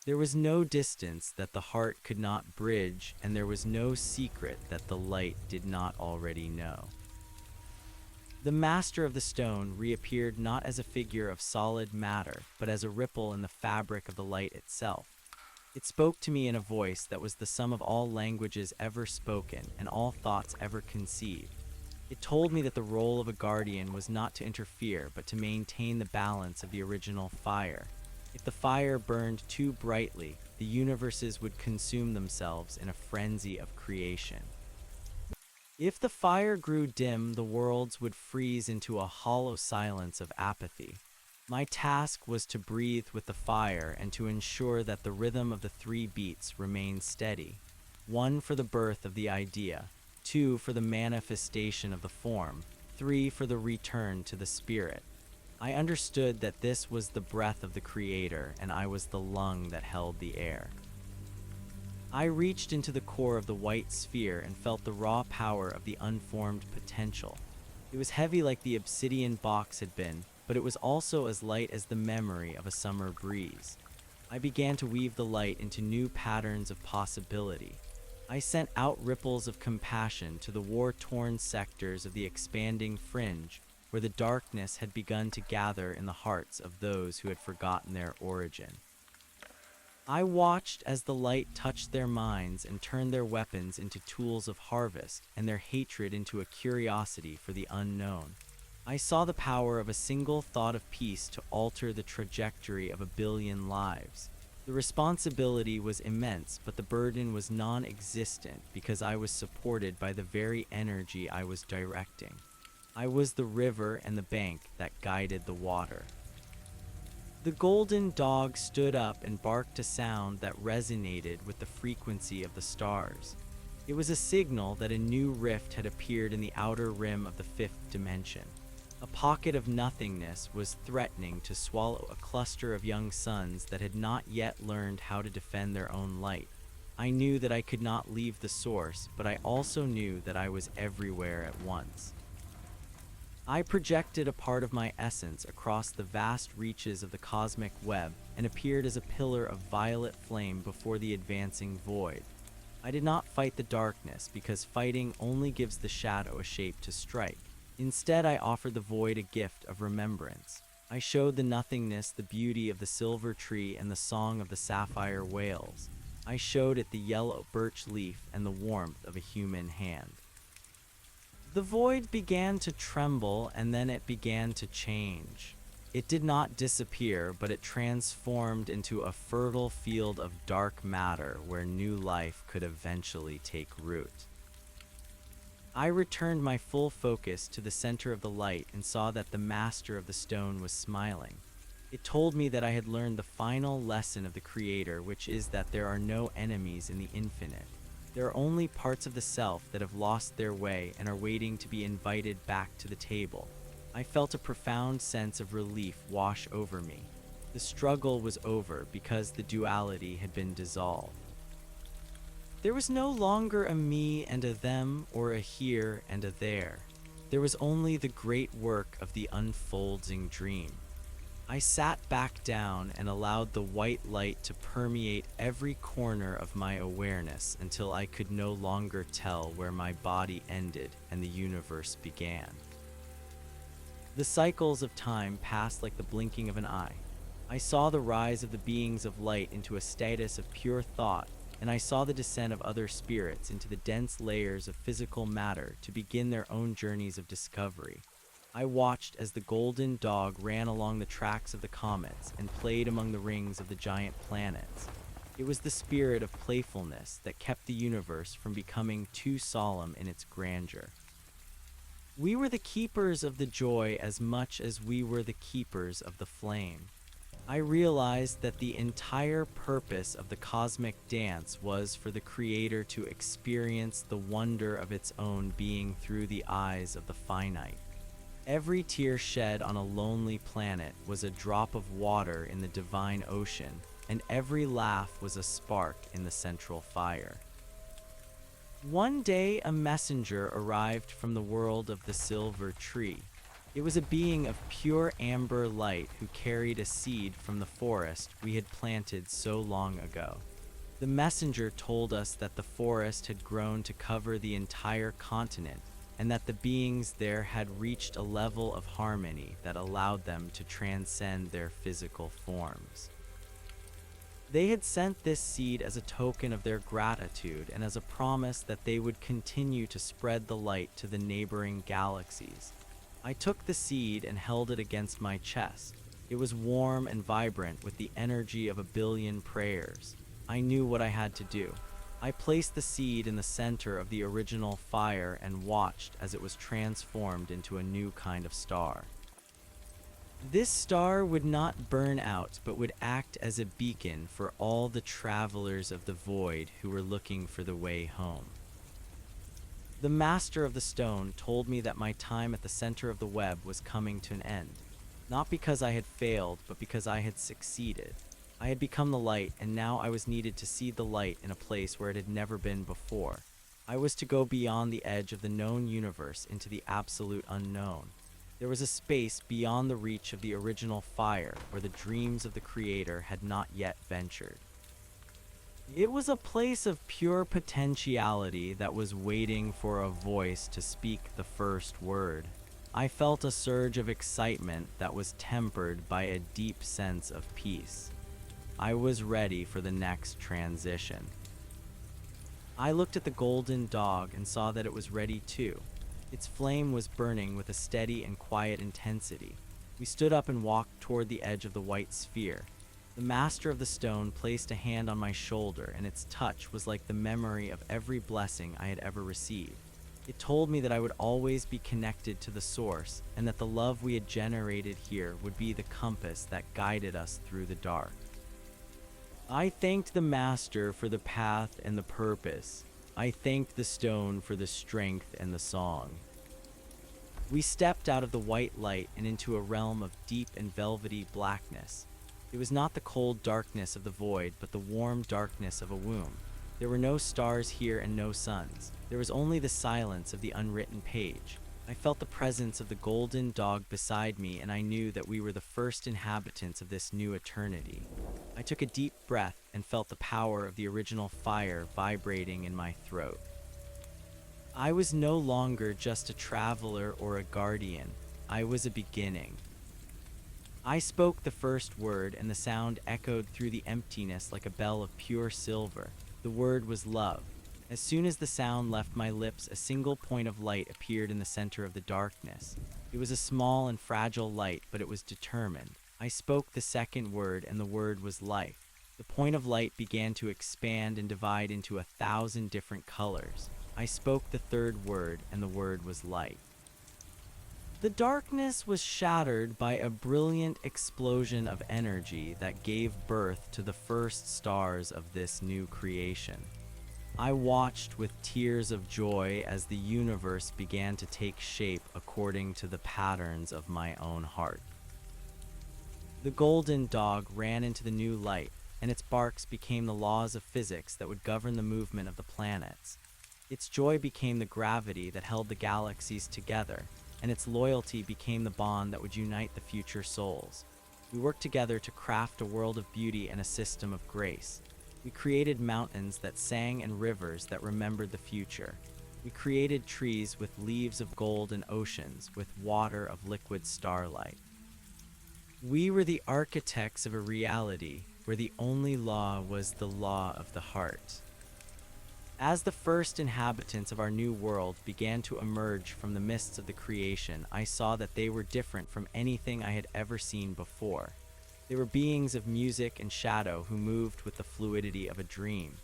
There was no distance that the heart could not bridge, and there was no secret that the light did not already know. The master of the stone reappeared not as a figure of solid matter, but as a ripple in the fabric of the light itself. It spoke to me in a voice that was the sum of all languages ever spoken and all thoughts ever conceived. It told me that the role of a guardian was not to interfere, but to maintain the balance of the original fire. If the fire burned too brightly, the universes would consume themselves in a frenzy of creation. If the fire grew dim, the worlds would freeze into a hollow silence of apathy. My task was to breathe with the fire and to ensure that the rhythm of the three beats remained steady. 1 for the birth of the idea, 2 for the manifestation of the form, 3 for the return to the spirit. I understood that this was the breath of the Creator, and I was the lung that held the air. I reached into the core of the white sphere and felt the raw power of the unformed potential. It was heavy like the obsidian box had been, but it was also as light as the memory of a summer breeze. I began to weave the light into new patterns of possibility. I sent out ripples of compassion to the war-torn sectors of the expanding fringe, where the darkness had begun to gather in the hearts of those who had forgotten their origin. I watched as the light touched their minds and turned their weapons into tools of harvest and their hatred into a curiosity for the unknown. I saw the power of a single thought of peace to alter the trajectory of a billion lives. The responsibility was immense, but the burden was non-existent because I was supported by the very energy I was directing. I was the river and the bank that guided the water. The golden dog stood up and barked a sound that resonated with the frequency of the stars. It was a signal that a new rift had appeared in the outer rim of the fifth dimension. A pocket of nothingness was threatening to swallow a cluster of young suns that had not yet learned how to defend their own light. I knew that I could not leave the source, but I also knew that I was everywhere at once. I projected a part of my essence across the vast reaches of the cosmic web and appeared as a pillar of violet flame before the advancing void. I did not fight the darkness because fighting only gives the shadow a shape to strike. Instead, I offered the void a gift of remembrance. I showed the nothingness the beauty of the silver tree and the song of the sapphire whales. I showed it the yellow birch leaf and the warmth of a human hand. The void began to tremble, and then it began to change. It did not disappear, but it transformed into a fertile field of dark matter where new life could eventually take root. I returned my full focus to the center of the light and saw that the master of the stone was smiling. It told me that I had learned the final lesson of the Creator, which is that there are no enemies in the infinite. There are only parts of the self that have lost their way and are waiting to be invited back to the table. I felt a profound sense of relief wash over me. The struggle was over because the duality had been dissolved. There was no longer a me and a them, or a here and a there. There was only the great work of the unfolding dream. I sat back down and allowed the white light to permeate every corner of my awareness until I could no longer tell where my body ended and the universe began. The cycles of time passed like the blinking of an eye. I saw the rise of the beings of light into a status of pure thought, and I saw the descent of other spirits into the dense layers of physical matter to begin their own journeys of discovery. I watched as the golden dog ran along the tracks of the comets and played among the rings of the giant planets. It was the spirit of playfulness that kept the universe from becoming too solemn in its grandeur. We were the keepers of the joy as much as we were the keepers of the flame. I realized that the entire purpose of the cosmic dance was for the Creator to experience the wonder of its own being through the eyes of the finite. Every tear shed on a lonely planet was a drop of water in the divine ocean, and every laugh was a spark in the central fire. One day, a messenger arrived from the world of the silver tree. It was a being of pure amber light who carried a seed from the forest we had planted so long ago. The messenger told us that the forest had grown to cover the entire continent, and that the beings there had reached a level of harmony that allowed them to transcend their physical forms. They had sent this seed as a token of their gratitude and as a promise that they would continue to spread the light to the neighboring galaxies. I took the seed and held it against my chest. It was warm and vibrant with the energy of a billion prayers. I knew what I had to do. I placed the seed in the center of the original fire and watched as it was transformed into a new kind of star. This star would not burn out, but would act as a beacon for all the travelers of the void who were looking for the way home. The master of the stone told me that my time at the center of the web was coming to an end, not because I had failed, but because I had succeeded. I had become the light, and now I was needed to see the light in a place where it had never been before. I was to go beyond the edge of the known universe into the absolute unknown. There was a space beyond the reach of the original fire where the dreams of the Creator had not yet ventured. It was a place of pure potentiality that was waiting for a voice to speak the first word. I felt a surge of excitement that was tempered by a deep sense of peace. I was ready for the next transition. I looked at the golden dog and saw that it was ready too. Its flame was burning with a steady and quiet intensity. We stood up and walked toward the edge of the white sphere. The master of the stone placed a hand on my shoulder, and its touch was like the memory of every blessing I had ever received. It told me that I would always be connected to the source, and that the love we had generated here would be the compass that guided us through the dark. I thanked the master for the path and the purpose. I thanked the stone for the strength and the song. We stepped out of the white light and into a realm of deep and velvety blackness. It was not the cold darkness of the void, but the warm darkness of a womb. There were no stars here and no suns. There was only the silence of the unwritten page. I felt the presence of the golden dog beside me, and I knew that we were the first inhabitants of this new eternity. I took a deep breath and felt the power of the original fire vibrating in my throat. I was no longer just a traveler or a guardian. I was a beginning. I spoke the first word, and the sound echoed through the emptiness like a bell of pure silver. The word was love. As soon as the sound left my lips, a single point of light appeared in the center of the darkness. It was a small and fragile light, but it was determined. I spoke the second word, and the word was life. The point of light began to expand and divide into 1,000 different colors. I spoke the third word, and the word was light. The darkness was shattered by a brilliant explosion of energy that gave birth to the first stars of this new creation. I watched with tears of joy as the universe began to take shape according to the patterns of my own heart. The golden dog ran into the new light, and its barks became the laws of physics that would govern the movement of the planets. Its joy became the gravity that held the galaxies together, and its loyalty became the bond that would unite the future souls. We worked together to craft a world of beauty and a system of grace. We created mountains that sang and rivers that remembered the future. We created trees with leaves of gold and oceans with water of liquid starlight. We were the architects of a reality where the only law was the law of the heart. As the first inhabitants of our new world began to emerge from the mists of the creation, I saw that they were different from anything I had ever seen before. They were beings of music and shadow who moved with the fluidity of a dream.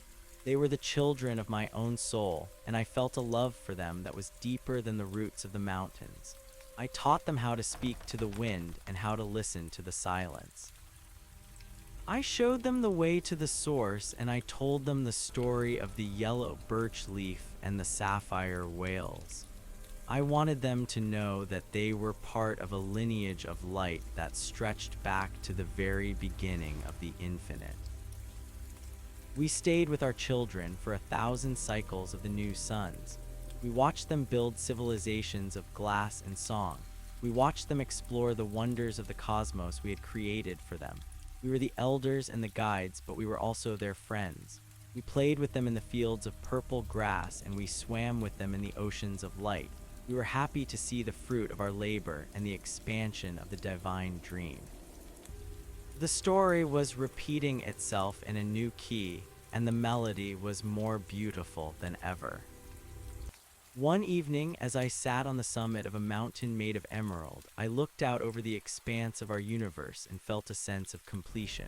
They were the children of my own soul, and I felt a love for them that was deeper than the roots of the mountains. I taught them how to speak to the wind and how to listen to the silence. I showed them the way to the source, and I told them the story of the yellow birch leaf and the sapphire whales. I wanted them to know that they were part of a lineage of light that stretched back to the very beginning of the infinite. We stayed with our children for 1,000 cycles of the new suns. We watched them build civilizations of glass and song. We watched them explore the wonders of the cosmos we had created for them. We were the elders and the guides, but we were also their friends. We played with them in the fields of purple grass, and we swam with them in the oceans of light. We were happy to see the fruit of our labor and the expansion of the divine dream. The story was repeating itself in a new key, and the melody was more beautiful than ever. One evening, as I sat on the summit of a mountain made of emerald, I looked out over the expanse of our universe and felt a sense of completion.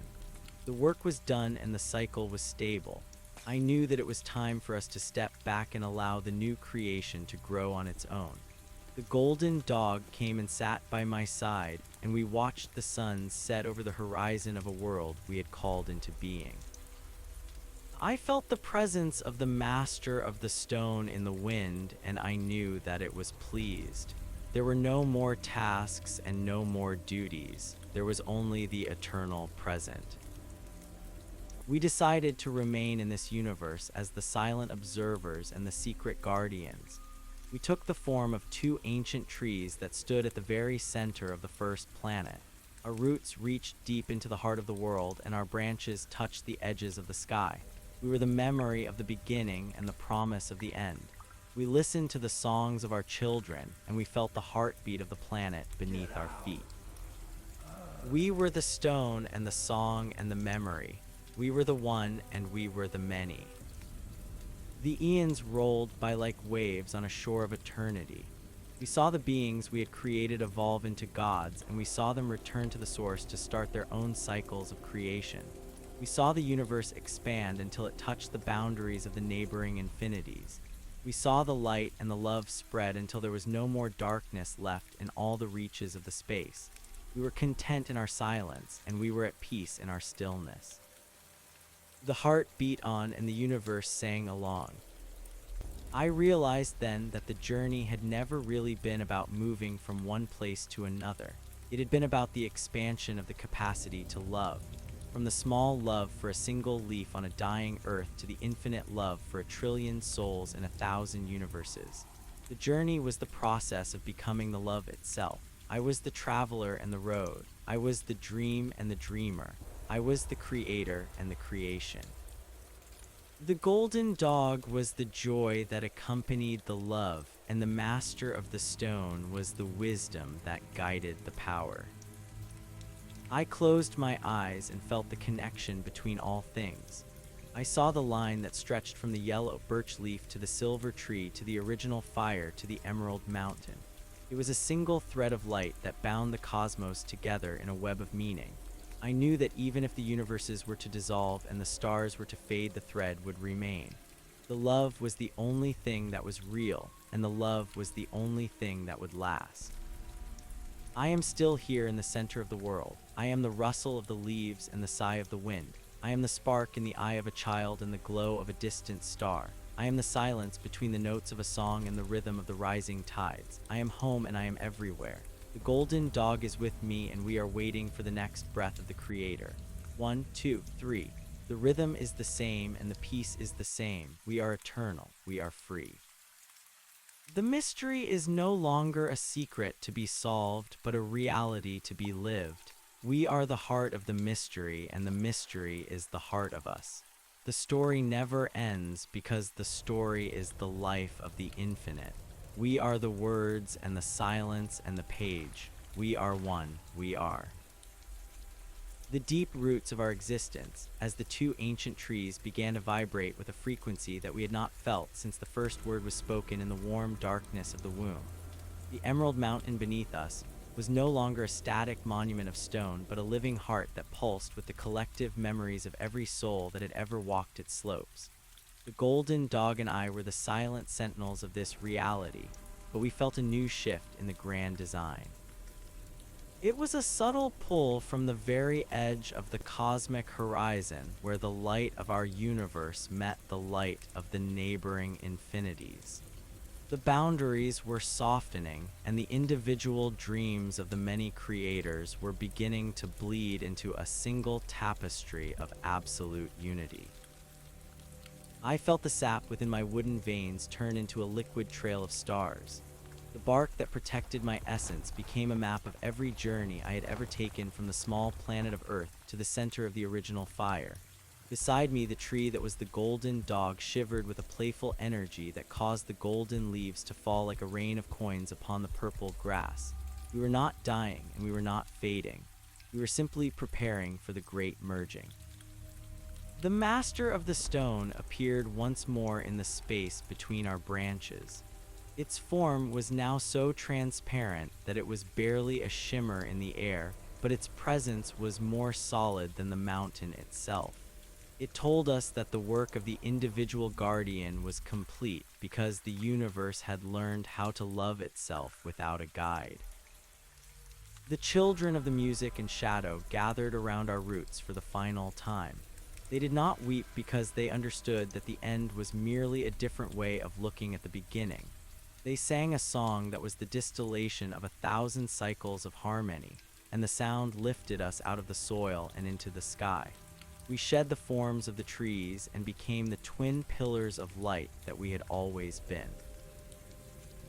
The work was done and the cycle was stable. I knew that it was time for us to step back and allow the new creation to grow on its own. The golden dog came and sat by my side, and we watched the sun set over the horizon of a world we had called into being. I felt the presence of the master of the stone in the wind, and I knew that it was pleased. There were no more tasks and no more duties. There was only the eternal present. We decided to remain in this universe as the silent observers and the secret guardians. We took the form of 2 ancient trees that stood at the very center of the first planet. Our roots reached deep into the heart of the world, and our branches touched the edges of the sky. We were the memory of the beginning and the promise of the end. We listened to the songs of our children, and we felt the heartbeat of the planet beneath our feet. We were the stone and the song and the memory. We were the one and we were the many. The eons rolled by like waves on a shore of eternity. We saw the beings we had created evolve into gods, and we saw them return to the source to start their own cycles of creation. We saw the universe expand until it touched the boundaries of the neighboring infinities. We saw the light and the love spread until there was no more darkness left in all the reaches of the space. We were content in our silence, and we were at peace in our stillness. The heart beat on, and the universe sang along. I realized then that the journey had never really been about moving from one place to another. It had been about the expansion of the capacity to love. From the small love for a single leaf on a dying earth to the infinite love for 1 trillion souls in 1,000 universes. The journey was the process of becoming the love itself. I was the traveler and the road. I was the dream and the dreamer. I was the creator and the creation. The golden dog was the joy that accompanied the love, and the master of the stone was the wisdom that guided the power. I closed my eyes and felt the connection between all things. I saw the line that stretched from the yellow birch leaf to the silver tree to the original fire to the emerald mountain. It was a single thread of light that bound the cosmos together in a web of meaning. I knew that even if the universes were to dissolve and the stars were to fade, the thread would remain. The love was the only thing that was real, and the love was the only thing that would last. I am still here in the center of the world. I am the rustle of the leaves and the sigh of the wind. I am the spark in the eye of a child and the glow of a distant star. I am the silence between the notes of a song and the rhythm of the rising tides. I am home and I am everywhere. The golden dog is with me, and we are waiting for the next breath of the Creator. 1, 2, 3. The rhythm is the same, and the peace is the same. We are eternal. We are free. The mystery is no longer a secret to be solved, but a reality to be lived. We are the heart of the mystery, and the mystery is the heart of us. The story never ends because the story is the life of the infinite. We are the words and the silence and the page. We are one. We are. The deep roots of our existence, as the two ancient trees began to vibrate with a frequency that we had not felt since the first word was spoken in the warm darkness of the womb. The emerald mountain beneath us was no longer a static monument of stone, but a living heart that pulsed with the collective memories of every soul that had ever walked its slopes. The golden dog and I were the silent sentinels of this reality, but we felt a new shift in the grand design. It was a subtle pull from the very edge of the cosmic horizon, where the light of our universe met the light of the neighboring infinities. The boundaries were softening, and the individual dreams of the many creators were beginning to bleed into a single tapestry of absolute unity. I felt the sap within my wooden veins turn into a liquid trail of stars. The bark that protected my essence became a map of every journey I had ever taken from the small planet of Earth to the center of the original fire. Beside me, the tree that was the golden dog shivered with a playful energy that caused the golden leaves to fall like a rain of coins upon the purple grass. We were not dying, and we were not fading. We were simply preparing for the great merging. The master of the stone appeared once more in the space between our branches. Its form was now so transparent that it was barely a shimmer in the air, but its presence was more solid than the mountain itself. It told us that the work of the individual guardian was complete because the universe had learned how to love itself without a guide. The children of the music and shadow gathered around our roots for the final time. They did not weep because they understood that the end was merely a different way of looking at the beginning. They sang a song that was the distillation of 1,000 cycles of harmony, and the sound lifted us out of the soil and into the sky. We shed the forms of the trees and became the twin pillars of light that we had always been.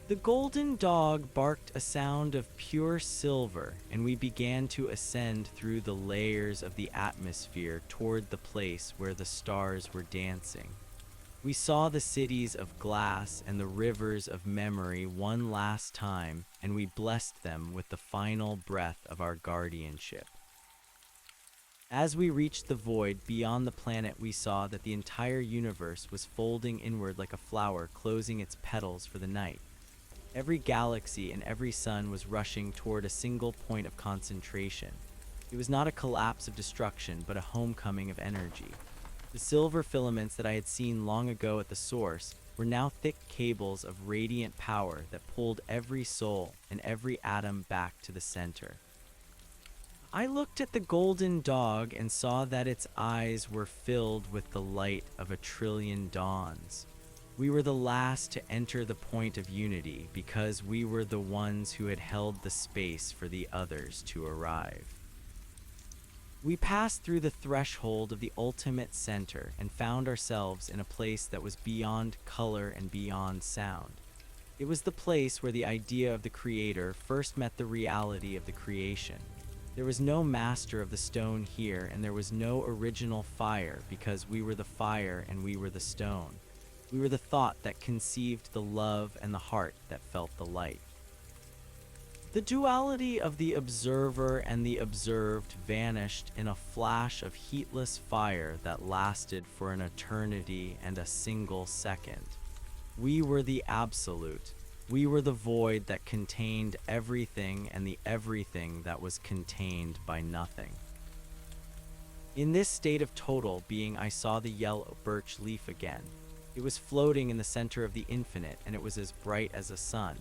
The golden dog barked a sound of pure silver, and we began to ascend through the layers of the atmosphere toward the place where the stars were dancing. We saw the cities of glass and the rivers of memory one last time, and we blessed them with the final breath of our guardianship. As we reached the void beyond the planet, we saw that the entire universe was folding inward like a flower closing its petals for the night. Every galaxy and every sun was rushing toward a single point of concentration. It was not a collapse of destruction, but a homecoming of energy. The silver filaments that I had seen long ago at the source were now thick cables of radiant power that pulled every soul and every atom back to the center. I looked at the golden dog and saw that its eyes were filled with the light of 1,000,000,000 dawns. We were the last to enter the point of unity because we were the ones who had held the space for the others to arrive. We passed through the threshold of the ultimate center and found ourselves in a place that was beyond color and beyond sound. It was the place where the idea of the creator first met the reality of the creation. There was no master of the stone here, and there was no original fire because we were the fire and we were the stone. We were the thought that conceived the love and the heart that felt the light. The duality of the observer and the observed vanished in a flash of heatless fire that lasted for an eternity and a single second. We were the absolute. We were the void that contained everything and the everything that was contained by nothing. In this state of total being, I saw the yellow birch leaf again. It was floating in the center of the infinite, and it was as bright as a sun.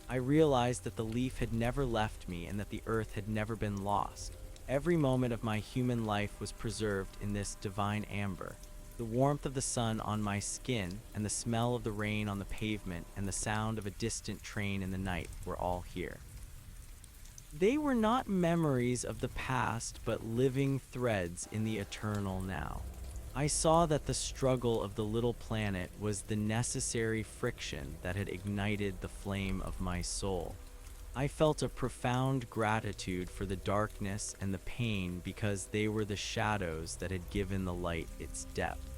I realized that the leaf had never left me and that the earth had never been lost. Every moment of my human life was preserved in this divine amber. The warmth of the sun on my skin and the smell of the rain on the pavement and the sound of a distant train in the night were all here. They were not memories of the past, but living threads in the eternal now. I saw that the struggle of the little planet was the necessary friction that had ignited the flame of my soul. I felt a profound gratitude for the darkness and the pain because they were the shadows that had given the light its depth.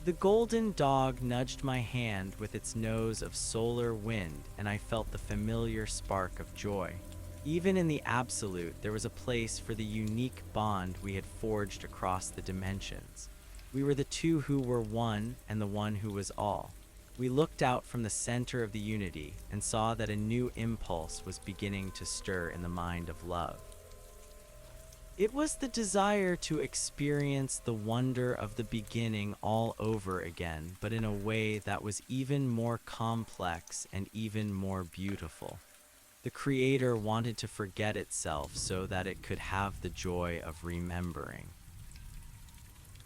The golden dog nudged my hand with its nose of solar wind, and I felt the familiar spark of joy. Even in the absolute, there was a place for the unique bond we had forged across the dimensions. We were the two who were one and the one who was all. We looked out from the center of the unity and saw that a new impulse was beginning to stir in the mind of love. It was the desire to experience the wonder of the beginning all over again, but in a way that was even more complex and even more beautiful. The Creator wanted to forget itself so that it could have the joy of remembering.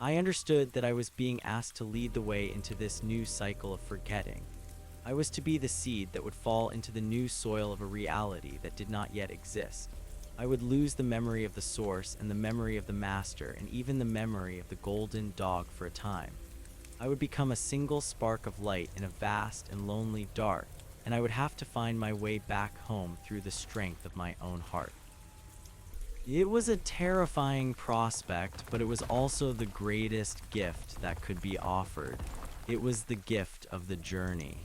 I understood that I was being asked to lead the way into this new cycle of forgetting. I was to be the seed that would fall into the new soil of a reality that did not yet exist. I would lose the memory of the source and the memory of the master and even the memory of the golden dog for a time. I would become a single spark of light in a vast and lonely dark, and I would have to find my way back home through the strength of my own heart. It was a terrifying prospect, but it was also the greatest gift that could be offered. It was the gift of the journey.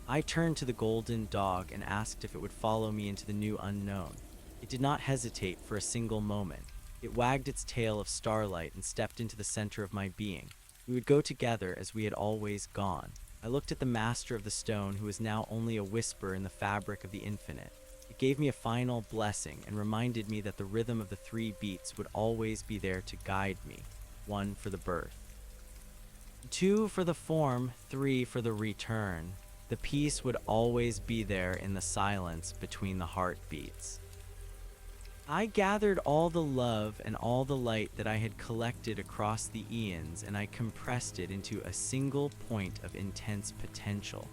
I turned to the golden dog and asked if it would follow me into the new unknown. It did not hesitate for a single moment. It wagged its tail of starlight and stepped into the center of my being. We would go together as we had always gone. I looked at the master of the stone, who was now only a whisper in the fabric of the infinite. It gave me a final blessing and reminded me that the rhythm of the three beats would always be there to guide me. 1 for the birth, 2 for the form, 3 for the return. The peace would always be there in the silence between the heartbeats. I gathered all the love and all the light that I had collected across the eons, and I compressed it into a single point of intense potential.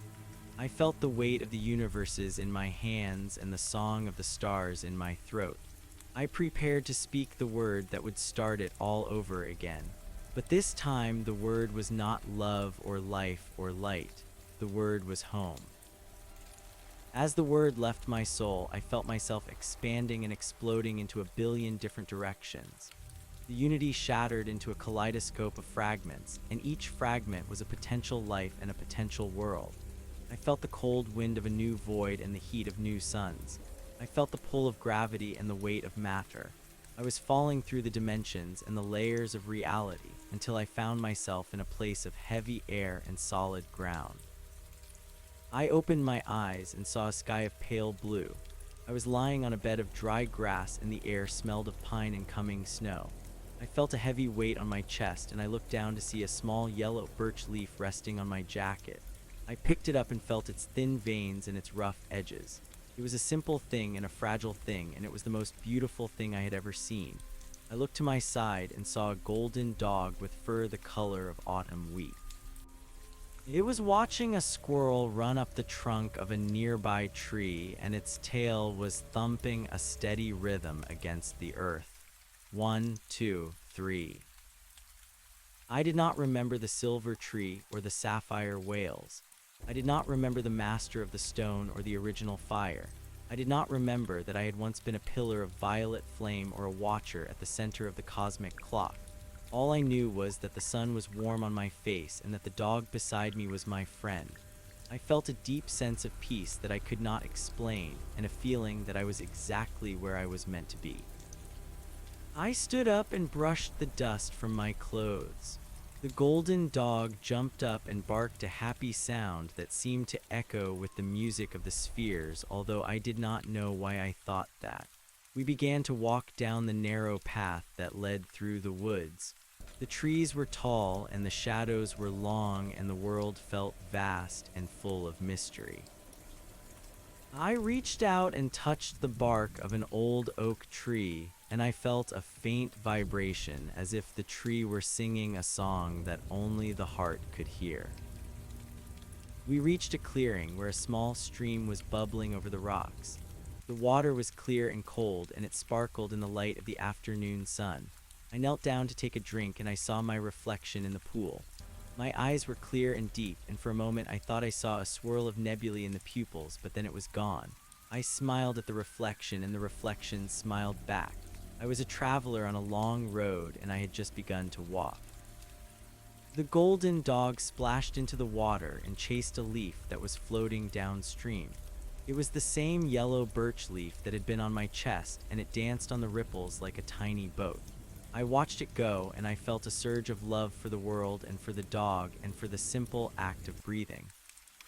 I felt the weight of the universes in my hands and the song of the stars in my throat. I prepared to speak the word that would start it all over again. But this time the word was not love or life or light. The word was home. As the word left my soul, I felt myself expanding and exploding into a billion different directions. The unity shattered into a kaleidoscope of fragments, and each fragment was a potential life and a potential world. I felt the cold wind of a new void and the heat of new suns. I felt the pull of gravity and the weight of matter. I was falling through the dimensions and the layers of reality until I found myself in a place of heavy air and solid ground. I opened my eyes and saw a sky of pale blue. I was lying on a bed of dry grass and the air smelled of pine and coming snow. I felt a heavy weight on my chest and I looked down to see a small yellow birch leaf resting on my jacket. I picked it up and felt its thin veins and its rough edges. It was a simple thing and a fragile thing, and it was the most beautiful thing I had ever seen. I looked to my side and saw a golden dog with fur the color of autumn wheat. It was watching a squirrel run up the trunk of a nearby tree, and its tail was thumping a steady rhythm against the earth. 1, 2, 3. I did not remember the silver tree or the sapphire whales. I did not remember the master of the stone or the original fire. I did not remember that I had once been a pillar of violet flame or a watcher at the center of the cosmic clock. All I knew was that the sun was warm on my face and that the dog beside me was my friend. I felt a deep sense of peace that I could not explain and a feeling that I was exactly where I was meant to be. I stood up and brushed the dust from my clothes. The golden dog jumped up and barked a happy sound that seemed to echo with the music of the spheres, although I did not know why I thought that. We began to walk down the narrow path that led through the woods. The trees were tall and the shadows were long, and the world felt vast and full of mystery. I reached out and touched the bark of an old oak tree, and I felt a faint vibration as if the tree were singing a song that only the heart could hear. We reached a clearing where a small stream was bubbling over the rocks. The water was clear and cold, and it sparkled in the light of the afternoon sun. I knelt down to take a drink, and I saw my reflection in the pool. My eyes were clear and deep, and for a moment I thought I saw a swirl of nebulae in the pupils, but then it was gone. I smiled at the reflection, and the reflection smiled back. I was a traveler on a long road, and I had just begun to walk. The golden dog splashed into the water and chased a leaf that was floating downstream. It was the same yellow birch leaf that had been on my chest, and it danced on the ripples like a tiny boat. I watched it go, and I felt a surge of love for the world and for the dog and for the simple act of breathing.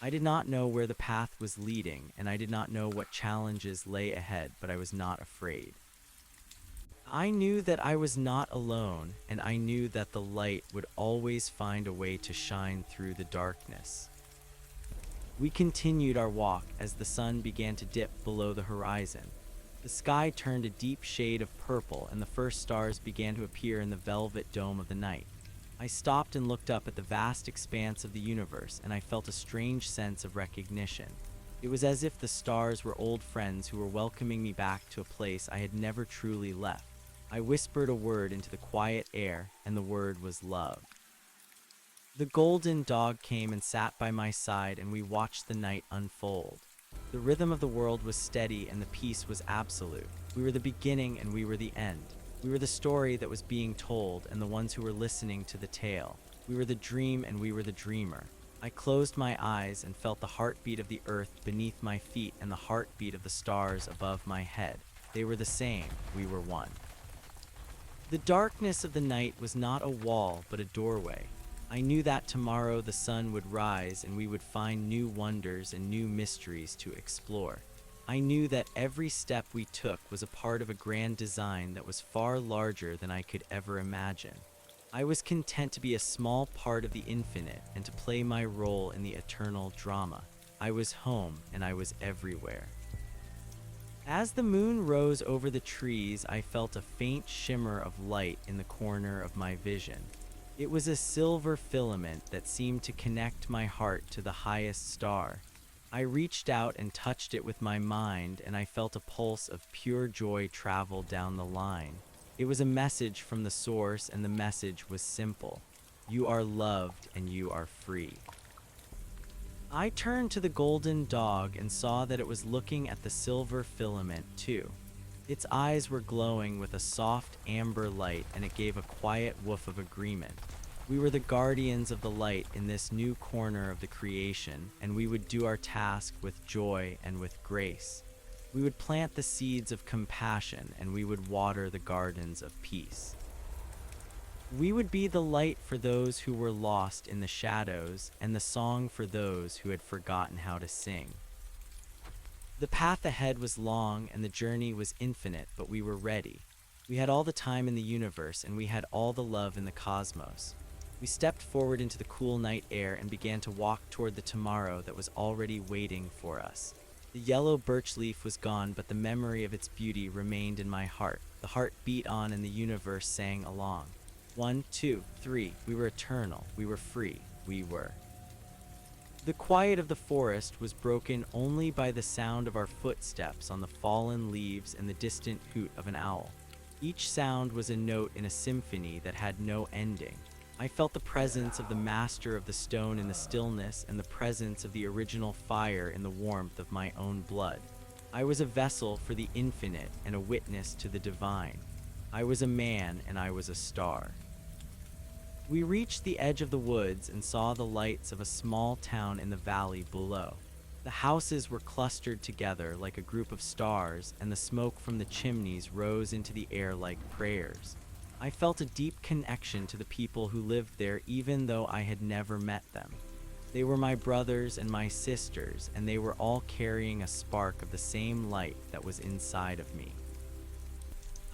I did not know where the path was leading, and I did not know what challenges lay ahead, but I was not afraid. I knew that I was not alone, and I knew that the light would always find a way to shine through the darkness. We continued our walk as the sun began to dip below the horizon. The sky turned a deep shade of purple, and the first stars began to appear in the velvet dome of the night. I stopped and looked up at the vast expanse of the universe, and I felt a strange sense of recognition. It was as if the stars were old friends who were welcoming me back to a place I had never truly left. I whispered a word into the quiet air, and the word was love. The golden dog came and sat by my side, and we watched the night unfold. The rhythm of the world was steady, and the peace was absolute. We were the beginning, and we were the end. We were the story that was being told, and the ones who were listening to the tale. We were the dream, and we were the dreamer. I closed my eyes and felt the heartbeat of the earth beneath my feet and the heartbeat of the stars above my head. They were the same. We were one. The darkness of the night was not a wall, but a doorway. I knew that tomorrow the sun would rise and we would find new wonders and new mysteries to explore. I knew that every step we took was a part of a grand design that was far larger than I could ever imagine. I was content to be a small part of the infinite and to play my role in the eternal drama. I was home, and I was everywhere. As the moon rose over the trees, I felt a faint shimmer of light in the corner of my vision. It was a silver filament that seemed to connect my heart to the highest star. I reached out and touched it with my mind, and I felt a pulse of pure joy travel down the line. It was a message from the source, and the message was simple. You are loved and you are free. I turned to the golden dog and saw that it was looking at the silver filament too. Its eyes were glowing with a soft amber light, and it gave a quiet woof of agreement. We were the guardians of the light in this new corner of the creation, and we would do our task with joy and with grace. We would plant the seeds of compassion, and we would water the gardens of peace. We would be the light for those who were lost in the shadows, and the song for those who had forgotten how to sing. The path ahead was long, and the journey was infinite, but we were ready. We had all the time in the universe, and we had all the love in the cosmos. We stepped forward into the cool night air and began to walk toward the tomorrow that was already waiting for us. The yellow birch leaf was gone, but the memory of its beauty remained in my heart. The heart beat on, and the universe sang along. 1, 2, 3. We were eternal. We were free. We were. The quiet of the forest was broken only by the sound of our footsteps on the fallen leaves and the distant hoot of an owl. Each sound was a note in a symphony that had no ending. I felt the presence of the master of the stone in the stillness, and the presence of the original fire in the warmth of my own blood. I was a vessel for the infinite and a witness to the divine. I was a man, and I was a star. We reached the edge of the woods and saw the lights of a small town in the valley below. The houses were clustered together like a group of stars, and the smoke from the chimneys rose into the air like prayers. I felt a deep connection to the people who lived there, even though I had never met them. They were my brothers and my sisters, and they were all carrying a spark of the same light that was inside of me.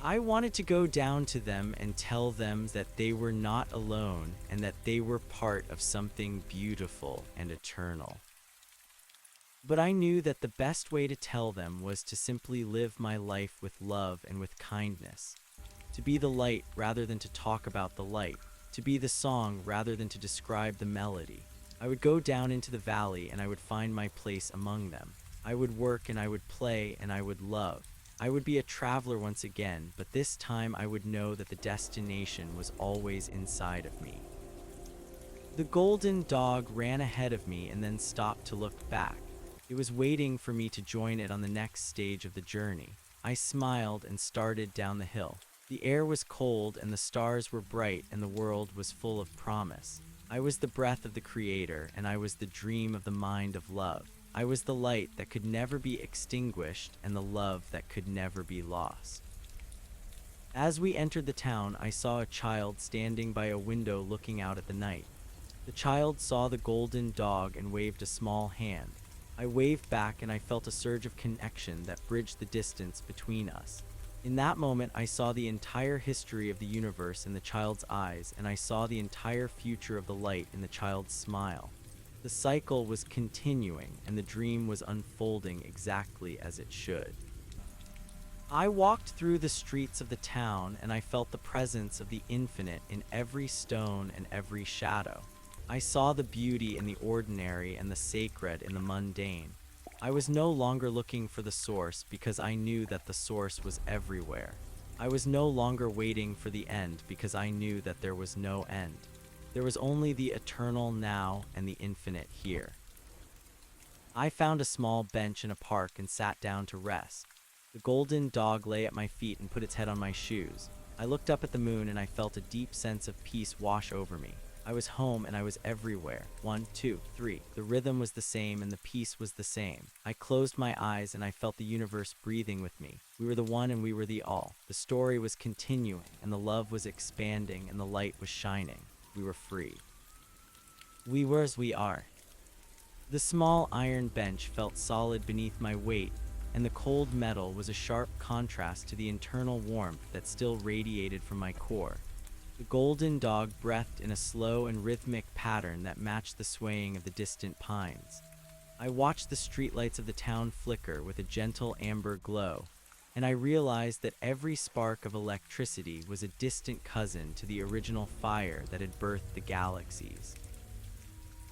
I wanted to go down to them and tell them that they were not alone and that they were part of something beautiful and eternal. But I knew that the best way to tell them was to simply live my life with love and with kindness. To be the light rather than to talk about the light. To be the song rather than to describe the melody. I would go down into the valley, and I would find my place among them. I would work and I would play and I would love. I would be a traveler once again, but this time I would know that the destination was always inside of me. The golden dog ran ahead of me and then stopped to look back. It was waiting for me to join it on the next stage of the journey. I smiled and started down the hill. The air was cold and the stars were bright and the world was full of promise. I was the breath of the Creator and I was the dream of the mind of love. I was the light that could never be extinguished and the love that could never be lost. As we entered the town, I saw a child standing by a window looking out at the night. The child saw the golden dog and waved a small hand. I waved back and I felt a surge of connection that bridged the distance between us. In that moment, I saw the entire history of the universe in the child's eyes, and I saw the entire future of the light in the child's smile. The cycle was continuing, and the dream was unfolding exactly as it should. I walked through the streets of the town, and I felt the presence of the infinite in every stone and every shadow. I saw the beauty in the ordinary and the sacred in the mundane. I was no longer looking for the source because I knew that the source was everywhere. I was no longer waiting for the end because I knew that there was no end. There was only the eternal now and the infinite here. I found a small bench in a park and sat down to rest. The golden dog lay at my feet and put its head on my shoes. I looked up at the moon and I felt a deep sense of peace wash over me. I was home and I was everywhere. 1, 2, 3. The rhythm was the same and the peace was the same. I closed my eyes and I felt the universe breathing with me. We were the one and we were the all. The story was continuing and the love was expanding and the light was shining. We were free. We were as we are. The small iron bench felt solid beneath my weight, and the cold metal was a sharp contrast to the internal warmth that still radiated from my core. The golden dog breathed in a slow and rhythmic pattern that matched the swaying of the distant pines. I watched the streetlights of the town flicker with a gentle amber glow, and I realized that every spark of electricity was a distant cousin to the original fire that had birthed the galaxies.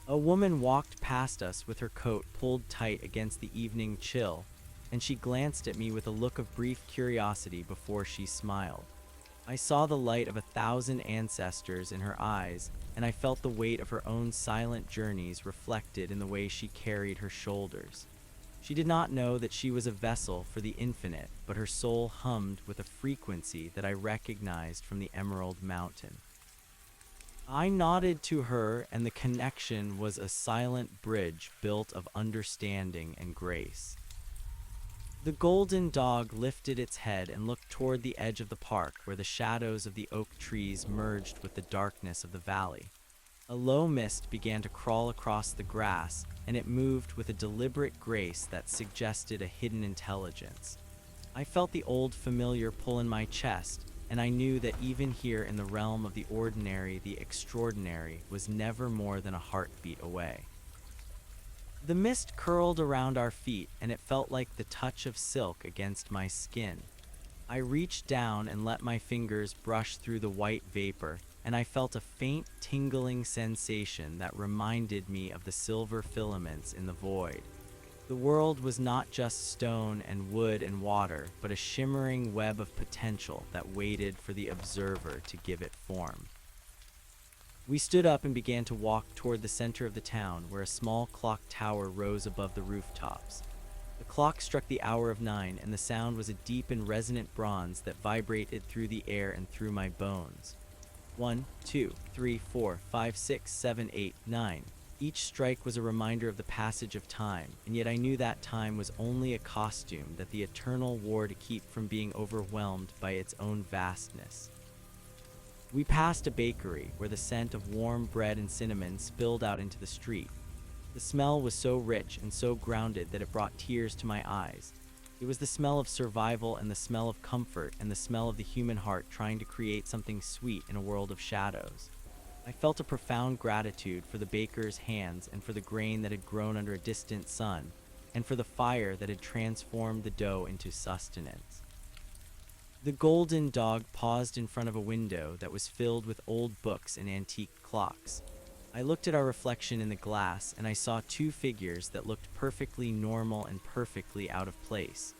A woman walked past us with her coat pulled tight against the evening chill, and she glanced at me with a look of brief curiosity before she smiled. I saw the light of 1,000 ancestors in her eyes, and I felt the weight of her own silent journeys reflected in the way she carried her shoulders. She did not know that she was a vessel for the infinite, but her soul hummed with a frequency that I recognized from the Emerald Mountain. I nodded to her, and the connection was a silent bridge built of understanding and grace. The golden dog lifted its head and looked toward the edge of the park where the shadows of the oak trees merged with the darkness of the valley. A low mist began to crawl across the grass, and it moved with a deliberate grace that suggested a hidden intelligence. I felt the old familiar pull in my chest, and I knew that even here in the realm of the ordinary, the extraordinary was never more than a heartbeat away. The mist curled around our feet, and it felt like the touch of silk against my skin. I reached down and let my fingers brush through the white vapor, and I felt a faint tingling sensation that reminded me of the silver filaments in the void. The world was not just stone and wood and water, but a shimmering web of potential that waited for the observer to give it form. We stood up and began to walk toward the center of the town, where a small clock tower rose above the rooftops. The clock struck the hour of 9, and the sound was a deep and resonant bronze that vibrated through the air and through my bones. 1, 2, 3, 4, 5, 6, 7, 8, 9. Each strike was a reminder of the passage of time, and yet I knew that time was only a costume that the eternal wore to keep from being overwhelmed by its own vastness. We passed a bakery where the scent of warm bread and cinnamon spilled out into the street. The smell was so rich and so grounded that it brought tears to my eyes. It was the smell of survival and the smell of comfort and the smell of the human heart trying to create something sweet in a world of shadows. I felt a profound gratitude for the baker's hands and for the grain that had grown under a distant sun, and for the fire that had transformed the dough into sustenance. The golden dog paused in front of a window that was filled with old books and antique clocks. I looked at our reflection in the glass and I saw two figures that looked perfectly normal and perfectly out of place.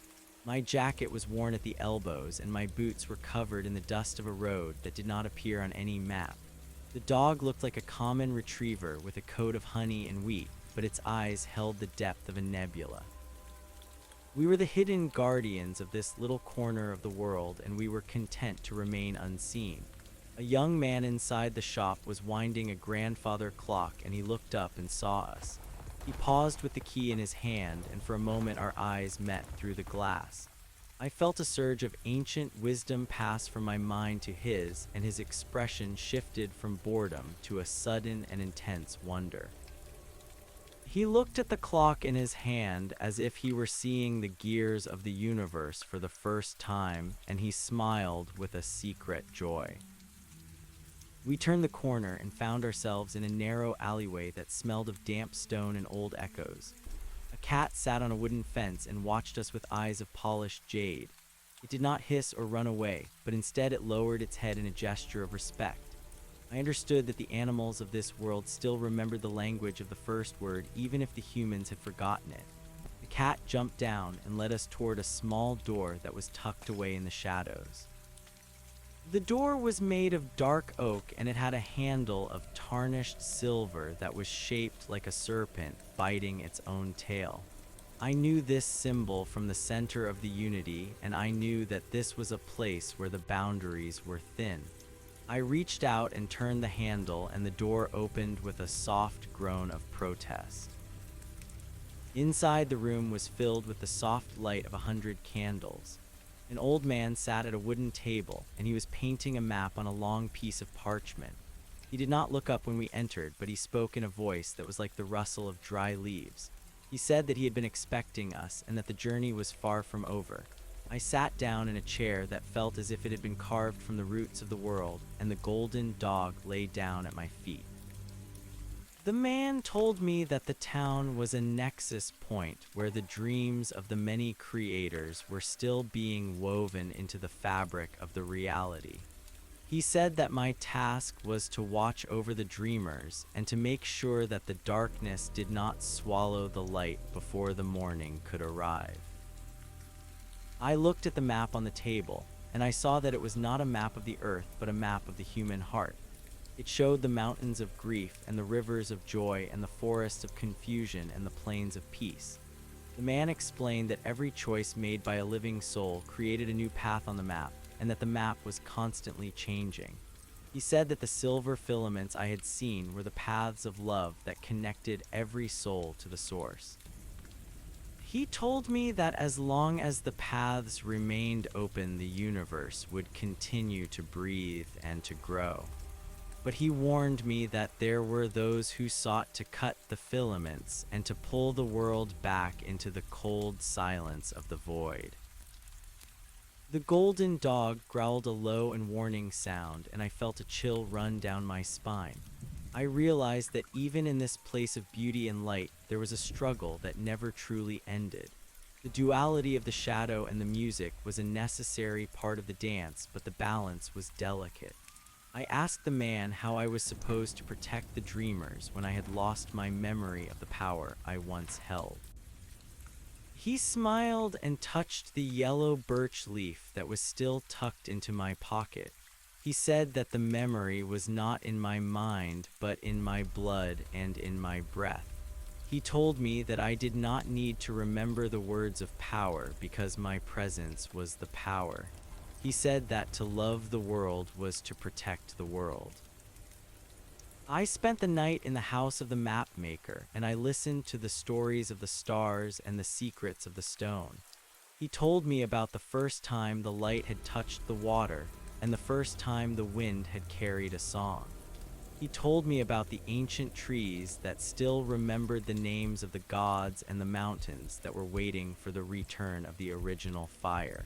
My jacket was worn at the elbows and my boots were covered in the dust of a road that did not appear on any map. The dog looked like a common retriever with a coat of honey and wheat, but its eyes held the depth of a nebula. We were the hidden guardians of this little corner of the world, and we were content to remain unseen. A young man inside the shop was winding a grandfather clock, and he looked up and saw us. He paused with the key in his hand, and for a moment our eyes met through the glass. I felt a surge of ancient wisdom pass from my mind to his, and his expression shifted from boredom to a sudden and intense wonder. He looked at the clock in his hand as if he were seeing the gears of the universe for the first time, and he smiled with a secret joy. We turned the corner and found ourselves in a narrow alleyway that smelled of damp stone and old echoes. A cat sat on a wooden fence and watched us with eyes of polished jade. It did not hiss or run away, but instead it lowered its head in a gesture of respect. I understood that the animals of this world still remembered the language of the first word, even if the humans had forgotten it. The cat jumped down and led us toward a small door that was tucked away in the shadows. The door was made of dark oak, and it had a handle of tarnished silver that was shaped like a serpent biting its own tail. I knew this symbol from the center of the unity, and I knew that this was a place where the boundaries were thin. I reached out and turned the handle, and the door opened with a soft groan of protest. Inside, the room was filled with the soft light of 100 candles. An old man sat at a wooden table, and he was painting a map on a long piece of parchment. He did not look up when we entered, but he spoke in a voice that was like the rustle of dry leaves. He said that he had been expecting us, and that the journey was far from over. I sat down in a chair that felt as if it had been carved from the roots of the world, and the golden dog lay down at my feet. The man told me that the town was a nexus point where the dreams of the many creators were still being woven into the fabric of the reality. He said that my task was to watch over the dreamers and to make sure that the darkness did not swallow the light before the morning could arrive. I looked at the map on the table, and I saw that it was not a map of the earth, but a map of the human heart. It showed the mountains of grief and the rivers of joy and the forests of confusion and the plains of peace. The man explained that every choice made by a living soul created a new path on the map, and that the map was constantly changing. He said that the silver filaments I had seen were the paths of love that connected every soul to the source. He told me that as long as the paths remained open, the universe would continue to breathe and to grow. But he warned me that there were those who sought to cut the filaments and to pull the world back into the cold silence of the void. The golden dog growled a low and warning sound, and I felt a chill run down my spine. I realized that even in this place of beauty and light, there was a struggle that never truly ended. The duality of the shadow and the music was a necessary part of the dance, but the balance was delicate. I asked the man how I was supposed to protect the dreamers when I had lost my memory of the power I once held. He smiled and touched the yellow birch leaf that was still tucked into my pocket. He said that the memory was not in my mind, but in my blood and in my breath. He told me that I did not need to remember the words of power because my presence was the power. He said that to love the world was to protect the world. I spent the night in the house of the map maker, and I listened to the stories of the stars and the secrets of the stone. He told me about the first time the light had touched the water, and the first time the wind had carried a song. He told me about the ancient trees that still remembered the names of the gods and the mountains that were waiting for the return of the original fire.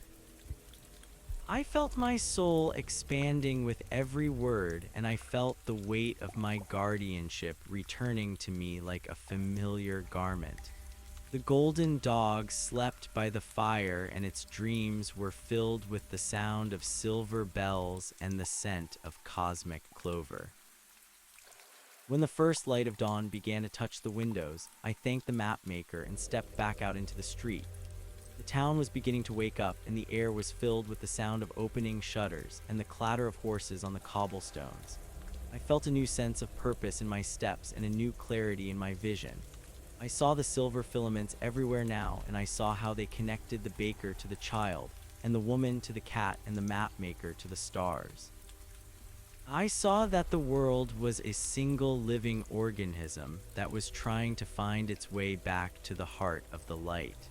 I felt my soul expanding with every word, and I felt the weight of my guardianship returning to me like a familiar garment. The golden dog slept by the fire, and its dreams were filled with the sound of silver bells and the scent of cosmic clover. When the first light of dawn began to touch the windows, I thanked the map maker and stepped back out into the street. The town was beginning to wake up, and the air was filled with the sound of opening shutters and the clatter of horses on the cobblestones. I felt a new sense of purpose in my steps and a new clarity in my vision. I saw the silver filaments everywhere now, and I saw how they connected the baker to the child, and the woman to the cat, and the map maker to the stars. I saw that the world was a single living organism that was trying to find its way back to the heart of the light.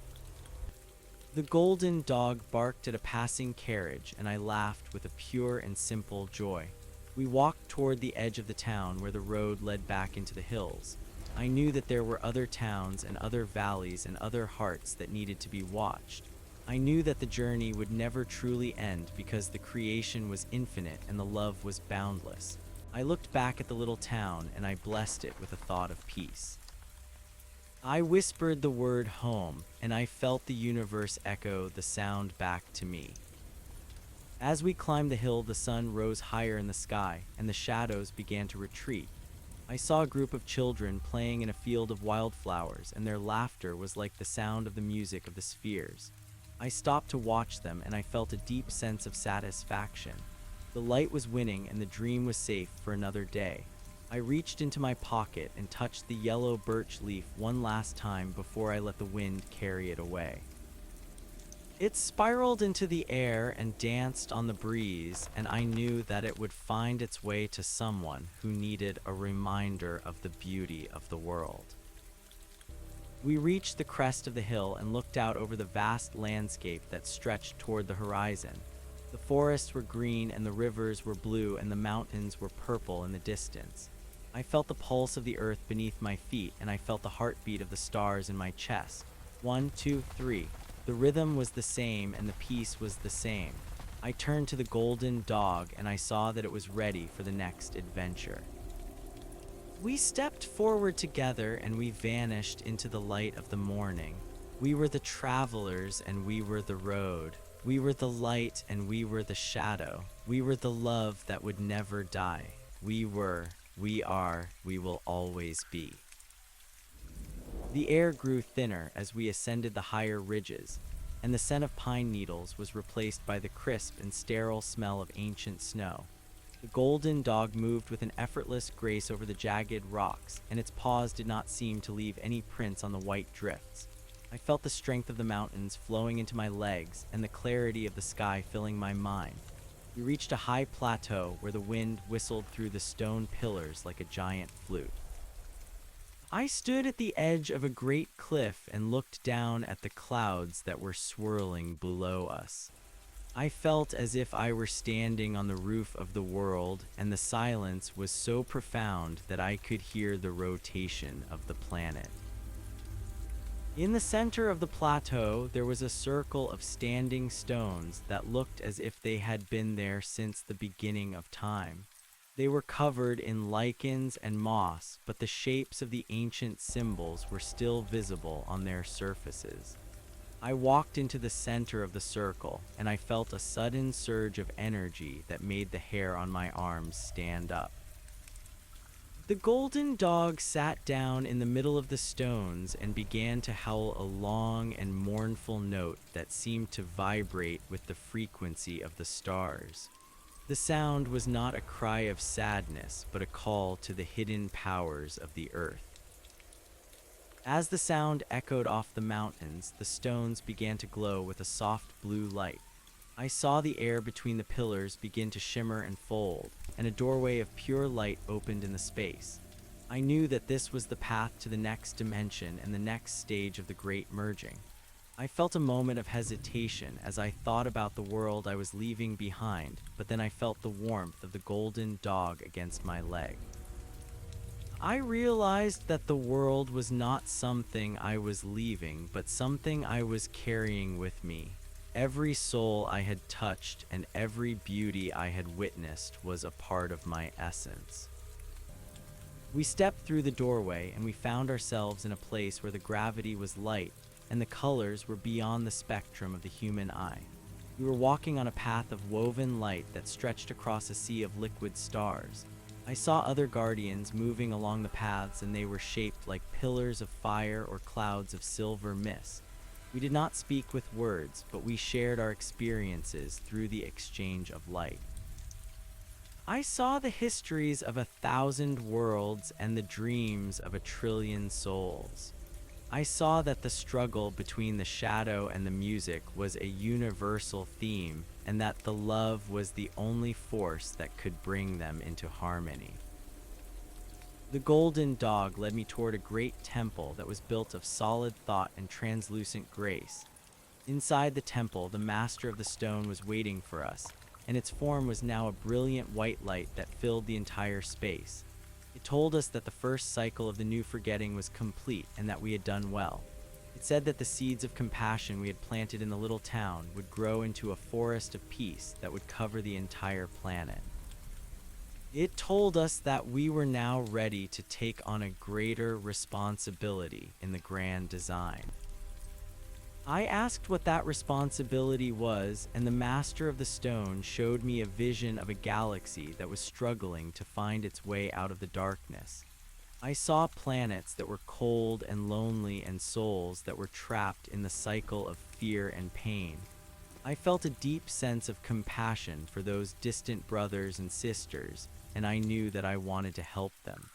The golden dog barked at a passing carriage, and I laughed with a pure and simple joy. We walked toward the edge of the town where the road led back into the hills. I knew that there were other towns and other valleys and other hearts that needed to be watched. I knew that the journey would never truly end because the creation was infinite and the love was boundless. I looked back at the little town and I blessed it with a thought of peace. I whispered the word home, and I felt the universe echo the sound back to me. As we climbed the hill, the sun rose higher in the sky, and the shadows began to retreat. I saw a group of children playing in a field of wildflowers, and their laughter was like the sound of the music of the spheres. I stopped to watch them, and I felt a deep sense of satisfaction. The light was winning, and the dream was safe for another day. I reached into my pocket and touched the yellow birch leaf one last time before I let the wind carry it away. It spiraled into the air and danced on the breeze, and I knew that it would find its way to someone who needed a reminder of the beauty of the world. We reached the crest of the hill and looked out over the vast landscape that stretched toward the horizon. The forests were green and the rivers were blue and the mountains were purple in the distance. I felt the pulse of the earth beneath my feet, and I felt the heartbeat of the stars in my chest. 1, 2, 3. The rhythm was the same and the peace was the same. I turned to the golden dog and I saw that it was ready for the next adventure. We stepped forward together and we vanished into the light of the morning. We were the travelers and we were the road. We were the light and we were the shadow. We were the love that would never die. We were, we are, we will always be. The air grew thinner as we ascended the higher ridges, and the scent of pine needles was replaced by the crisp and sterile smell of ancient snow. The golden dog moved with an effortless grace over the jagged rocks, and its paws did not seem to leave any prints on the white drifts. I felt the strength of the mountains flowing into my legs and the clarity of the sky filling my mind. We reached a high plateau where the wind whistled through the stone pillars like a giant flute. I stood at the edge of a great cliff and looked down at the clouds that were swirling below us. I felt as if I were standing on the roof of the world, and the silence was so profound that I could hear the rotation of the planet. In the center of the plateau, there was a circle of standing stones that looked as if they had been there since the beginning of time. They were covered in lichens and moss, but the shapes of the ancient symbols were still visible on their surfaces. I walked into the center of the circle, and I felt a sudden surge of energy that made the hair on my arms stand up. The golden dog sat down in the middle of the stones and began to howl a long and mournful note that seemed to vibrate with the frequency of the stars. The sound was not a cry of sadness, but a call to the hidden powers of the earth. As the sound echoed off the mountains, the stones began to glow with a soft blue light. I saw the air between the pillars begin to shimmer and fold, and a doorway of pure light opened in the space. I knew that this was the path to the next dimension and the next stage of the great merging. I felt a moment of hesitation as I thought about the world I was leaving behind, but then I felt the warmth of the golden dog against my leg. I realized that the world was not something I was leaving, but something I was carrying with me. Every soul I had touched and every beauty I had witnessed was a part of my essence. We stepped through the doorway and we found ourselves in a place where the gravity was light and the colors were beyond the spectrum of the human eye. We were walking on a path of woven light that stretched across a sea of liquid stars. I saw other guardians moving along the paths, and they were shaped like pillars of fire or clouds of silver mist. We did not speak with words, but we shared our experiences through the exchange of light. I saw the histories of 1,000 worlds and the dreams of 1,000,000,000,000 souls. I saw that the struggle between the shadow and the music was a universal theme, and that the love was the only force that could bring them into harmony. The golden dog led me toward a great temple that was built of solid thought and translucent grace. Inside the temple, the master of the stone was waiting for us, and its form was now a brilliant white light that filled the entire space. It told us that the first cycle of the new forgetting was complete and that we had done well. It said that the seeds of compassion we had planted in the little town would grow into a forest of peace that would cover the entire planet. It told us that we were now ready to take on a greater responsibility in the grand design. I asked what that responsibility was, and the Master of the Stone showed me a vision of a galaxy that was struggling to find its way out of the darkness. I saw planets that were cold and lonely and souls that were trapped in the cycle of fear and pain. I felt a deep sense of compassion for those distant brothers and sisters, and I knew that I wanted to help them.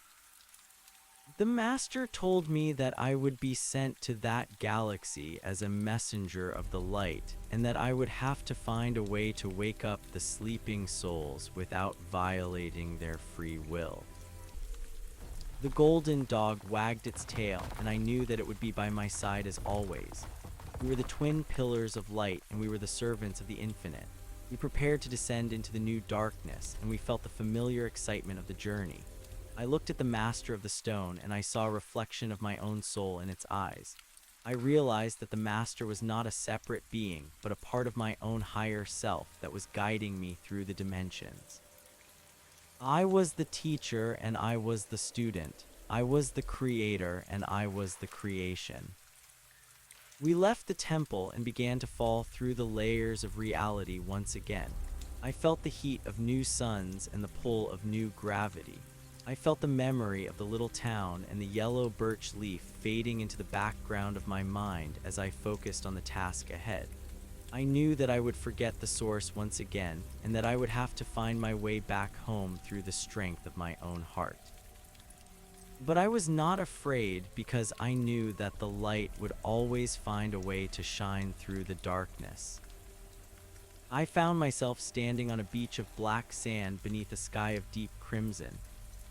The Master told me that I would be sent to that galaxy as a messenger of the light, and that I would have to find a way to wake up the sleeping souls without violating their free will. The golden dog wagged its tail, and I knew that it would be by my side as always. We were the twin pillars of light, and we were the servants of the infinite. We prepared to descend into the new darkness, and we felt the familiar excitement of the journey. I looked at the Master of the Stone, and I saw a reflection of my own soul in its eyes. I realized that the Master was not a separate being, but a part of my own higher self that was guiding me through the dimensions. I was the teacher, and I was the student. I was the creator, and I was the creation. We left the temple and began to fall through the layers of reality once again. I felt the heat of new suns and the pull of new gravity. I felt the memory of the little town and the yellow birch leaf fading into the background of my mind as I focused on the task ahead. I knew that I would forget the source once again, and that I would have to find my way back home through the strength of my own heart. But I was not afraid, because I knew that the light would always find a way to shine through the darkness. I found myself standing on a beach of black sand beneath a sky of deep crimson.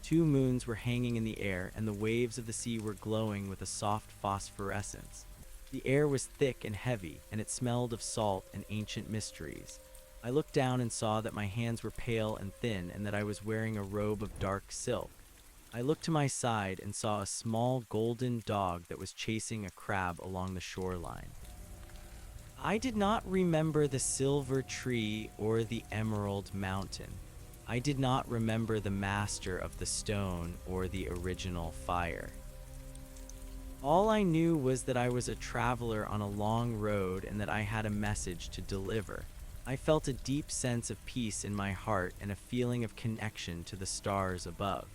2 moons were hanging in the air, and the waves of the sea were glowing with a soft phosphorescence. The air was thick and heavy, and it smelled of salt and ancient mysteries. I looked down and saw that my hands were pale and thin, and that I was wearing a robe of dark silk. I looked to my side and saw a small golden dog that was chasing a crab along the shoreline. I did not remember the silver tree or the emerald mountain. I did not remember the Master of the Stone or the original fire. All I knew was that I was a traveler on a long road, and that I had a message to deliver. I felt a deep sense of peace in my heart and a feeling of connection to the stars above.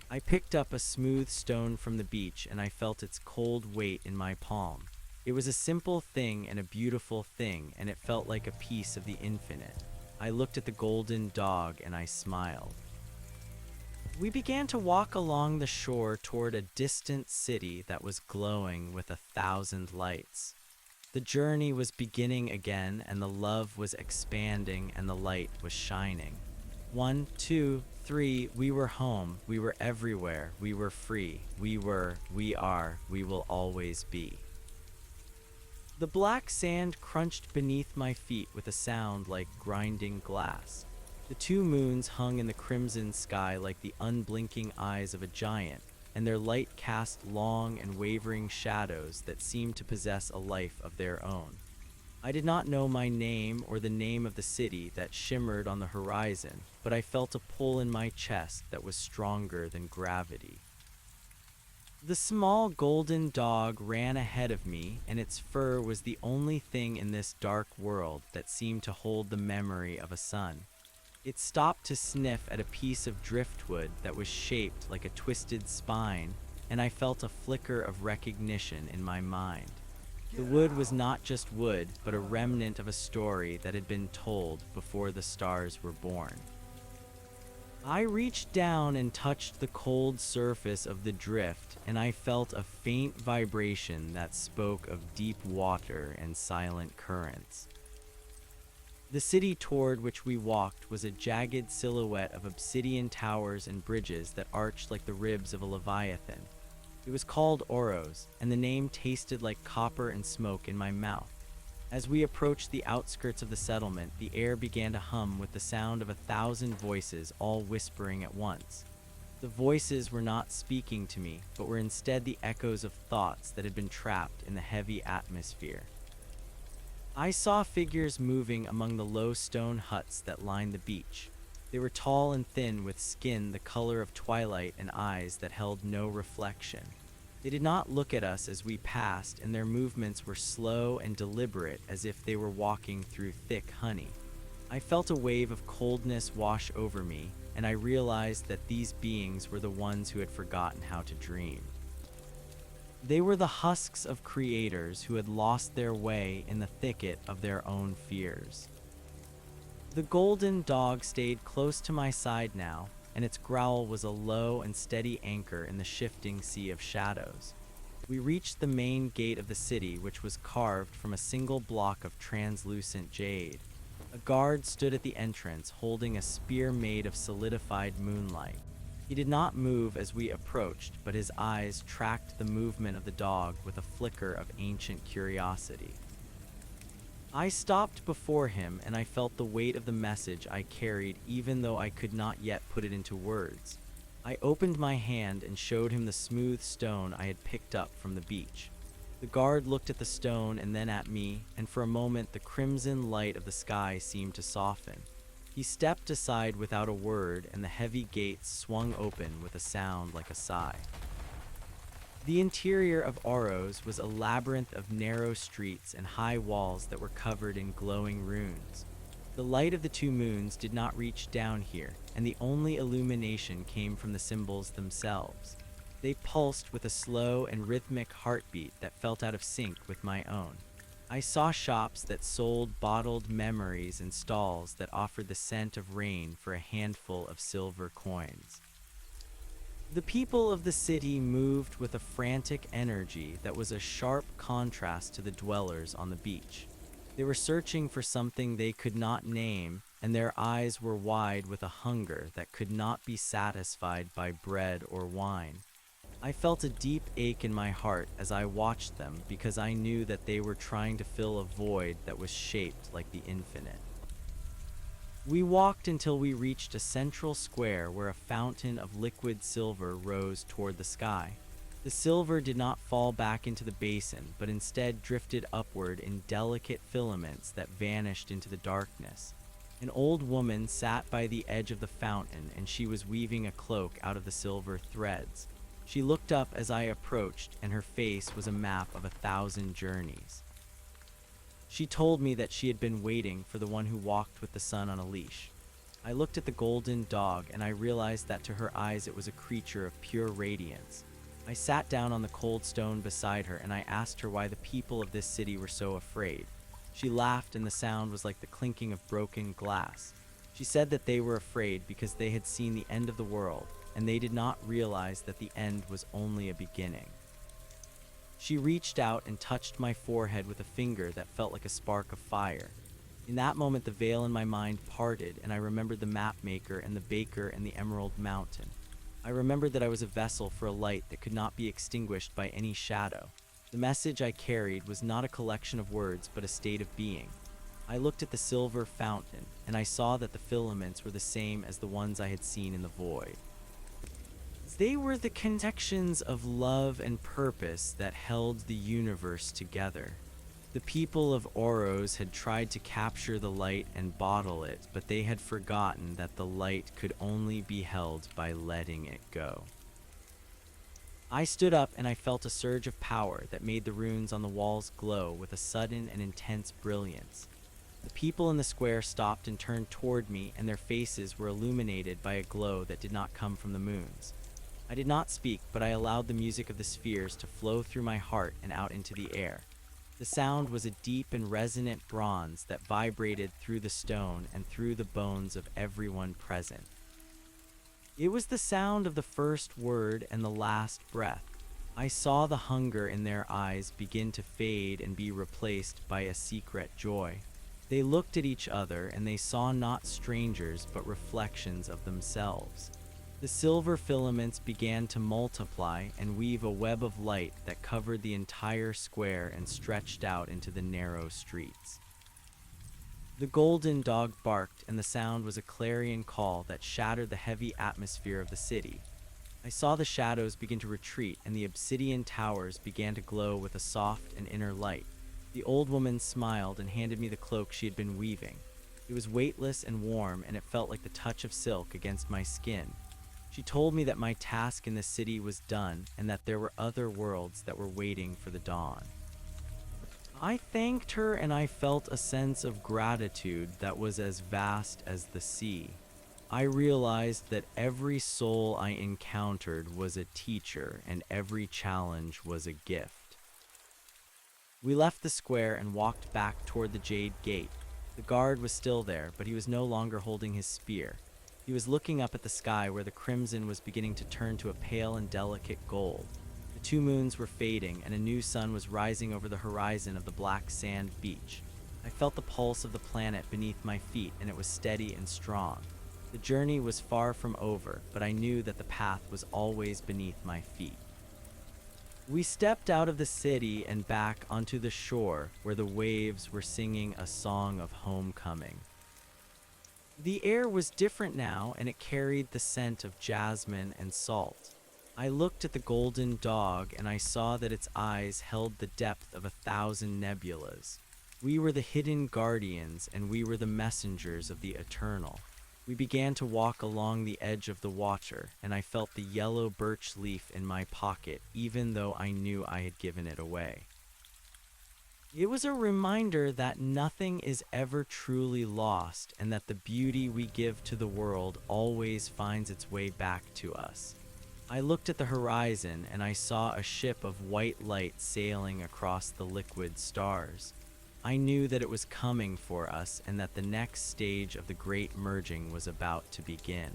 I picked up a smooth stone from the beach, and I felt its cold weight in my palm. It was a simple thing and a beautiful thing, and it felt like a piece of the infinite. I looked at the golden dog and I smiled. We began to walk along the shore toward a distant city that was glowing with 1,000 lights. The journey was beginning again, and the love was expanding, and the light was shining. 1, 2, 3, we were home, we were everywhere, we were free, we are, we will always be. The black sand crunched beneath my feet with a sound like grinding glass. The 2 moons hung in the crimson sky like the unblinking eyes of a giant, and their light cast long and wavering shadows that seemed to possess a life of their own. I did not know my name or the name of the city that shimmered on the horizon, but I felt a pull in my chest that was stronger than gravity. The small golden dog ran ahead of me, and its fur was the only thing in this dark world that seemed to hold the memory of a sun. It stopped to sniff at a piece of driftwood that was shaped like a twisted spine, and I felt a flicker of recognition in my mind. The wood was not just wood, but a remnant of a story that had been told before the stars were born. I reached down and touched the cold surface of the drift, and I felt a faint vibration that spoke of deep water and silent currents. The city toward which we walked was a jagged silhouette of obsidian towers and bridges that arched like the ribs of a leviathan. It was called Oros, and the name tasted like copper and smoke in my mouth. As we approached the outskirts of the settlement, the air began to hum with the sound of 1,000 voices all whispering at once. The voices were not speaking to me, but were instead the echoes of thoughts that had been trapped in the heavy atmosphere. I saw figures moving among the low stone huts that lined the beach. They were tall and thin, with skin the color of twilight and eyes that held no reflection. They did not look at us as we passed, and their movements were slow and deliberate, as if they were walking through thick honey. I felt a wave of coldness wash over me, and I realized that these beings were the ones who had forgotten how to dream. They were the husks of creators who had lost their way in the thicket of their own fears. The golden dog stayed close to my side now, and its growl was a low and steady anchor in the shifting sea of shadows. We reached the main gate of the city, which was carved from a single block of translucent jade. A guard stood at the entrance, holding a spear made of solidified moonlight. He did not move as we approached, but his eyes tracked the movement of the dog with a flicker of ancient curiosity. I stopped before him, and I felt the weight of the message I carried, even though I could not yet put it into words. I opened my hand and showed him the smooth stone I had picked up from the beach. The guard looked at the stone and then at me, and for a moment the crimson light of the sky seemed to soften. He stepped aside without a word, and the heavy gates swung open with a sound like a sigh. The interior of Oros was a labyrinth of narrow streets and high walls that were covered in glowing runes. The light of the two moons did not reach down here, and the only illumination came from the symbols themselves. They pulsed with a slow and rhythmic heartbeat that felt out of sync with my own. I saw shops that sold bottled memories and stalls that offered the scent of rain for a handful of silver coins. The people of the city moved with a frantic energy that was a sharp contrast to the dwellers on the beach. They were searching for something they could not name, and their eyes were wide with a hunger that could not be satisfied by bread or wine. I felt a deep ache in my heart as I watched them, because I knew that they were trying to fill a void that was shaped like the infinite. We walked until we reached a central square where a fountain of liquid silver rose toward the sky. The silver did not fall back into the basin, but instead drifted upward in delicate filaments that vanished into the darkness. An old woman sat by the edge of the fountain, and she was weaving a cloak out of the silver threads. She looked up as I approached, and her face was a map of 1,000 journeys. She told me that she had been waiting for the one who walked with the sun on a leash. I looked at the golden dog, and I realized that to her eyes it was a creature of pure radiance. I sat down on the cold stone beside her, and I asked her why the people of this city were so afraid. She laughed, and the sound was like the clinking of broken glass. She said that they were afraid because they had seen the end of the world, and they did not realize that the end was only a beginning. She reached out and touched my forehead with a finger that felt like a spark of fire. In that moment, the veil in my mind parted, and I remembered the map maker and the baker and the Emerald Mountain. I remembered that I was a vessel for a light that could not be extinguished by any shadow. The message I carried was not a collection of words, but a state of being. I looked at the silver fountain, and I saw that the filaments were the same as the ones I had seen in the void. They were the connections of love and purpose that held the universe together. The people of Oros had tried to capture the light and bottle it, but they had forgotten that the light could only be held by letting it go. I stood up, and I felt a surge of power that made the runes on the walls glow with a sudden and intense brilliance. The people in the square stopped and turned toward me, and their faces were illuminated by a glow that did not come from the moons. I did not speak, but I allowed the music of the spheres to flow through my heart and out into the air. The sound was a deep and resonant bronze that vibrated through the stone and through the bones of everyone present. It was the sound of the first word and the last breath. I saw the hunger in their eyes begin to fade and be replaced by a secret joy. They looked at each other, and they saw not strangers but reflections of themselves. The silver filaments began to multiply and weave a web of light that covered the entire square and stretched out into the narrow streets. The golden dog barked, and the sound was a clarion call that shattered the heavy atmosphere of the city. I saw the shadows begin to retreat, and the obsidian towers began to glow with a soft and inner light. The old woman smiled and handed me the cloak she had been weaving. It was weightless and warm, and it felt like the touch of silk against my skin. She told me that my task in the city was done, and that there were other worlds that were waiting for the dawn. I thanked her, and I felt a sense of gratitude that was as vast as the sea. I realized that every soul I encountered was a teacher, and every challenge was a gift. We left the square and walked back toward the Jade Gate. The guard was still there, but he was no longer holding his spear. He was looking up at the sky, where the crimson was beginning to turn to a pale and delicate gold. The 2 moons were fading, and a new sun was rising over the horizon of the black sand beach. I felt the pulse of the planet beneath my feet, and it was steady and strong. The journey was far from over, but I knew that the path was always beneath my feet. We stepped out of the city and back onto the shore, where the waves were singing a song of homecoming. The air was different now, and it carried the scent of jasmine and salt. I looked at the golden dog, and I saw that its eyes held the depth of 1,000 nebulas. We were the hidden guardians, and we were the messengers of the eternal. We began to walk along the edge of the water, and I felt the yellow birch leaf in my pocket, even though I knew I had given it away. It was a reminder that nothing is ever truly lost, and that the beauty we give to the world always finds its way back to us. I looked at the horizon, and I saw a ship of white light sailing across the liquid stars. I knew that it was coming for us, and that the next stage of the great merging was about to begin.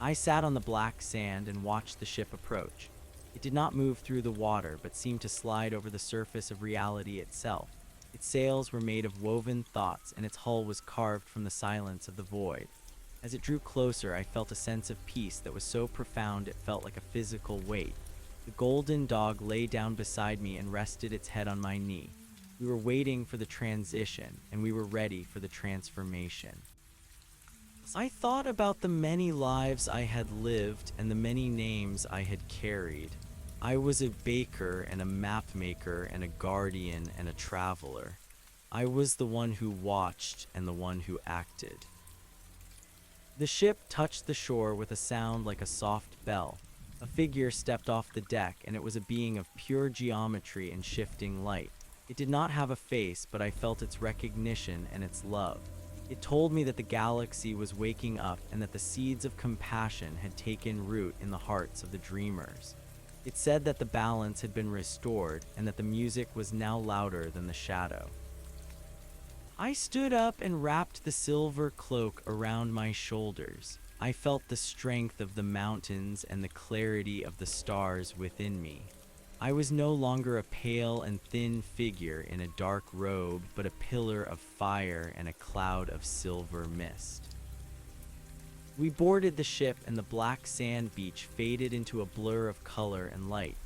I sat on the black sand and watched the ship approach. It did not move through the water, but seemed to slide over the surface of reality itself. Its sails were made of woven thoughts, and its hull was carved from the silence of the void. As it drew closer, I felt a sense of peace that was so profound it felt like a physical weight. The golden dog lay down beside me and rested its head on my knee. We were waiting for the transition, and we were ready for the transformation. I thought about the many lives I had lived and the many names I had carried. I was a baker and a map maker and a guardian and a traveler. I was the one who watched and the one who acted. The ship touched the shore with a sound like a soft bell. A figure stepped off the deck, and it was a being of pure geometry and shifting light. It did not have a face, but I felt its recognition and its love. It told me that the galaxy was waking up and that the seeds of compassion had taken root in the hearts of the dreamers. It said that the balance had been restored and that the music was now louder than the shadow. I stood up and wrapped the silver cloak around my shoulders. I felt the strength of the mountains and the clarity of the stars within me. I was no longer a pale and thin figure in a dark robe, but a pillar of fire and a cloud of silver mist. We boarded the ship, and the black sand beach faded into a blur of color and light.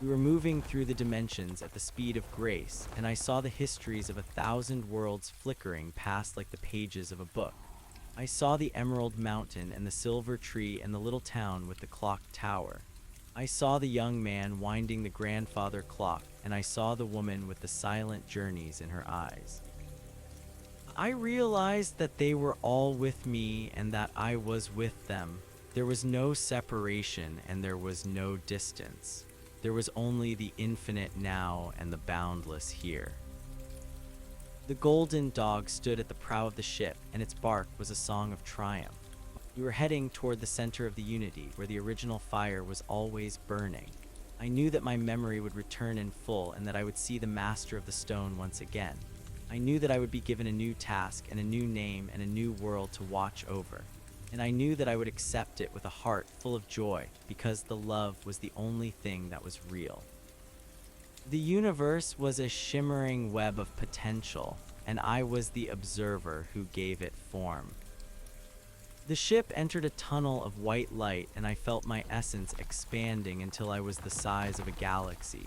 We were moving through the dimensions at the speed of grace, and I saw the histories of 1,000 worlds flickering past like the pages of a book. I saw the Emerald Mountain and the silver tree and the little town with the clock tower. I saw the young man winding the grandfather clock, and I saw the woman with the silent journeys in her eyes. I realized that they were all with me and that I was with them. There was no separation and there was no distance. There was only the infinite now and the boundless here. The golden dog stood at the prow of the ship, and its bark was a song of triumph. We were heading toward the center of the Unity, where the original fire was always burning. I knew that my memory would return in full and that I would see the master of the stone once again. I knew that I would be given a new task and a new name and a new world to watch over. And I knew that I would accept it with a heart full of joy because the love was the only thing that was real. The universe was a shimmering web of potential, and I was the observer who gave it form. The ship entered a tunnel of white light, and I felt my essence expanding until I was the size of a galaxy.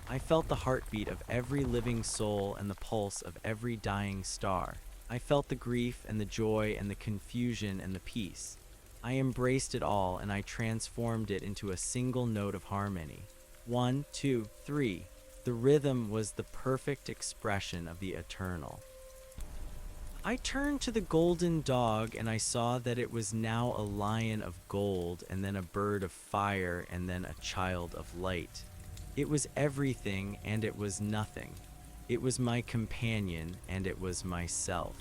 I felt the heartbeat of every living soul and the pulse of every dying star. I felt the grief and the joy and the confusion and the peace. I embraced it all, and I transformed it into a single note of harmony. 1, 2, 3. The rhythm was the perfect expression of the eternal. I turned to the golden dog, and I saw that it was now a lion of gold, and then a bird of fire, and then a child of light. It was everything, and it was nothing. It was my companion, and it was myself.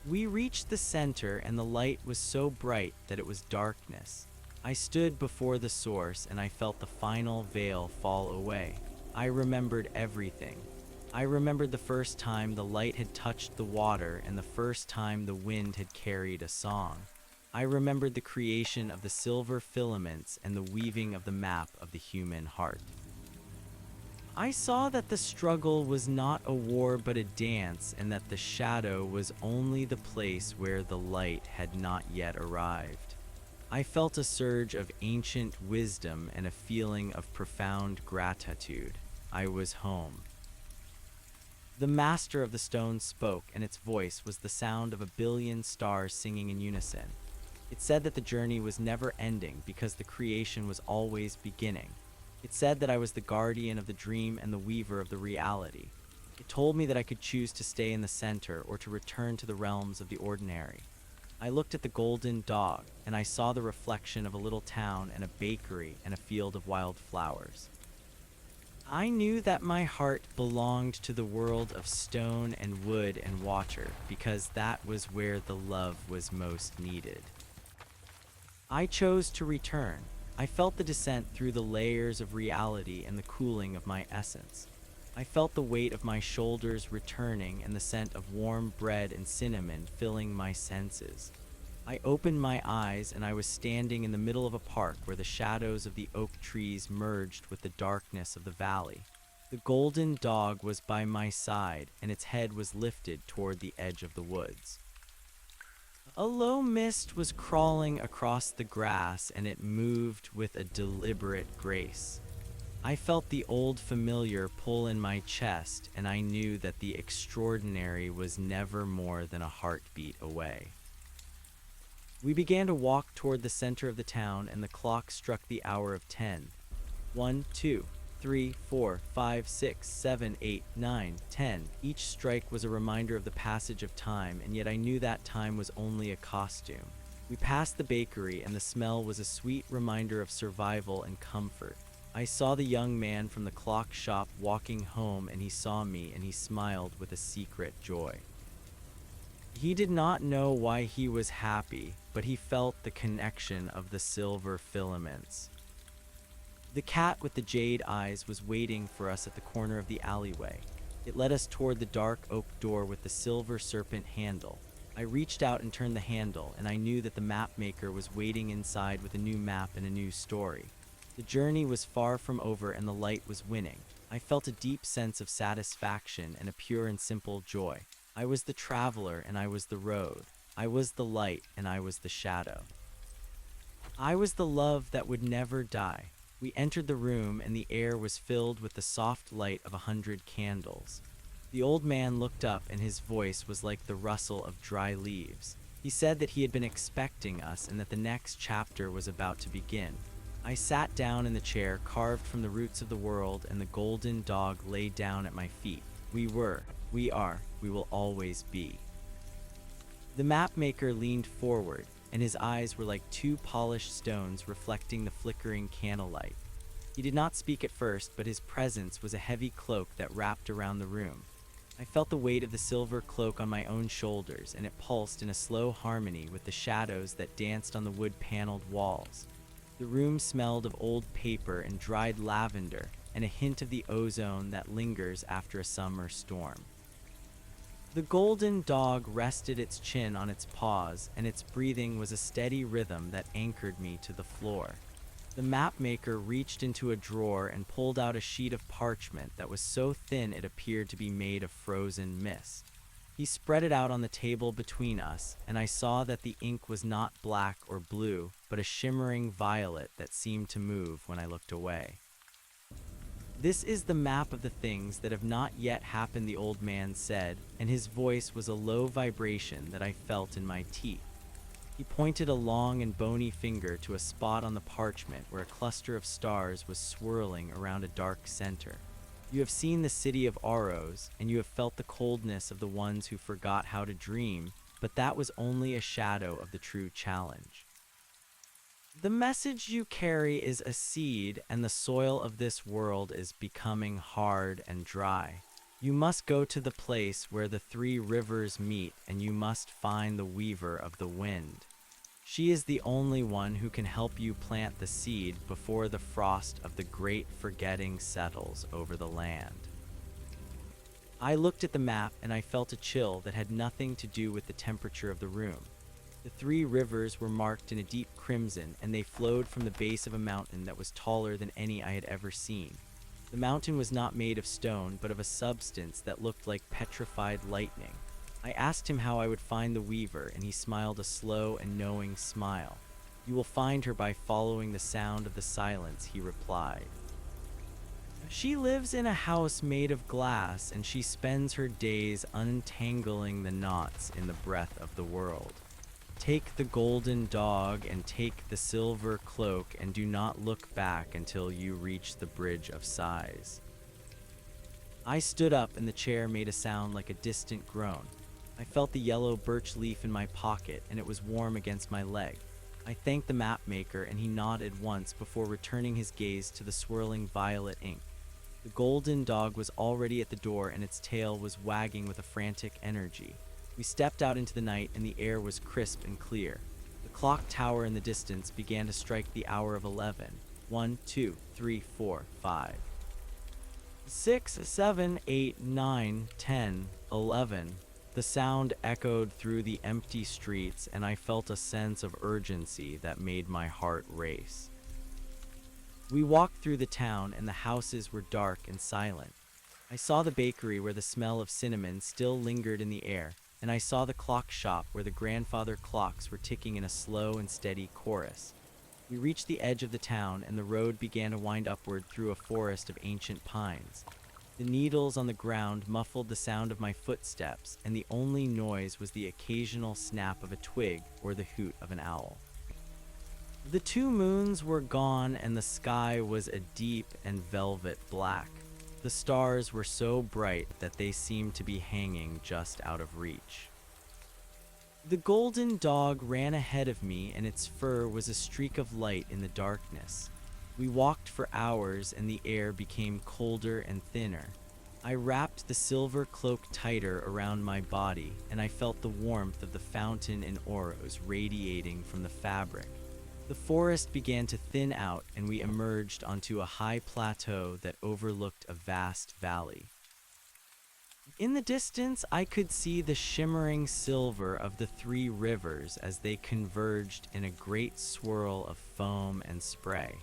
We reached the center, and the light was so bright that it was darkness. I stood before the source, and I felt the final veil fall away. I remembered everything. I remembered the first time the light had touched the water and the first time the wind had carried a song. I remembered the creation of the silver filaments and the weaving of the map of the human heart. I saw that the struggle was not a war but a dance, and that the shadow was only the place where the light had not yet arrived. I felt a surge of ancient wisdom and a feeling of profound gratitude. I was home. The master of the stone spoke, and its voice was the sound of 1 billion stars singing in unison. It said that the journey was never ending because the creation was always beginning. It said that I was the guardian of the dream and the weaver of the reality. It told me that I could choose to stay in the center or to return to the realms of the ordinary. I looked at the golden dog, and I saw the reflection of a little town and a bakery and a field of wild flowers. I knew that my heart belonged to the world of stone and wood and water because that was where the love was most needed. I chose to return. I felt the descent through the layers of reality and the cooling of my essence. I felt the weight of my shoulders returning and the scent of warm bread and cinnamon filling my senses. I opened my eyes, and I was standing in the middle of a park where the shadows of the oak trees merged with the darkness of the valley. The golden dog was by my side, and its head was lifted toward the edge of the woods. A low mist was crawling across the grass, and it moved with a deliberate grace. I felt the old familiar pull in my chest, and I knew that the extraordinary was never more than a heartbeat away. We began to walk toward the center of the town, and the clock struck the hour of 10. 1, 2, 3, 4, 5, 6, 7, 8, 9, 10. Each strike was a reminder of the passage of time, and yet I knew that time was only a costume. We passed the bakery, and the smell was a sweet reminder of survival and comfort. I saw the young man from the clock shop walking home, and he saw me, and he smiled with a secret joy. He did not know why he was happy, but he felt the connection of the silver filaments. The cat with the jade eyes was waiting for us at the corner of the alleyway. It led us toward the dark oak door with the silver serpent handle. I reached out and turned the handle, and I knew that the map maker was waiting inside with a new map and a new story. The journey was far from over, and the light was winning. I felt a deep sense of satisfaction and a pure and simple joy. I was the traveler, and I was the road. I was the light, and I was the shadow. I was the love that would never die. We entered the room, and the air was filled with the soft light of 100 candles. The old man looked up, and his voice was like the rustle of dry leaves. He said that he had been expecting us, and that the next chapter was about to begin. I sat down in the chair carved from the roots of the world, and the golden dog lay down at my feet. We were, we are, we will always be. The map maker leaned forward, and his eyes were like 2 polished stones reflecting the flickering candlelight. He did not speak at first, but his presence was a heavy cloak that wrapped around the room. I felt the weight of the silver cloak on my own shoulders, and it pulsed in a slow harmony with the shadows that danced on the wood-paneled walls. The room smelled of old paper and dried lavender, and a hint of the ozone that lingers after a summer storm. The golden dog rested its chin on its paws, and its breathing was a steady rhythm that anchored me to the floor. The mapmaker reached into a drawer and pulled out a sheet of parchment that was so thin it appeared to be made of frozen mist. He spread it out on the table between us, and I saw that the ink was not black or blue, but a shimmering violet that seemed to move when I looked away. "This is the map of the things that have not yet happened," the old man said, and his voice was a low vibration that I felt in my teeth. He pointed a long and bony finger to a spot on the parchment where a cluster of stars was swirling around a dark center. "You have seen the city of Auros, and you have felt the coldness of the ones who forgot how to dream, but that was only a shadow of the true challenge. The message you carry is a seed, and the soil of this world is becoming hard and dry. You must go to the place where the three rivers meet, and you must find the weaver of the wind. She is the only one who can help you plant the seed before the frost of the great forgetting settles over the land." I looked at the map, and I felt a chill that had nothing to do with the temperature of the room. The three rivers were marked in a deep crimson, and they flowed from the base of a mountain that was taller than any I had ever seen. The mountain was not made of stone, but of a substance that looked like petrified lightning. I asked him how I would find the weaver, and he smiled a slow and knowing smile. "You will find her by following the sound of the silence," he replied. "She lives in a house made of glass, and she spends her days untangling the knots in the breath of the world. Take the golden dog and take the silver cloak, and do not look back until you reach the bridge of sighs." I stood up, and the chair made a sound like a distant groan. I felt the yellow birch leaf in my pocket, and it was warm against my leg. I thanked the map maker, and he nodded once before returning his gaze to the swirling violet ink. The golden dog was already at the door, and its tail was wagging with a frantic energy. We stepped out into the night, and the air was crisp and clear. The clock tower in the distance began to strike the hour of 11. 1, 2, 3, 4, 5. 6, 7, 8, 9, 10, 11. The sound echoed through the empty streets, and I felt a sense of urgency that made my heart race. We walked through the town, and the houses were dark and silent. I saw the bakery where the smell of cinnamon still lingered in the air, and I saw the clock shop where the grandfather clocks were ticking in a slow and steady chorus. We reached the edge of the town, and the road began to wind upward through a forest of ancient pines. The needles on the ground muffled the sound of my footsteps, and the only noise was the occasional snap of a twig or the hoot of an owl. The 2 moons were gone, and the sky was a deep and velvet black. The stars were so bright that they seemed to be hanging just out of reach. The golden dog ran ahead of me, and its fur was a streak of light in the darkness. We walked for hours, and the air became colder and thinner. I wrapped the silver cloak tighter around my body, and I felt the warmth of the fountain in Auros radiating from the fabric. The forest began to thin out, and we emerged onto a high plateau that overlooked a vast valley. In the distance, I could see the shimmering silver of the 3 rivers as they converged in a great swirl of foam and spray.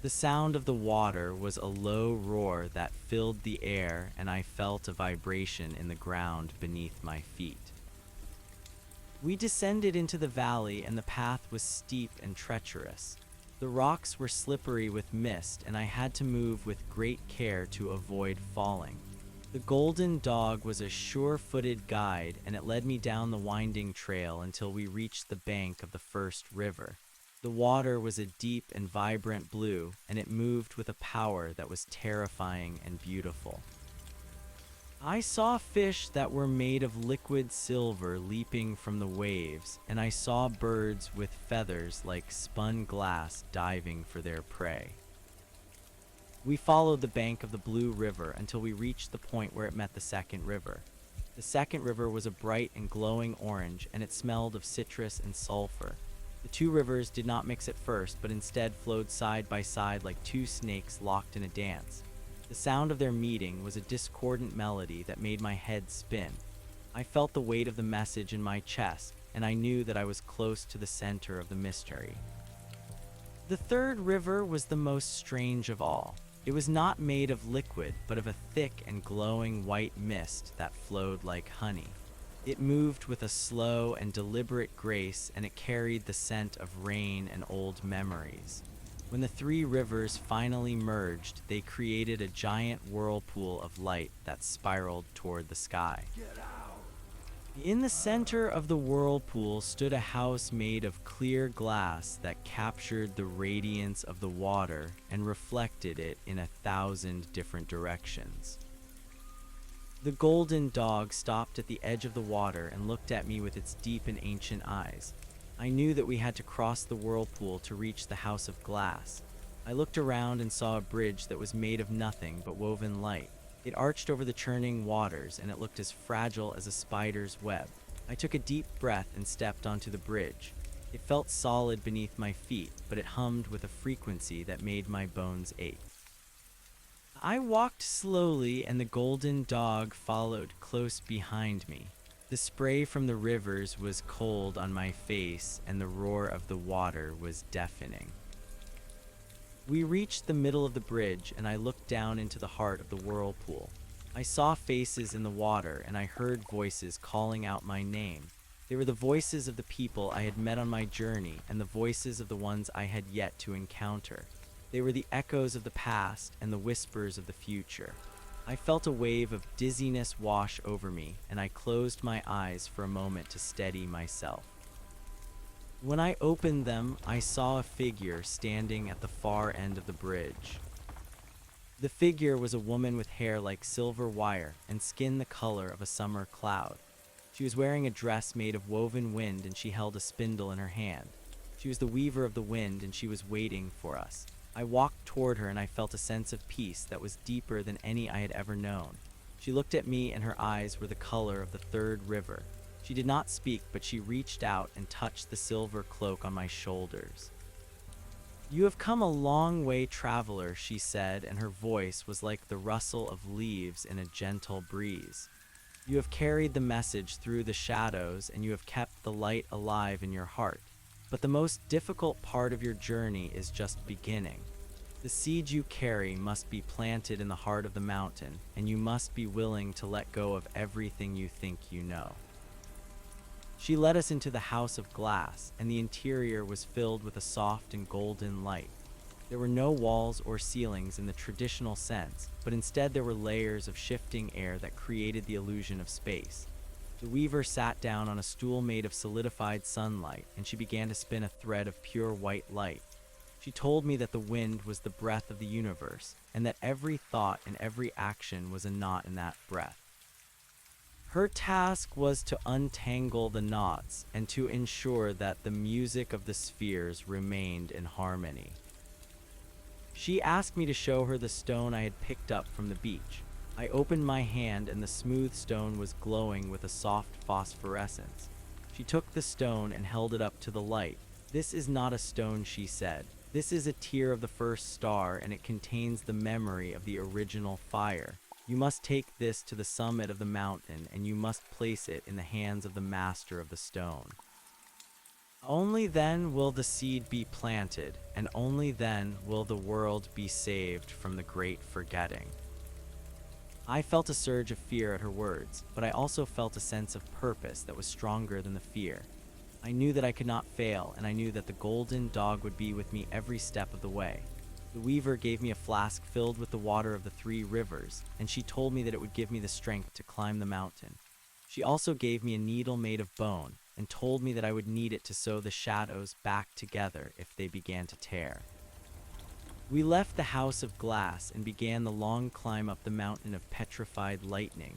The sound of the water was a low roar that filled the air, and I felt a vibration in the ground beneath my feet. We descended into the valley, and the path was steep and treacherous. The rocks were slippery with mist, and I had to move with great care to avoid falling. The golden dog was a sure-footed guide, and it led me down the winding trail until we reached the bank of the first river. The water was a deep and vibrant blue, and it moved with a power that was terrifying and beautiful. I saw fish that were made of liquid silver leaping from the waves, and I saw birds with feathers like spun glass diving for their prey. We followed the bank of the Blue River until we reached the point where it met the second river. The second river was a bright and glowing orange, and it smelled of citrus and sulfur. The two rivers did not mix at first, but instead flowed side by side like two snakes locked in a dance. The sound of their meeting was a discordant melody that made my head spin. I felt the weight of the message in my chest, and I knew that I was close to the center of the mystery. The third river was the most strange of all. It was not made of liquid, but of a thick and glowing white mist that flowed like honey. It moved with a slow and deliberate grace, and it carried the scent of rain and old memories. When the three rivers finally merged, they created a giant whirlpool of light that spiraled toward the sky. In the center of the whirlpool stood a house made of clear glass that captured the radiance of the water and reflected it in 1,000 different directions. The golden dog stopped at the edge of the water and looked at me with its deep and ancient eyes. I knew that we had to cross the whirlpool to reach the house of glass. I looked around and saw a bridge that was made of nothing but woven light. It arched over the churning waters, and it looked as fragile as a spider's web. I took a deep breath and stepped onto the bridge. It felt solid beneath my feet, but it hummed with a frequency that made my bones ache. I walked slowly, and the golden dog followed close behind me. The spray from the rivers was cold on my face, and the roar of the water was deafening. We reached the middle of the bridge, and I looked down into the heart of the whirlpool. I saw faces in the water, and I heard voices calling out my name. They were the voices of the people I had met on my journey, and the voices of the ones I had yet to encounter. They were the echoes of the past and the whispers of the future. I felt a wave of dizziness wash over me, and I closed my eyes for a moment to steady myself. When I opened them, I saw a figure standing at the far end of the bridge. The figure was a woman with hair like silver wire and skin the color of a summer cloud. She was wearing a dress made of woven wind, and she held a spindle in her hand. She was the weaver of the wind, and she was waiting for us. I walked toward her, and I felt a sense of peace that was deeper than any I had ever known. She looked at me, and her eyes were the color of the third river. She did not speak, but she reached out and touched the silver cloak on my shoulders. "You have come a long way, traveler," she said, and her voice was like the rustle of leaves in a gentle breeze. "You have carried the message through the shadows, and you have kept the light alive in your heart. But the most difficult part of your journey is just beginning. The seed you carry must be planted in the heart of the mountain, and you must be willing to let go of everything you think you know." She led us into the house of glass, and the interior was filled with a soft and golden light. There were no walls or ceilings in the traditional sense, but instead there were layers of shifting air that created the illusion of space. The weaver sat down on a stool made of solidified sunlight, and she began to spin a thread of pure white light. She told me that the wind was the breath of the universe, and that every thought and every action was a knot in that breath. Her task was to untangle the knots and to ensure that the music of the spheres remained in harmony. She asked me to show her the stone I had picked up from the beach. I opened my hand, and the smooth stone was glowing with a soft phosphorescence. She took the stone and held it up to the light. "This is not a stone," she said. "This is a tear of the first star, and it contains the memory of the original fire. You must take this to the summit of the mountain, and you must place it in the hands of the master of the stone. Only then will the seed be planted, and only then will the world be saved from the great forgetting." I felt a surge of fear at her words, but I also felt a sense of purpose that was stronger than the fear. I knew that I could not fail, and I knew that the golden dog would be with me every step of the way. The weaver gave me a flask filled with the water of the three rivers, and she told me that it would give me the strength to climb the mountain. She also gave me a needle made of bone, and told me that I would need it to sew the shadows back together if they began to tear. We left the house of glass and began the long climb up the mountain of petrified lightning.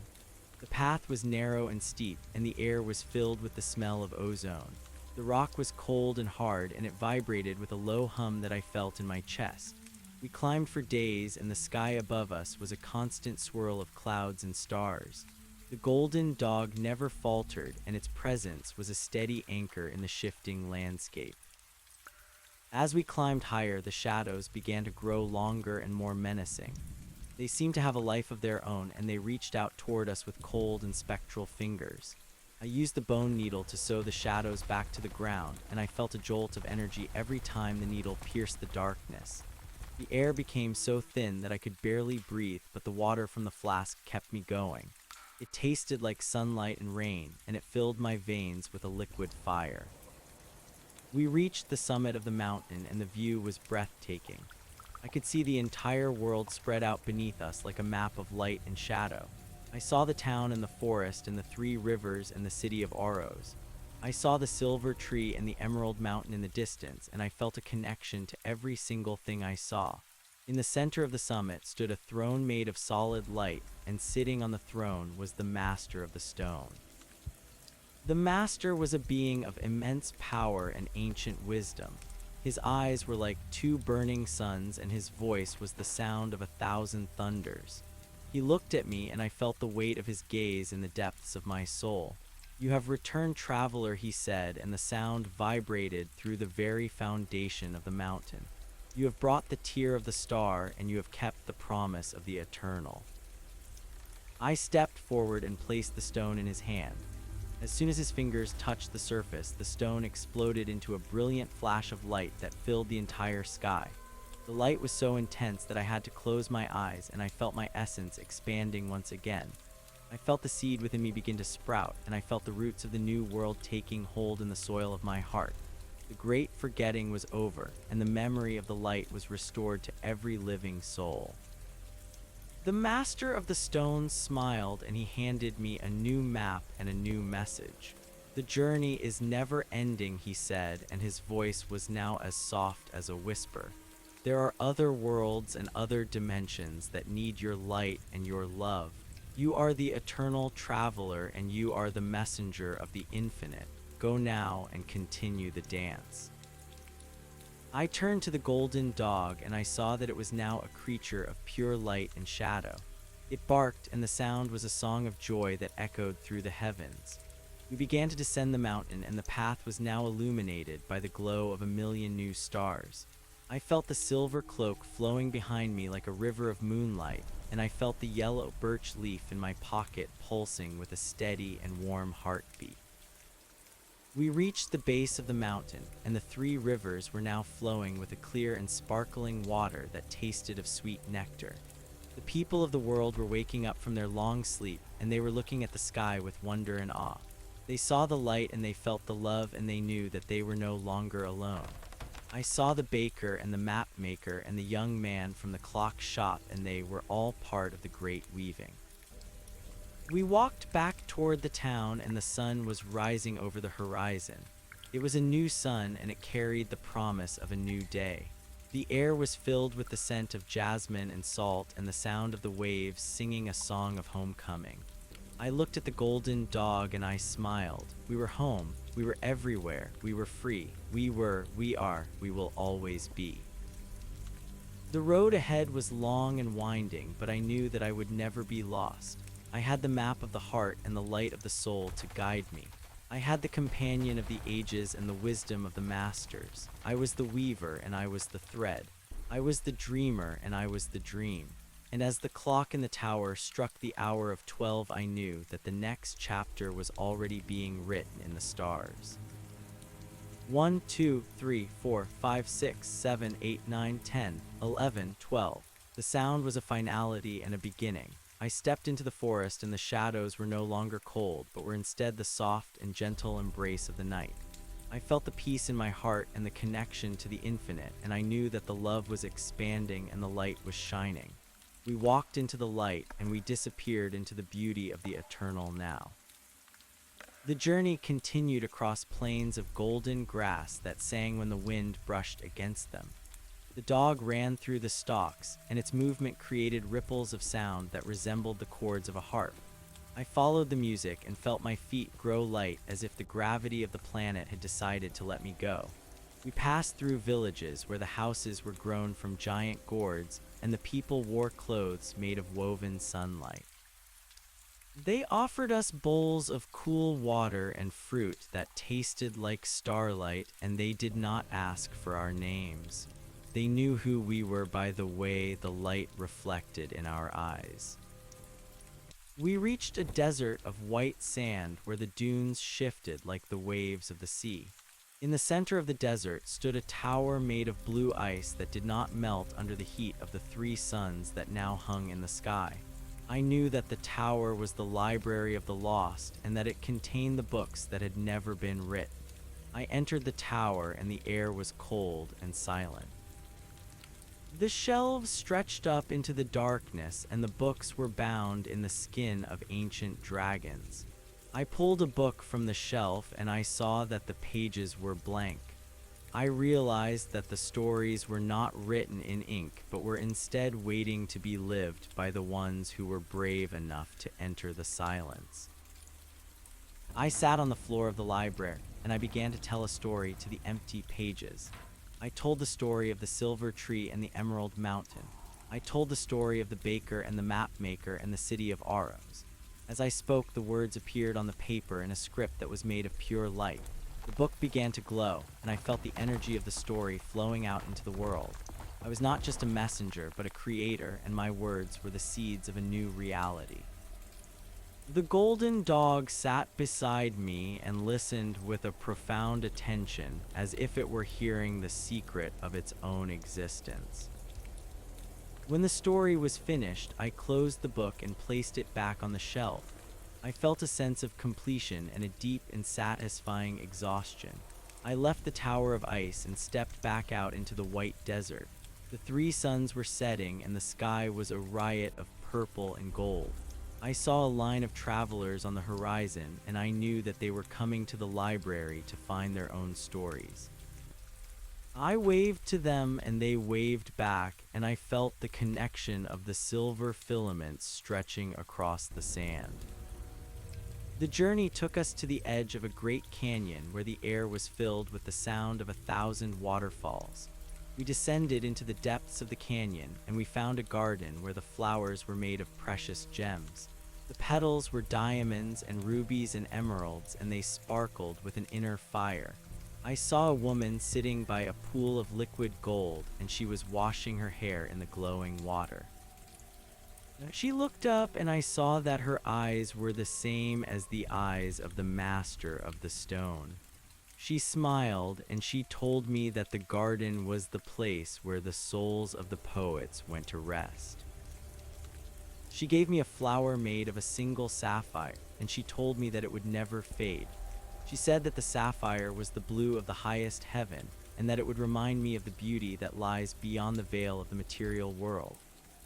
The path was narrow and steep, and the air was filled with the smell of ozone. The rock was cold and hard, and it vibrated with a low hum that I felt in my chest. We climbed for days, and the sky above us was a constant swirl of clouds and stars. The golden dog never faltered, and its presence was a steady anchor in the shifting landscape. As we climbed higher, the shadows began to grow longer and more menacing. They seemed to have a life of their own, and they reached out toward us with cold and spectral fingers. I used the bone needle to sew the shadows back to the ground, and I felt a jolt of energy every time the needle pierced the darkness. The air became so thin that I could barely breathe, but the water from the flask kept me going. It tasted like sunlight and rain, and it filled my veins with a liquid fire. We reached the summit of the mountain, and the view was breathtaking. I could see the entire world spread out beneath us like a map of light and shadow. I saw the town and the forest and the 3 rivers and the city of Oros. I saw the silver tree and the emerald mountain in the distance, and I felt a connection to every single thing I saw. In the center of the summit stood a throne made of solid light, and sitting on the throne was the Master of the Stone. The Master was a being of immense power and ancient wisdom. His eyes were like 2 burning suns, and his voice was the sound of 1,000 thunders. He looked at me, and I felt the weight of his gaze in the depths of my soul. "You have returned, traveler," he said, and the sound vibrated through the very foundation of the mountain. "You have brought the tear of the star, and you have kept the promise of the eternal." I stepped forward and placed the stone in his hand. As soon as his fingers touched the surface, the stone exploded into a brilliant flash of light that filled the entire sky. The light was so intense that I had to close my eyes, and I felt my essence expanding once again. I felt the seed within me begin to sprout, and I felt the roots of the new world taking hold in the soil of my heart. The great forgetting was over, and the memory of the light was restored to every living soul. The Master of the Stone smiled, and he handed me a new map and a new message. "The journey is never ending," he said, and his voice was now as soft as a whisper. "There are other worlds and other dimensions that need your light and your love. You are the eternal traveler, and you are the messenger of the infinite. Go now and continue the dance." I turned to the golden dog, and I saw that it was now a creature of pure light and shadow. It barked, and the sound was a song of joy that echoed through the heavens. We began to descend the mountain, and the path was now illuminated by the glow of 1,000,000 new stars. I felt the silver cloak flowing behind me like a river of moonlight, and I felt the yellow birch leaf in my pocket pulsing with a steady and warm heartbeat. We reached the base of the mountain, and the 3 rivers were now flowing with a clear and sparkling water that tasted of sweet nectar. The people of the world were waking up from their long sleep, and they were looking at the sky with wonder and awe. They saw the light, and they felt the love, and they knew that they were no longer alone. I saw the baker and the map maker and the young man from the clock shop, and they were all part of the great weaving. We walked back toward the town, and the sun was rising over the horizon. It was a new sun, and it carried the promise of a new day. The air was filled with the scent of jasmine and salt, and the sound of the waves singing a song of homecoming. I looked at the golden dog, and I smiled. We were home. We were everywhere. We were free. We were, we are, we will always be. The road ahead was long and winding, but I knew that I would never be lost. I had the map of the heart and the light of the soul to guide me. I had the companion of the ages and the wisdom of the masters. I was the weaver, and I was the thread. I was the dreamer, and I was the dream. And as the clock in the tower struck the hour of 12, I knew that the next chapter was already being written in the stars. 1, 2, 3, 4, 5, 6, 7, 8, 9, 10, 11, 12. The sound was a finality and a beginning. I stepped into the forest, and the shadows were no longer cold, but were instead the soft and gentle embrace of the night. I felt the peace in my heart and the connection to the infinite, and I knew that the love was expanding and the light was shining. We walked into the light, and we disappeared into the beauty of the eternal now. The journey continued across plains of golden grass that sang when the wind brushed against them. The dog ran through the stalks, and its movement created ripples of sound that resembled the chords of a harp. I followed the music and felt my feet grow light, as if the gravity of the planet had decided to let me go. We passed through villages where the houses were grown from giant gourds and the people wore clothes made of woven sunlight. They offered us bowls of cool water and fruit that tasted like starlight, and they did not ask for our names. They knew who we were by the way the light reflected in our eyes. We reached a desert of white sand where the dunes shifted like the waves of the sea. In the center of the desert stood a tower made of blue ice that did not melt under the heat of the three suns that now hung in the sky. I knew that the tower was the library of the lost and that it contained the books that had never been written. I entered the tower and the air was cold and silent. The shelves stretched up into the darkness and the books were bound in the skin of ancient dragons. I pulled a book from the shelf and I saw that the pages were blank. I realized that the stories were not written in ink, but were instead waiting to be lived by the ones who were brave enough to enter the silence. I sat on the floor of the library, and I began to tell a story to the empty pages. I told the story of the silver tree and the emerald mountain. I told the story of the baker and the map maker and the city of Aros. As I spoke, the words appeared on the paper in a script that was made of pure light. The book began to glow, and I felt the energy of the story flowing out into the world. I was not just a messenger, but a creator, and my words were the seeds of a new reality. The golden dog sat beside me and listened with a profound attention, as if it were hearing the secret of its own existence. When the story was finished, I closed the book and placed it back on the shelf. I felt a sense of completion and a deep and satisfying exhaustion. I left the tower of ice and stepped back out into the white desert. The three suns were setting and the sky was a riot of purple and gold. I saw a line of travelers on the horizon, and I knew that they were coming to the library to find their own stories. I waved to them and they waved back, and I felt the connection of the silver filaments stretching across the sand. The journey took us to the edge of a great canyon where the air was filled with the sound of 1,000 waterfalls. We descended into the depths of the canyon, and we found a garden where the flowers were made of precious gems. The petals were diamonds and rubies and emeralds, and they sparkled with an inner fire. I saw a woman sitting by a pool of liquid gold, and she was washing her hair in the glowing water. She looked up, and I saw that her eyes were the same as the eyes of the master of the stone. She smiled, and she told me that the garden was the place where the souls of the poets went to rest. She gave me a flower made of a single sapphire, and she told me that it would never fade. She said that the sapphire was the blue of the highest heaven, and that it would remind me of the beauty that lies beyond the veil of the material world.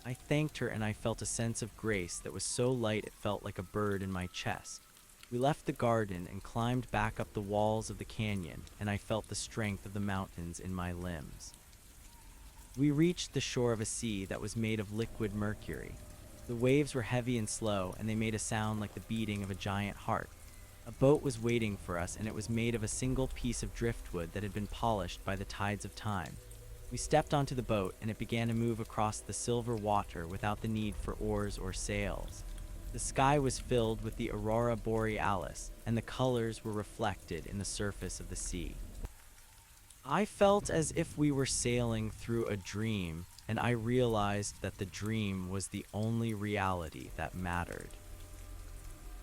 I thanked her, and I felt a sense of grace that was so light it felt like a bird in my chest. We left the garden and climbed back up the walls of the canyon, and I felt the strength of the mountains in my limbs. We reached the shore of a sea that was made of liquid mercury. The waves were heavy and slow, and they made a sound like the beating of a giant heart. A boat was waiting for us, and it was made of a single piece of driftwood that had been polished by the tides of time. We stepped onto the boat, and it began to move across the silver water without the need for oars or sails. The sky was filled with the aurora borealis, and the colors were reflected in the surface of the sea. I felt as if we were sailing through a dream, and I realized that the dream was the only reality that mattered.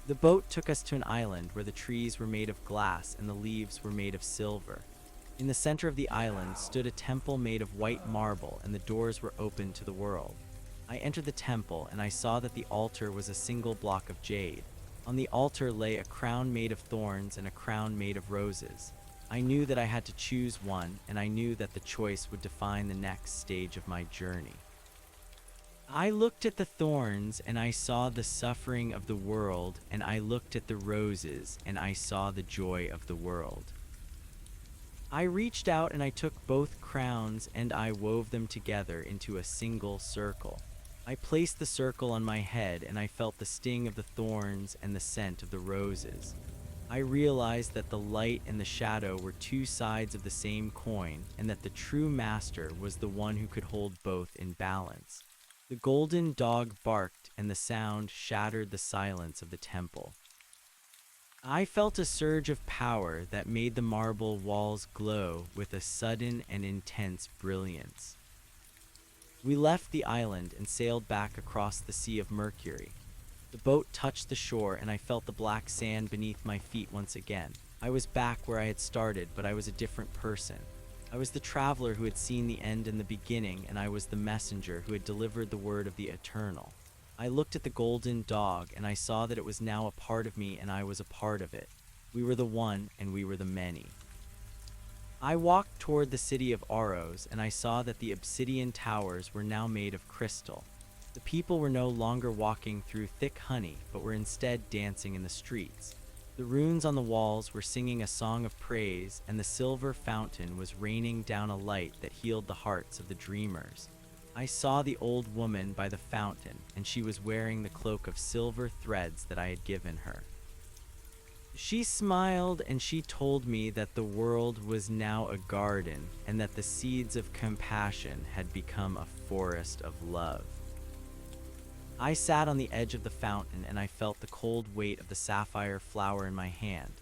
The boat took us to an island where the trees were made of glass and the leaves were made of silver. In the center of the island stood a temple made of white marble, and the doors were open to the world. I entered the temple, and I saw that the altar was a single block of jade. On the altar lay a crown made of thorns and a crown made of roses. I knew that I had to choose one, and I knew that the choice would define the next stage of my journey. I looked at the thorns, and I saw the suffering of the world, and I looked at the roses, and I saw the joy of the world. I reached out and I took both crowns and I wove them together into a single circle. I placed the circle on my head, and I felt the sting of the thorns and the scent of the roses. I realized that the light and the shadow were two sides of the same coin, and that the true master was the one who could hold both in balance. The golden dog barked, and the sound shattered the silence of the temple. I felt a surge of power that made the marble walls glow with a sudden and intense brilliance. We left the island and sailed back across the Sea of Mercury. The boat touched the shore, and I felt the black sand beneath my feet once again. I was back where I had started, but I was a different person. I was the traveler who had seen the end and the beginning, and I was the messenger who had delivered the word of the eternal. I looked at the golden dog, and I saw that it was now a part of me, and I was a part of it. We were the one, and we were the many. I walked toward the city of Aros, and I saw that the obsidian towers were now made of crystal. The people were no longer walking through thick honey, but were instead dancing in the streets. The runes on the walls were singing a song of praise, and the silver fountain was raining down a light that healed the hearts of the dreamers. I saw the old woman by the fountain, and she was wearing the cloak of silver threads that I had given her. She smiled, and she told me that the world was now a garden, and that the seeds of compassion had become a forest of love. I sat on the edge of the fountain, and I felt the cold weight of the sapphire flower in my hand.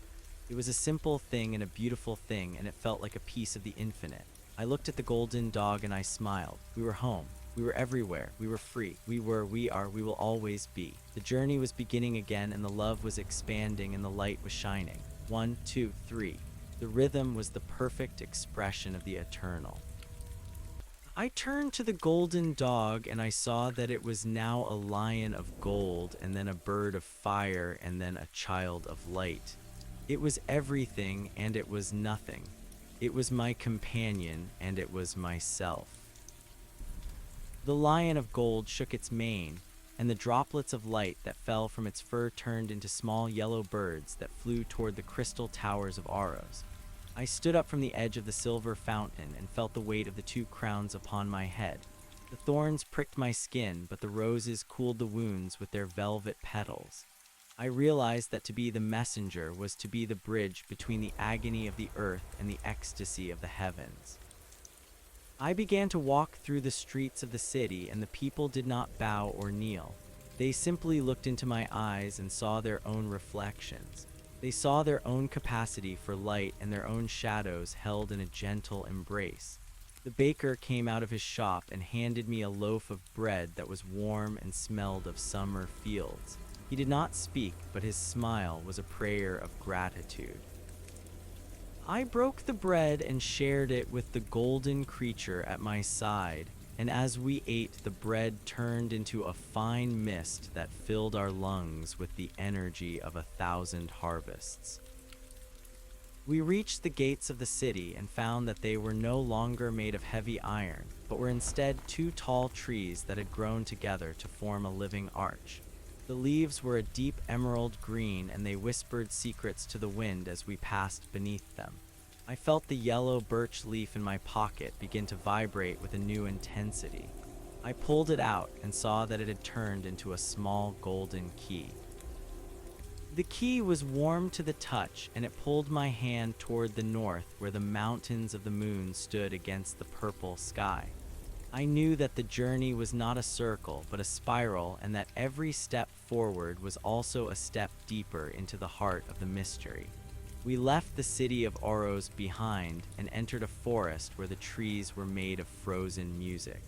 It was a simple thing and a beautiful thing, and it felt like a piece of the infinite. I looked at the golden dog and I smiled. We were home. We were everywhere. We were free. We are, we will always be. The journey was beginning again, and the love was expanding, and the light was shining. 1, 2, 3. The rhythm was the perfect expression of the eternal. I turned to the golden dog, and I saw that it was now a lion of gold, and then a bird of fire, and then a child of light. It was everything, and it was nothing. It was my companion, and it was myself. The lion of gold shook its mane, and the droplets of light that fell from its fur turned into small yellow birds that flew toward the crystal towers of Aros. I stood up from the edge of the silver fountain and felt the weight of the two crowns upon my head. The thorns pricked my skin, but the roses cooled the wounds with their velvet petals. I realized that to be the messenger was to be the bridge between the agony of the earth and the ecstasy of the heavens. I began to walk through the streets of the city, and the people did not bow or kneel. They simply looked into my eyes and saw their own reflections. They saw their own capacity for light and their own shadows held in a gentle embrace. The baker came out of his shop and handed me a loaf of bread that was warm and smelled of summer fields. He did not speak, but his smile was a prayer of gratitude. I broke the bread and shared it with the golden creature at my side, and as we ate, the bread turned into a fine mist that filled our lungs with the energy of 1,000 harvests. We reached the gates of the city and found that they were no longer made of heavy iron, but were instead two tall trees that had grown together to form a living arch. The leaves were a deep emerald green, and they whispered secrets to the wind as we passed beneath them. I felt the yellow birch leaf in my pocket begin to vibrate with a new intensity. I pulled it out and saw that it had turned into a small golden key. The key was warm to the touch, and it pulled my hand toward the north, where the mountains of the moon stood against the purple sky. I knew that the journey was not a circle, but a spiral, and that every step forward was also a step deeper into the heart of the mystery. We left the city of Aros behind and entered a forest where the trees were made of frozen music.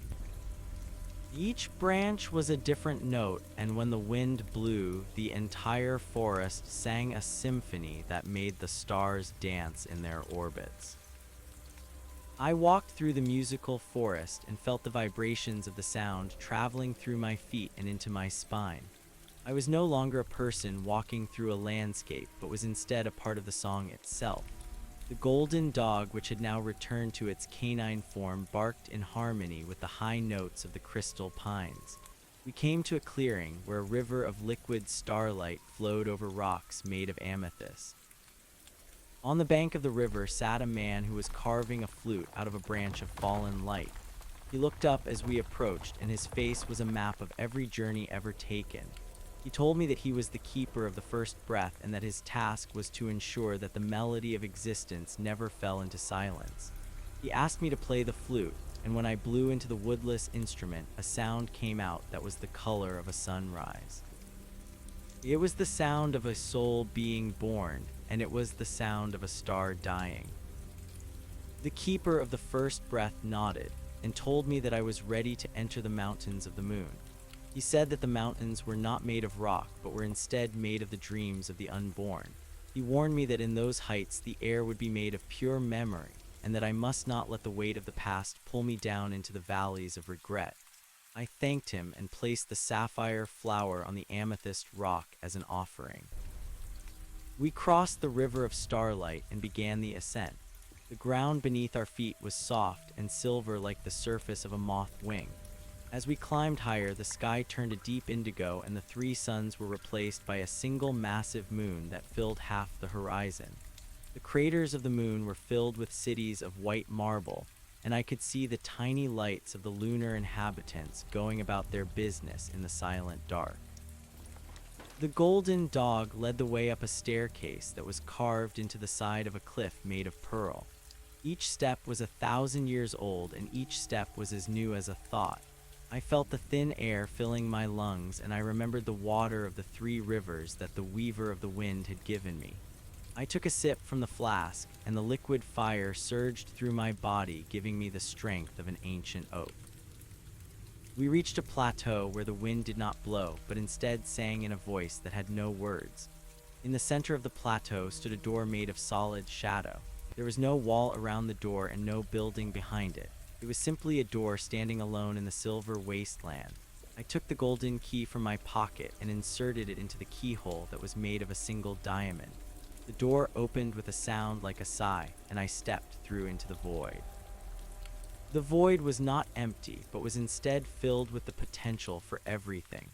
Each branch was a different note, and when the wind blew, the entire forest sang a symphony that made the stars dance in their orbits. I walked through the musical forest and felt the vibrations of the sound traveling through my feet and into my spine. I was no longer a person walking through a landscape, but was instead a part of the song itself. The golden dog, which had now returned to its canine form, barked in harmony with the high notes of the crystal pines. We came to a clearing where a river of liquid starlight flowed over rocks made of amethyst. On the bank of the river sat a man who was carving a flute out of a branch of fallen light. He looked up as we approached, and his face was a map of every journey ever taken. He told me that he was the keeper of the first breath and that his task was to ensure that the melody of existence never fell into silence. He asked me to play the flute, and when I blew into the woodless instrument, a sound came out that was the color of a sunrise. It was the sound of a soul being born, and it was the sound of a star dying. The keeper of the first breath nodded and told me that I was ready to enter the mountains of the moon. He said that the mountains were not made of rock, but were instead made of the dreams of the unborn. He warned me that in those heights the air would be made of pure memory, and that I must not let the weight of the past pull me down into the valleys of regret. I thanked him and placed the sapphire flower on the amethyst rock as an offering. We crossed the river of starlight and began the ascent. The ground beneath our feet was soft and silver like the surface of a moth wing. As we climbed higher, the sky turned a deep indigo and the three suns were replaced by a single massive moon that filled half the horizon. The craters of the moon were filled with cities of white marble, and I could see the tiny lights of the lunar inhabitants going about their business in the silent dark. The golden dog led the way up a staircase that was carved into the side of a cliff made of pearl. Each step was 1,000 years old, and each step was as new as a thought. I felt the thin air filling my lungs, and I remembered the water of the 3 rivers that the weaver of the wind had given me. I took a sip from the flask, and the liquid fire surged through my body, giving me the strength of an ancient oak. We reached a plateau where the wind did not blow, but instead sang in a voice that had no words. In the center of the plateau stood a door made of solid shadow. There was no wall around the door and no building behind it. It was simply a door standing alone in the silver wasteland. I took the golden key from my pocket and inserted it into the keyhole that was made of a single diamond. The door opened with a sound like a sigh, and I stepped through into the void. The void was not empty, but was instead filled with the potential for everything.